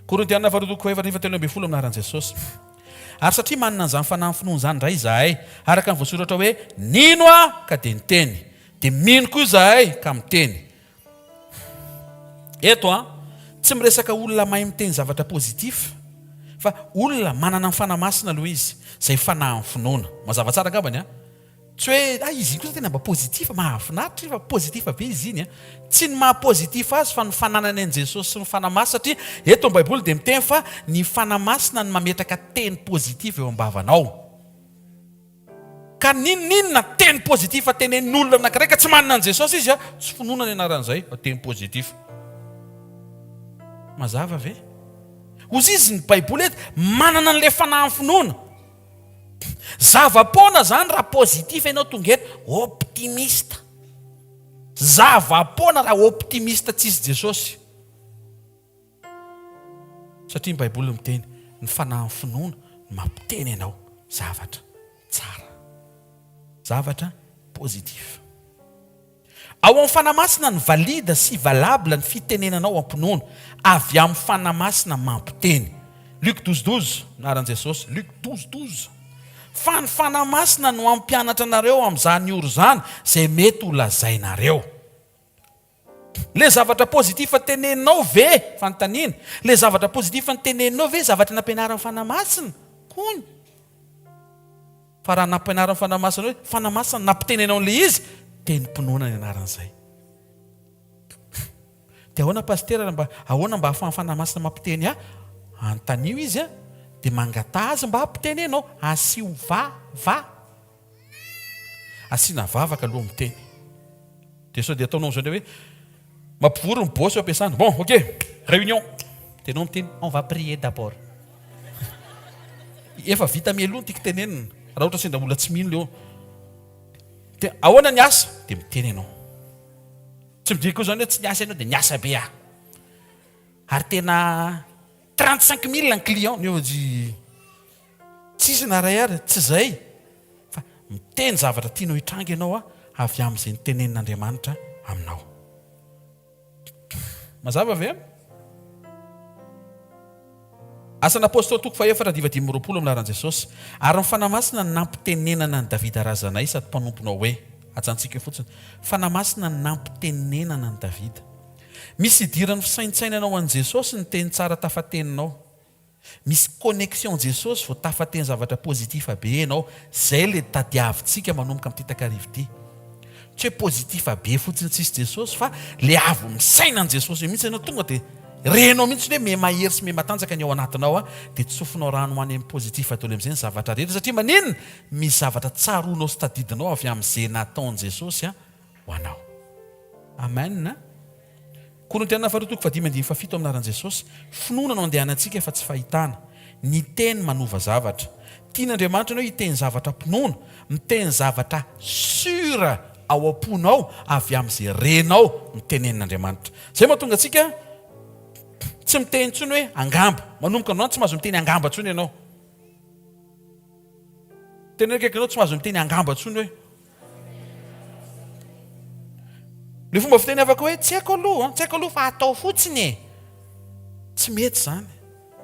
Korintiana faharoa efatra telo ambin'ny folo amin'anaran'i Jesosy ary satria manana an'izany fanahy ny finoana zany indray izahay araka ny voasoratra hoe nino ka dia niteny dia mino koa izahay ka miteny eto tsy miresaka olona mahay miteny zavatra pozitif fa olona manana ny fanahy masina aloha izy zay fanahy ny finoana mazava tsara angambany tsy hoe izy iny kosa tena mba pozitif mahafinaritra fa pozitif be izy iny tsy ny mahapositif azy fa ny fananany an' Jesosy sy ny fanahy masina satria eto ny baiboly dia miteny fa ny fanahy masina ny mametraka teny pozitif eo am-bavanao ka ninona teny pozitif tenenin'olona anankiray tsy manana an' Jesosy izy tsy finoana ny anaran'izay teny pozitif mazava ve ozy izy ny baiboly eto manana an'le fanahy ny finoana zava-pona zany raha pozitif ianao tonga eto optimista zava-pona raha optimista tsisy Jesosy satria ny baiboly miteny ny fanahy ny finoana mampiteny ianao zavatra tsara zavatra pozitif ao amin'ny fanahy masina ny valida sy valable ny fitenenanao ampinoana avy amin'ny fanahy masina mampiteny Luc 12:12 naran'i Jesosy Luc 12:12 fa ny fanamasina no ampianatra anareo amin'izany oro zany zay mety ho lazainareo. Le zavatra pozitiva teneninao ve fanontaniana, le zavatra pozitiva ny teneninao ve zavatra nampianaran'ny fanamasina? Kony. Fa raha nampianaran'ny fanamasina hoe fanamasina nampitenenao an'le izy, tenim-pinoana ny anaran'izay. Dia ahoana mba ahafahan'ny fanamasina mampiteny antanio izy dia mangata azy mba hampitenenao, asio asiana vavaka aloha miteny. Dia sao dia ataonao zany hoe mampivory ny bosy ampiasana. Bon, ok, réunion. Tenao miteny, on va prier d'abord. Efa vita mialoha tiako tenenina. Raha ohatra sendra olona tsy mino leo. Dia ahoana ny asa? Dia miteny ianao. Tsy midiko zany hoe tsy niasa ianao dia niasa be aho. Ary tena 35 000 ny client ny tsisy na ray ary, tsy izay. Fa miteny zavatra tianao hitranga ianao avy amin'izay nitenenin'Andriamanitra aminao. Mazava ve? Asan'Apôstôly toko faefatra dimy amby roapolo amin'ny anaran'i Jesosy. Ary ny fanamasina ny nampitenenana ny Davida razanay sady mpanomponao hoe, ajantsika fotsiny, fanamasina ny nampitenenana ny Davida. Misy idiran'ny fisaintsainanao an'i Jesosy ny teny tsara tafateninao. Misy connexion Jesosy vao tafateny zavatra pozitiva be ianao. Zay le tadiavintsika manomboka amin'ny takarivo ity. Tsy hoe pozitiva be fotsiny tsisy Jesosy, fa le avo misainan'i Jesosy mihitsy ianao tonga dia renao mihitsy hoe me mahery sy me matanjaka ny ao anatinao dia tsofinao rano ho any amin'ny pozitiva tolo amin'izay ny zavatra rehetra. Satria maninona? Misy zavatra tsaroanao sy tadidinao avy amin'izay nataon'i Jesosy ho anao. Amen. Korintiana faharoa toko 10:7 amin'ny anaran'i Jesosy. Finoana no andehanantsika fa tsy fahitana. Ny teny manova zavatra. Tian'Andriamanitra ianao hiteny zavatra mpinoana, miteny zavatra sura ao am-ponao avy amin'izay renao mitenenin'Andriamanitra. Zay mahatonga antsika tsy miteny intsony hoe angamba. Manomboka androany tsy mahazo miteny angamba intsony ianao. Teny hoe kaikanao tsy mahazo miteny angamba intsony hoe. Le fomba fiteny afaka hoe tsy haiko aloha fa atao fotsiny. Tsy mety zany.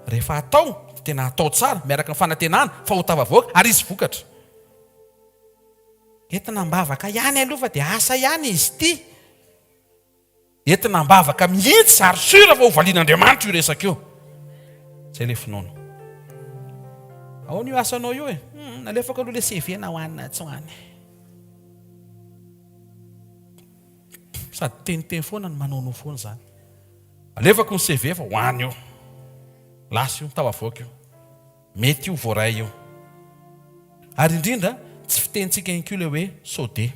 Rehefa atao tena atao tsara miaraka ny fanantenana fa ho tafavoaka ary izy vokatra. Entina mbavaka ihany aloha fa dia asa ihany izy ity. Entina mbavaka mihitsy ary sura fa ho valian'Andriamanitra io resaka io. Zay le finoana. Ahoana io asanao io nalefaka aloha le CV na hoanina tsy hoany. Sady teniteny foana ny manaonao foana zany. Alefako ny CV fa hoany io. Lasy io, tavavoaka io. Mety io voaray io. Ary indrindra tsy fitenitsika ihany koa le hoe sode.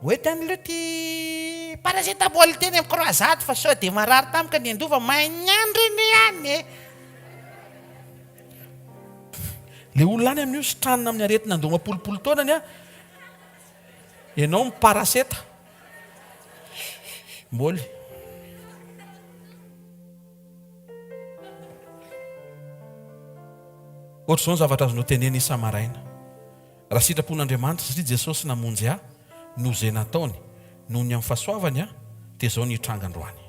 Oetrany aloha ty paracetamol teny amin'ny croisade fa sao dia marary tamika ny andova magnandry ihany. Le olona any amin'io sitranina amin'ny aretina andoma polopolo taonany ianao miparaseta. Mboly. Ohatra izao ny zavatra azonao tenena isa-maraina. Raha sitrapon'Andriamanitra satria Jesosy namonjy noho izay nataony, noho ny amin'ny fahasoavany dia izao ny hitranga androany.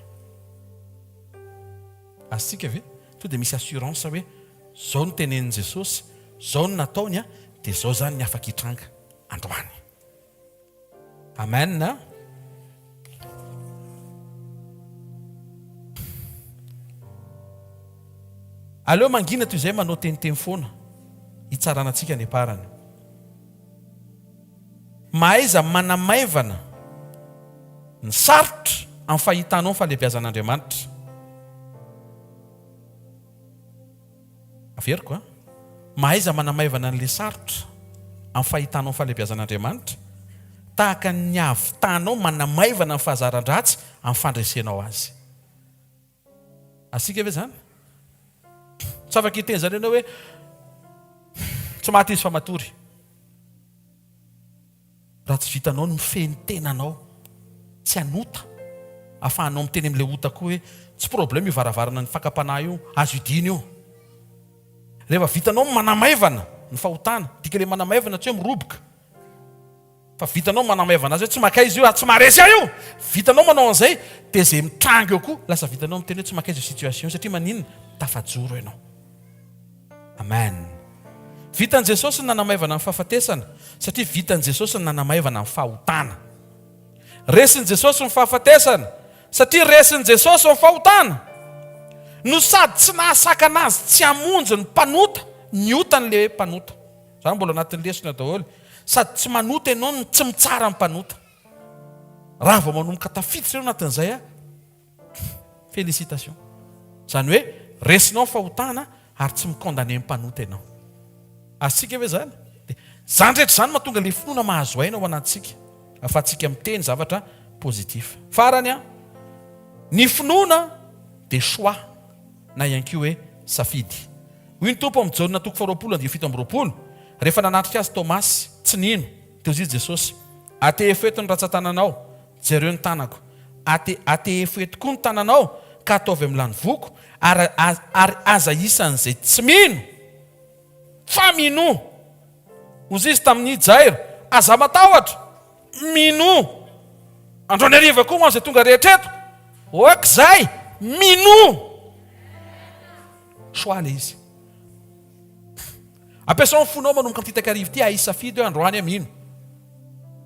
Asika ve? To dia misy assurance hoe izao ny tenenin' Jesosy, izao ny nataony dia izao zany ny afaka hitranga androany. Amen. Aleo mangina toy izay manao teniteny foana hitsaranantsika ny parany. Mahaiza manamaivana ny sarotra amin'ny fahitanao ny fahalebiazan'Andriamanitra. Averiko mahaiza manamaivana n'le sarotra amin'ny fahitanao ny fahalebiazan'Andriamanitra tahaka ny havitanao manamaivana ny fahazaran-dratsy amin'ny fandresenao azy. Asika ve zany? Tsy afaka hiteny zany ianao hoe tsy maty izy fa matory. Raha tsy vitanao ny mifeny tenanao, tsy anota, ahafahanao miteny amin'ilay ota koa hoe tsy problème io varavarana ny fakapanahy io, azo idiny io. Rehefa vitanao manamaivana ny fahotana, dika le manamaivana tsy hoe miroboka. Fa vitanao manamaivana azy hoe tsy maka izy io, tsy maharesy ahy io. Vitanao manao an'izay, dia izay mitranga eo koa, lasa vitanao miteny hoe tsy maka izy io situation satria maninona? Tafajoro ianao. Amen. vitan'i Jesosy ny nanamaivana amin'ny fahafatesana satria vitan'i Jesosy ny nanamaivana amin'ny fahotana. Resin'i Jesosy ny fahafatesana satria resin'i Jesosy ny fahotana. No sady tsy nahasaka anazy tsy hamonjy ny mpanota, ny otan'le mpanota. Zany mbola anatin'ny lesona daholo. Sady tsy manota ianao no tsy mitsara ny mpanota. Raha vao manomboka tafiditra eo anatin'izay félicitations. Zany hoe resinao ny fahotana ary tsy mikondane ny mpanota ianao. Asika hoe zany. Zany rehetra zany mahatonga le finoana mahazo aina ao anatsika. Afatsika miteny zavatra pozitif. Farany ny finoana dia choix na ihany koa hoe safidy. Hoy ny tompo amin'ny Jaona 4:7. Rehefa nanatrika azy Tomasy tsy nino teo izy Jesosy. Ate efeto ny ratsan-tananao, jereo ny tanako. Ate efeto koa ny tananao ka ataovy amin'ny lany voko ary aza isan'izay tsy mino fa mino. Ozy izy tamin'ny Jairo, aza matahotra mino. Androany ariva koa hoan'izay tonga rehetra eto, oak'izay mino. Choix le izy. Ampiasao ny fonao manomboka amin'ny titakarivo ity ahisy safidy hoe androany mino.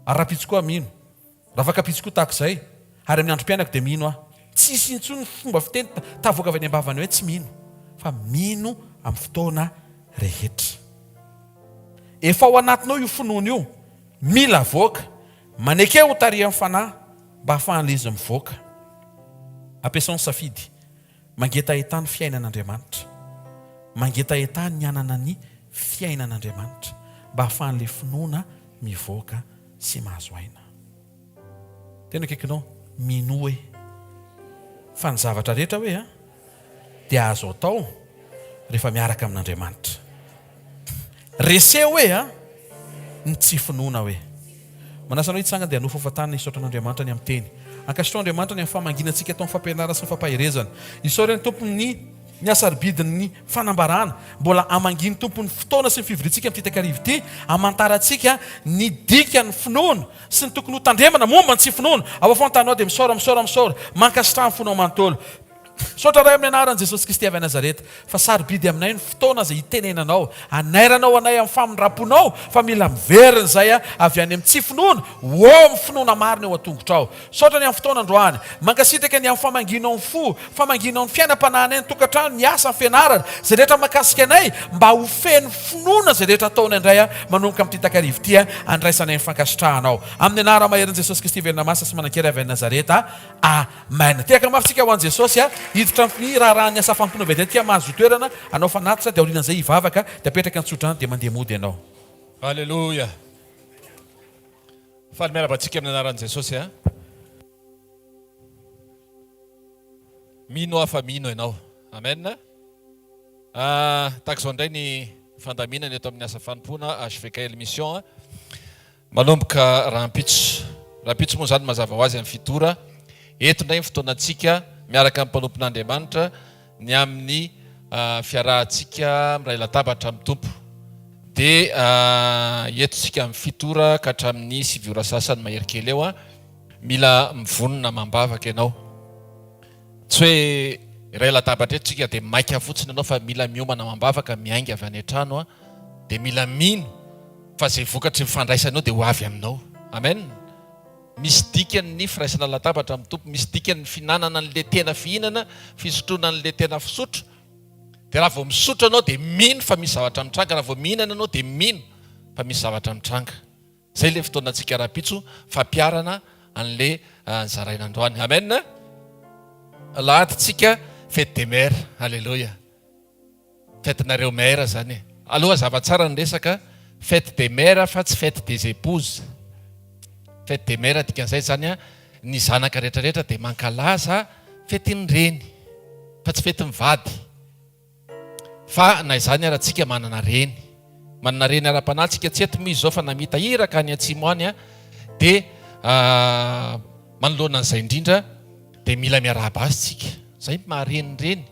Ary rapitsy koa mino. Raha vakapitsy koa tahaka izay. Ary amin'ny androm-piainako dia mino aho. Tsisy intsony ny fomba fiteny tavoaka avy any ambavany hoe tsy mino. Fa mino amin'ny fotoana rehetra. Efa ao anatinao io finoana io, mila voaka. Maneke ho tarihan'ny fanahy mba hahafahan'le izy mivoaka. Ampiasao ny safidy. Mangeta hitany fiainan'Andriamanitra. Mangeta hitany ny anana ny fiainan'Andriamanitra mba hahafahan'le finoana mivoaka sy mahazo aina. Tena kaikinao mino hoe fa ny zavatra rehetra hoe dia azo atao rehefa miaraka amin'Andriamanitra. Reseo hoe ny tsy finoana hoe. Manasanao hitsangana dia hanofo fahafatana isaotran'Andriamanitra ny amin'ny teny. Ankasitrao Andriamanitra ny amin'ny famanginantsika atao amin'ny fampianarana sy ny fampahirezana. Isaorany tompony ny asaribidin'ny fanambarana. Mbola amanginy tompony fotoana sy ny fivorintsika amin'ny titakarivo ity, amantarantsika ny dikany finoana sy ny tokony ho tandremana momba ny tsy finoana. Ao afantanao dia misaora. Mankasitrahany fonao manontolo. Sotra ray amin'ny anaran'i Jesosy Kristy avy Nazareta, fa sarobidy aminay ny fotoana izay hitenenanao, anairanao anay amin'ny famindraponao, fa mila miverina izay avy any amin'ny tsy finoana, amin'ny finoana marina eo an-tongotrao. Sotra ny amin'ny fotoana androany, mankasitraka ny amin'ny famanginao ny fo, famanginao ny fiainam-pananay ny tokantrano, ny asa ny fianarana, izay rehetra makasika anay mba ho feno finoana izay rehetra ataonay indray manomboka amin'ny titakarivo ity andraisanay ny fankasitrahanao. Amin'ny anarana maherin'i Jesosy Kristy verina masina sy manan-kery avy any Nazareta. Amen. Tiaka mafitsika ho an'i Jesosy hiditra amin'ny raharahany asa fampona be tia mahazo toerana anao fanatitra dia aorian'izay hivavaka dia apetraka ny tsodrany dia mandeha mody ianao. Halleluja. Faly miarabantsika amin'ny anaran'i Jesosy mino afa mino ianao. Amen. Tahaka izao indray ny fandaminana eto amin'ny asa fanompona hvkl-mission manomboka rahampitso moa zany mazava ho azy amin'ny fitora. Eto indray ny fotoanantsika miaraka amin'ny mpanompon'Andriamanitra ny amin'ny fiarahantsika miray latabatra amin'ny tompo. Dia etontsika amin'ny fitora ka hatramin'ny 7 ora sasany mahery kely eo mila mivonona mambavaka ianao. Tsy hoe iray latabatra etontsika dia maika fotsiny ianao fa mila miomana mambavaka miainga avy any an-trano dia mila mino fa izay vokatry mifandraisanao dia ho avy aminao. Amen. Misy dikany ny firaisana latabatra amin'ny tompo, misy dikany ny finanana an'le tena fihinana, fisotroana an'le tena fisotro. Dia raha vao misotro anao dia mino fa misy zavatra mitranga, raha vao mihinana anao dia mino fa misy zavatra mitranga. Zay le fotoanantsika rapitso fampiarana an'le nzarain'androany. Amen. Lahadintsika fête des mères. Alléluia. Fêtenareo mère zany. Aloha zavatsara ny resaka fête des mères fa tsy fête des épouses. Fête des mères dikan'izay zany ny zanaka rehetrarehetra dia mankalaza fetin'ny reny fa tsy fetin'ny vady. Fa na izany aratsika manana reny ara-panahy, tsy eto misy zao fa namita iraka any atsimo any dia manoloana an'izay indrindra dia mila miarahaba azy tsika. Zay mahareny reny,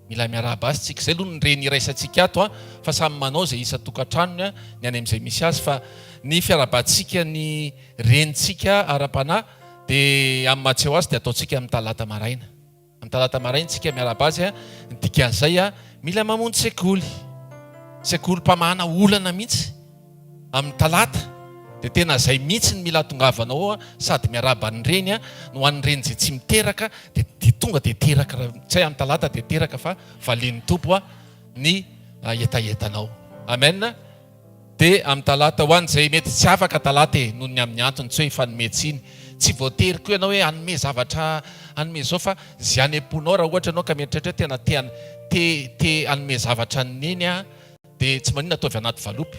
mila miarahaba azy tsika. Zay aloha ny reny iraisantsika ato fa samy manao izay isa tokantranony ny any amin'izay misy azy, fa ny fiarabantsika ny renitsika ara-panahy dia amin'ny mahatseo azy dia ataontsika amin'ny talata maraina. Amin'ny talata maraina tsika miaraba azy ny dikan'izay mila mamonjy sekoly. sekolim-pamahana olana mihitsy amin'ny talata dia tena izay mihitsy ny mila tongavanao sady miaraba nyreny no an'ireny zay tsy miteraka dia tonga dia teraka tsy hay amin'ny talata dia teraka fa valian'ny tompo ny etaetanao. Amen. Dia amin'ny talata ho an' izay mety tsy afaka talata noho ny amin'ny antony tsy hoe fanometsy iny. Tsy voatery koa ianao hoe anome zavatra anome zao fa zay anem-ponao raha ohatra ianao ka mieritreritra hoe tena te anome zavatra neny dia tsy manina ataovy anaty valopy.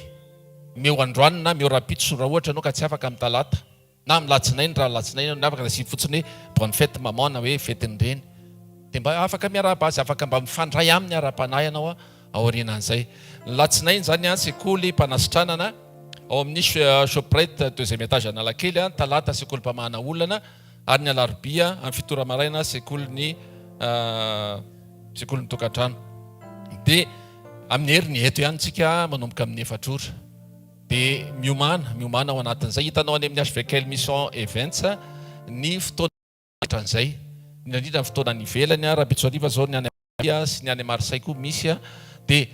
Meo androany na meo rapitso raha ohatra ianao ka tsy afaka amin'ny talata na amin'ny latsinainy raha latsinainy ianao afaka sy fotsiny hoe bonne fête maman na hoe fetin'ireny. Dia mba afaka miaraba azy, afaka mba mifandray amin'ny ara-panahy ianao aorianan'izay. Latsinainy zany sekoly mpanasitranana ao amin'ny Shoprite deuxième étage Analakely, talata sekolim-pamahana olana, ary ny alarobia amin'ny fitora maraina sekolin'ny tokantrano. Dia amin'ny heriny eto ihany tsika manomboka amin'ny 4 ora. Dia miomana ao anatin'izay hitanao any amin'ny hvkl-mission events ny fotoana an'izay, indrindra ny fotoana ny ivelany raha Betsoariva zao ny any sy ny any Marsay koa misy dia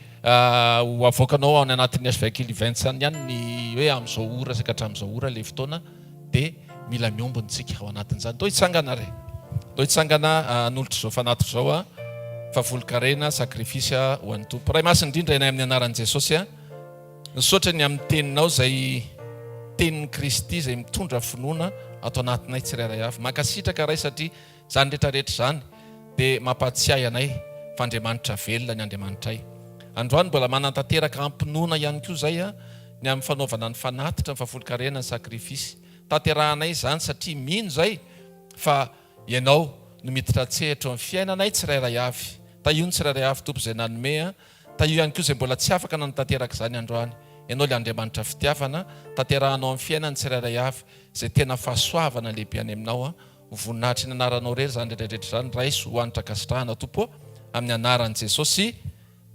ho avoakanao ao anatin'ny hvkl-events ihany ny hoe amin'izao ora sakatra amin'izao ora ilay fotoana dia mila miombontsika ao anatin'izany. Toa hitsangana re, toa hitsangana n'olitra izao fanatiko izao hvkl-karena sakrifisy ho an'ny tompo. Ray masina indrindra ianay amin'ny anaran'i Jesosy nisaotra ny amin'ny teninao izay tenin'ny Kristy izay mitondra finoana ato anatinay tsirairay avy. Mankasitraka ray satria zany rehetrarehetra zany dia mampatsiahy anay fa Andriamanitra velona ny Andriamanitray. Androany mbola manantanteraka ampinoana ihany koa izay ny amin'ny fanaovana ny fanatitra ny hvkl-karena ny sakrifisy. Tanterahanay zany satria mino izay fa ianao no miditra tsehatra amin'ny fiainanay tsirairay avy. Ta io ny tsirairay avy tompo izay nanome ta io ihany koa izay mbola tsy afaka nanotanteraka izany androany. Ianao ilay Andriamanitra fitiavana tanterahanao amin'ny fiainany tsirairay avy izay tena fahasoavana lehibe any aminao ho voninahitry ny anaranao rery zany rehetrarehetra zany raisy ho anitra kasitrahana tompo amin'ny anaran'i Jesosy.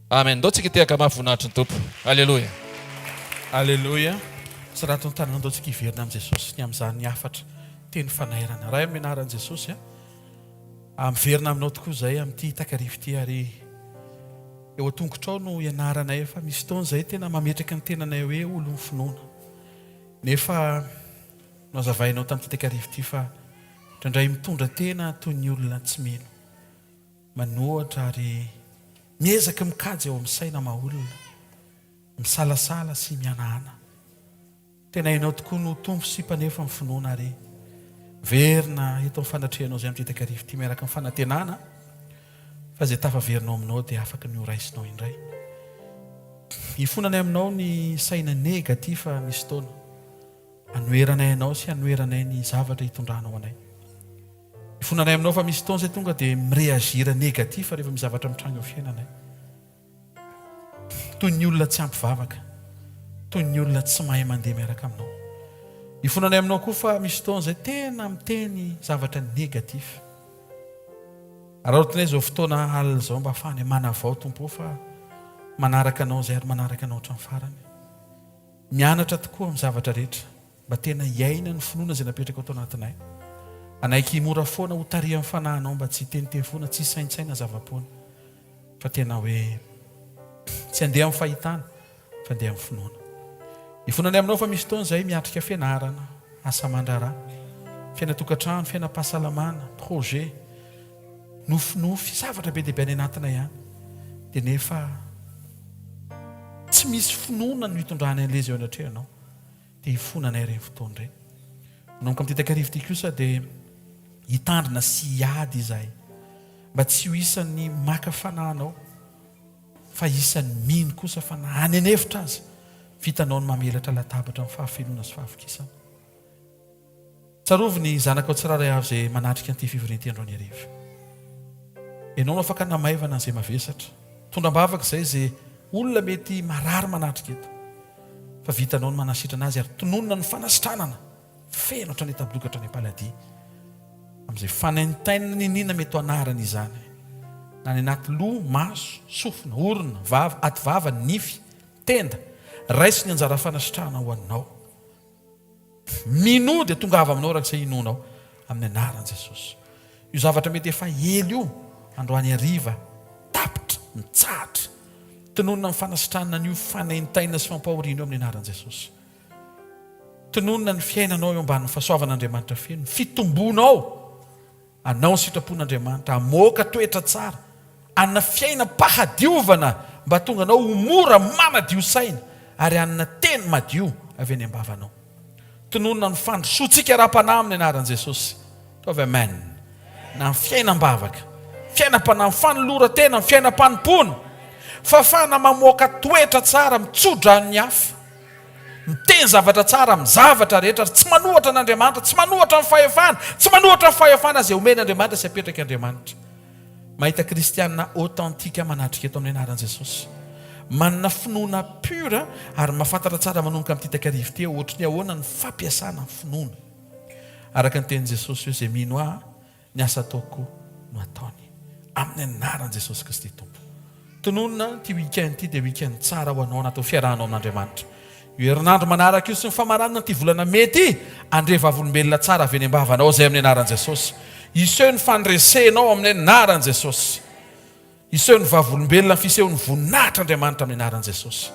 Amen. Ndao tsika tehaka mahavoninahitry ny tompo. Alleluia. Alleluia. Sy raha tony tanana ndao tsika hiverina amin'i Jesosy ny amin'izany afatra teny fanairana. Raha amin'ny anaran'i Jesosy miverina aminao tokoa izay amin'ity takarivo ity ary eo an-tongotrao no ianaranay fa misy taona izay tena mametraka ny tenanay hoe olo ny finoana. Nefa no azavainao tamin'ity takarivo ity fa indraindray mitondra tena toy ny olona tsy mino. Manohatra ary miezaka mikajy eo amin'ny saina maha-olona, misalasala sy mianahana. Tena hainao tokoa no tompo sy mpanefa amin'ny finoana ary verina eto amin'ny fanatrehanao izay amin'ity takarivo ity miaraka amin'ny fanantenana fa izay tafaverinao aminao dia afaka ny horaisinao indray. Hifonanay aminao ny saina negativa misy taona, hanoeranay anao sy hanoeranay ny zavatra hitondranao anay. Hifonanay aminao fa misy taona izay tonga dia mireagira negativa rehefa mizavatra mitranga amin'ny fiainanay. Toy ny olona tsy ampivavaka, toy ny olona tsy mahay mandeha miaraka aminao. Hifonanay aminao koa fa misy taona izay tena miteny zavatra negativa. Raha ohatranay izao fotoana alina izao mba ahafahany manavao tompo fa manaraka anao izay ary manaraka anao hatramin'ny farany. Mianatra tokoa amin'ny zavatra rehetra mba tena hiaina ny finoana izay napetraka ato anatinay. Anaiky mora foana ho taria amin'ny fanahinao mba tsy teniteny foana, tsy saintsaina zava-poana fa tena hoe tsy handeha amin'ny fahitana fa handeha amin'ny finoana. Hifonanay aminao fa misy taona izay miatrika fianarana, asa aman-draharaha, fiainatokantrano, fiainam-pahasalamana, projet, nofinofy, zavatra be dia be any anatinay ihany. Dia nefa tsy misy finoana no hitondrahana an'ilay izy eo anatrehanao. Dia hifonanay ireny fotoana ireny. Manomboka amin'ity takarivo ity kosa dia hitandrina sy hiady izahay mba tsy ho isan'ny maka fanahinao fa isan'ny mino kosa fa na any an'hevitra azy vitanao ny mamelatra latabatra amin'ny fahafenoana sy fahavokisana. Tsarovy ny zanakao tsiraray avy izay manatrika an'ity fivorian'ity androany hariva. Ianao no afaka namaivana an'izay mavesatra. Tondram-bavaka izay izay olona mety marary manatrika eto. Fa vitanao ny manasitrana azy ary tononona ny fanasitranana. Feno hatrany tabodoka hatrany am-paladia. Amin'izay fanaintainana ninina mety ho anarana izany. Na ny anaty loha, maso, sofina, orona, vava, aty vava, nify, tenda. Raisy ny anjara fanasitrahana ho anao. Mino dia tonga avy aminao rak'izay inonao amin'ny anaran'i Jesosy. Io zavatra mety efa ely io androany hariva tapitra, mitsahatra. Tononona ny fanasitranana ny fanaintaina sy fampahoriana eo amin'ny anaran'i Jesosy. Tononona ny fiainanao eo ambanin'ny fahasoavan'Andriamanitra feno, fitombonao, anao ny sitrapon'Andriamanitra, amoaka toetra tsara, anna fiaina pahadiovana mba tonga anao ho mora manadio saina ary anna teny madio avy any ambavanao. Tononona ny fandrosoantsika raha-panahy amin'ny anaran'i Jesosy. Taovy amen. Na ny fiainam-bavaka, fiainam-panahy, fanolora-tena, fiainam-panimpona, fafana mamoaka toetra tsara, mitsodra ny hafa, miteny zavatra tsara, amin'ny zavatra rehetra, tsy manohatra n'Andriamanitra, tsy manohatra ny fahefana, tsy manohatra ny fahefana izay omen'Andriamanitra sy apetraka Andriamanitra. Mahita kristianina authentika manatrika eto amin'ny anaran'i Jesosy. Manana finoana pura ary mahafantatra tsara manomboka amin'ny titakarivo teo ohatry ny ahoana ny fampiasana ny finoana. Araka ny tenin'i Jesosy hoe izay mino aho ny asa ataoko no ataony. Amin'ny anaran'i Jesosy Kristy Tompo. Tononona ty weekend ty dia weekend tsara ho anao anaty fiarahanao amin'Andriamanitra. Io herinandro manaraka io sy ny famaranana ty volana mety andre vavolombelona tsara avy any ambavanao izay amin'ny anaran'i Jesosy. Iseho ny fandresenao amin'ny anaran'i Jesosy. Iseho ny vavolombelona fiseho ny voninahitra Andriamanitra amin'ny anaran'i Jesosy.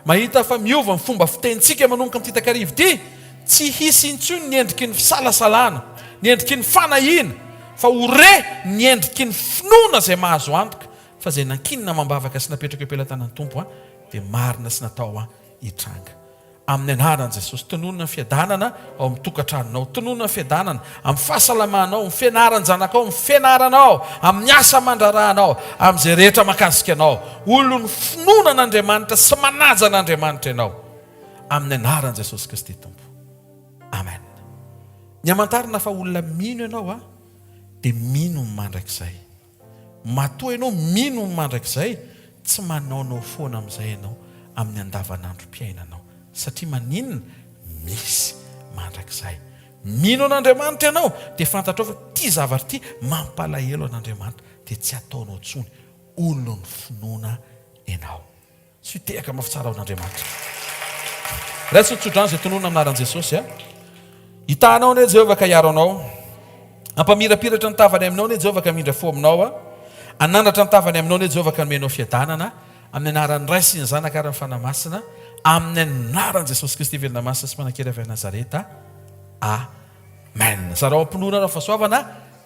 Mahita fa miova ny fomba fitentsika manomboka amin'ny titakarivo ty, tsy hisy intsony ny endriky ny fisalasalana, ny endriky ny fanahiana, fa hore ny endriky ny finoana izay mahazo antoka, fa izay nankinina mambavaka sy napetraka eo am-pelantanan'ny Tompo dia marina sy natao hitranga. Amin'ny anaran'i Jesosy, tononona ny fiadanana ao amin'ny tokantranonao, tononona ny fiadanana amin'ny fahasalamanao, amin'ny fianaran-janakao, amin'ny fianaranao, amin'ny asa mandraranao, amin'izay rehetra makasika anao. Olo ny finoana n'Andriamanitra sy manaja n'Andriamanitra ianao. Amin'ny anaran'i Jesosy Kristy Tompo. Amen. Ny hamantarana fa olona mino ianao dia mino ny mandrakizay. Matoa ianao mino ny mandrakizay, tsy manaonao foana amin'izay ianao amin'ny andavanandrom-piainanao. Satria maninona misy mandrakizay. Mino an'Andriamanitra ianao dia fantatrao fa ty zavatra ty mampalahelo an'Andriamanitra dia tsy ataonao tsony. Olo ny finoana ianao. Tsy tehaka mafitsara an'Andriamanitra. Raha tsy tsodrano izay tononona amin'anaran'i Jesosy. Hitanao ne Jehovah ka hiaro anao. Ampamirapiratra ny tavany aminao ne Jehovah ka mindra fo aminao. Anandratra ny tavany aminao ne Jehovah ka nomenao fiadanana. Amin'ny anaran'ny Ray sy ny Zanaka ary ny fanamasina. Amin'ny anaran'i Jesosy Kristy velona masina sy manankely avy Nazareta. Amen. Zarao ampinoana raha fahasoavana,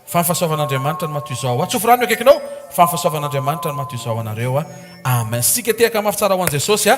fa ny fahasoavan'Andriamanitra no matoy izao. Atsoforano akaikinao, fa ny fahasoavan'Andriamanitra no matoy izao anareo. Amen. Sika tehaka mafy tsara ho an'i Jesosy.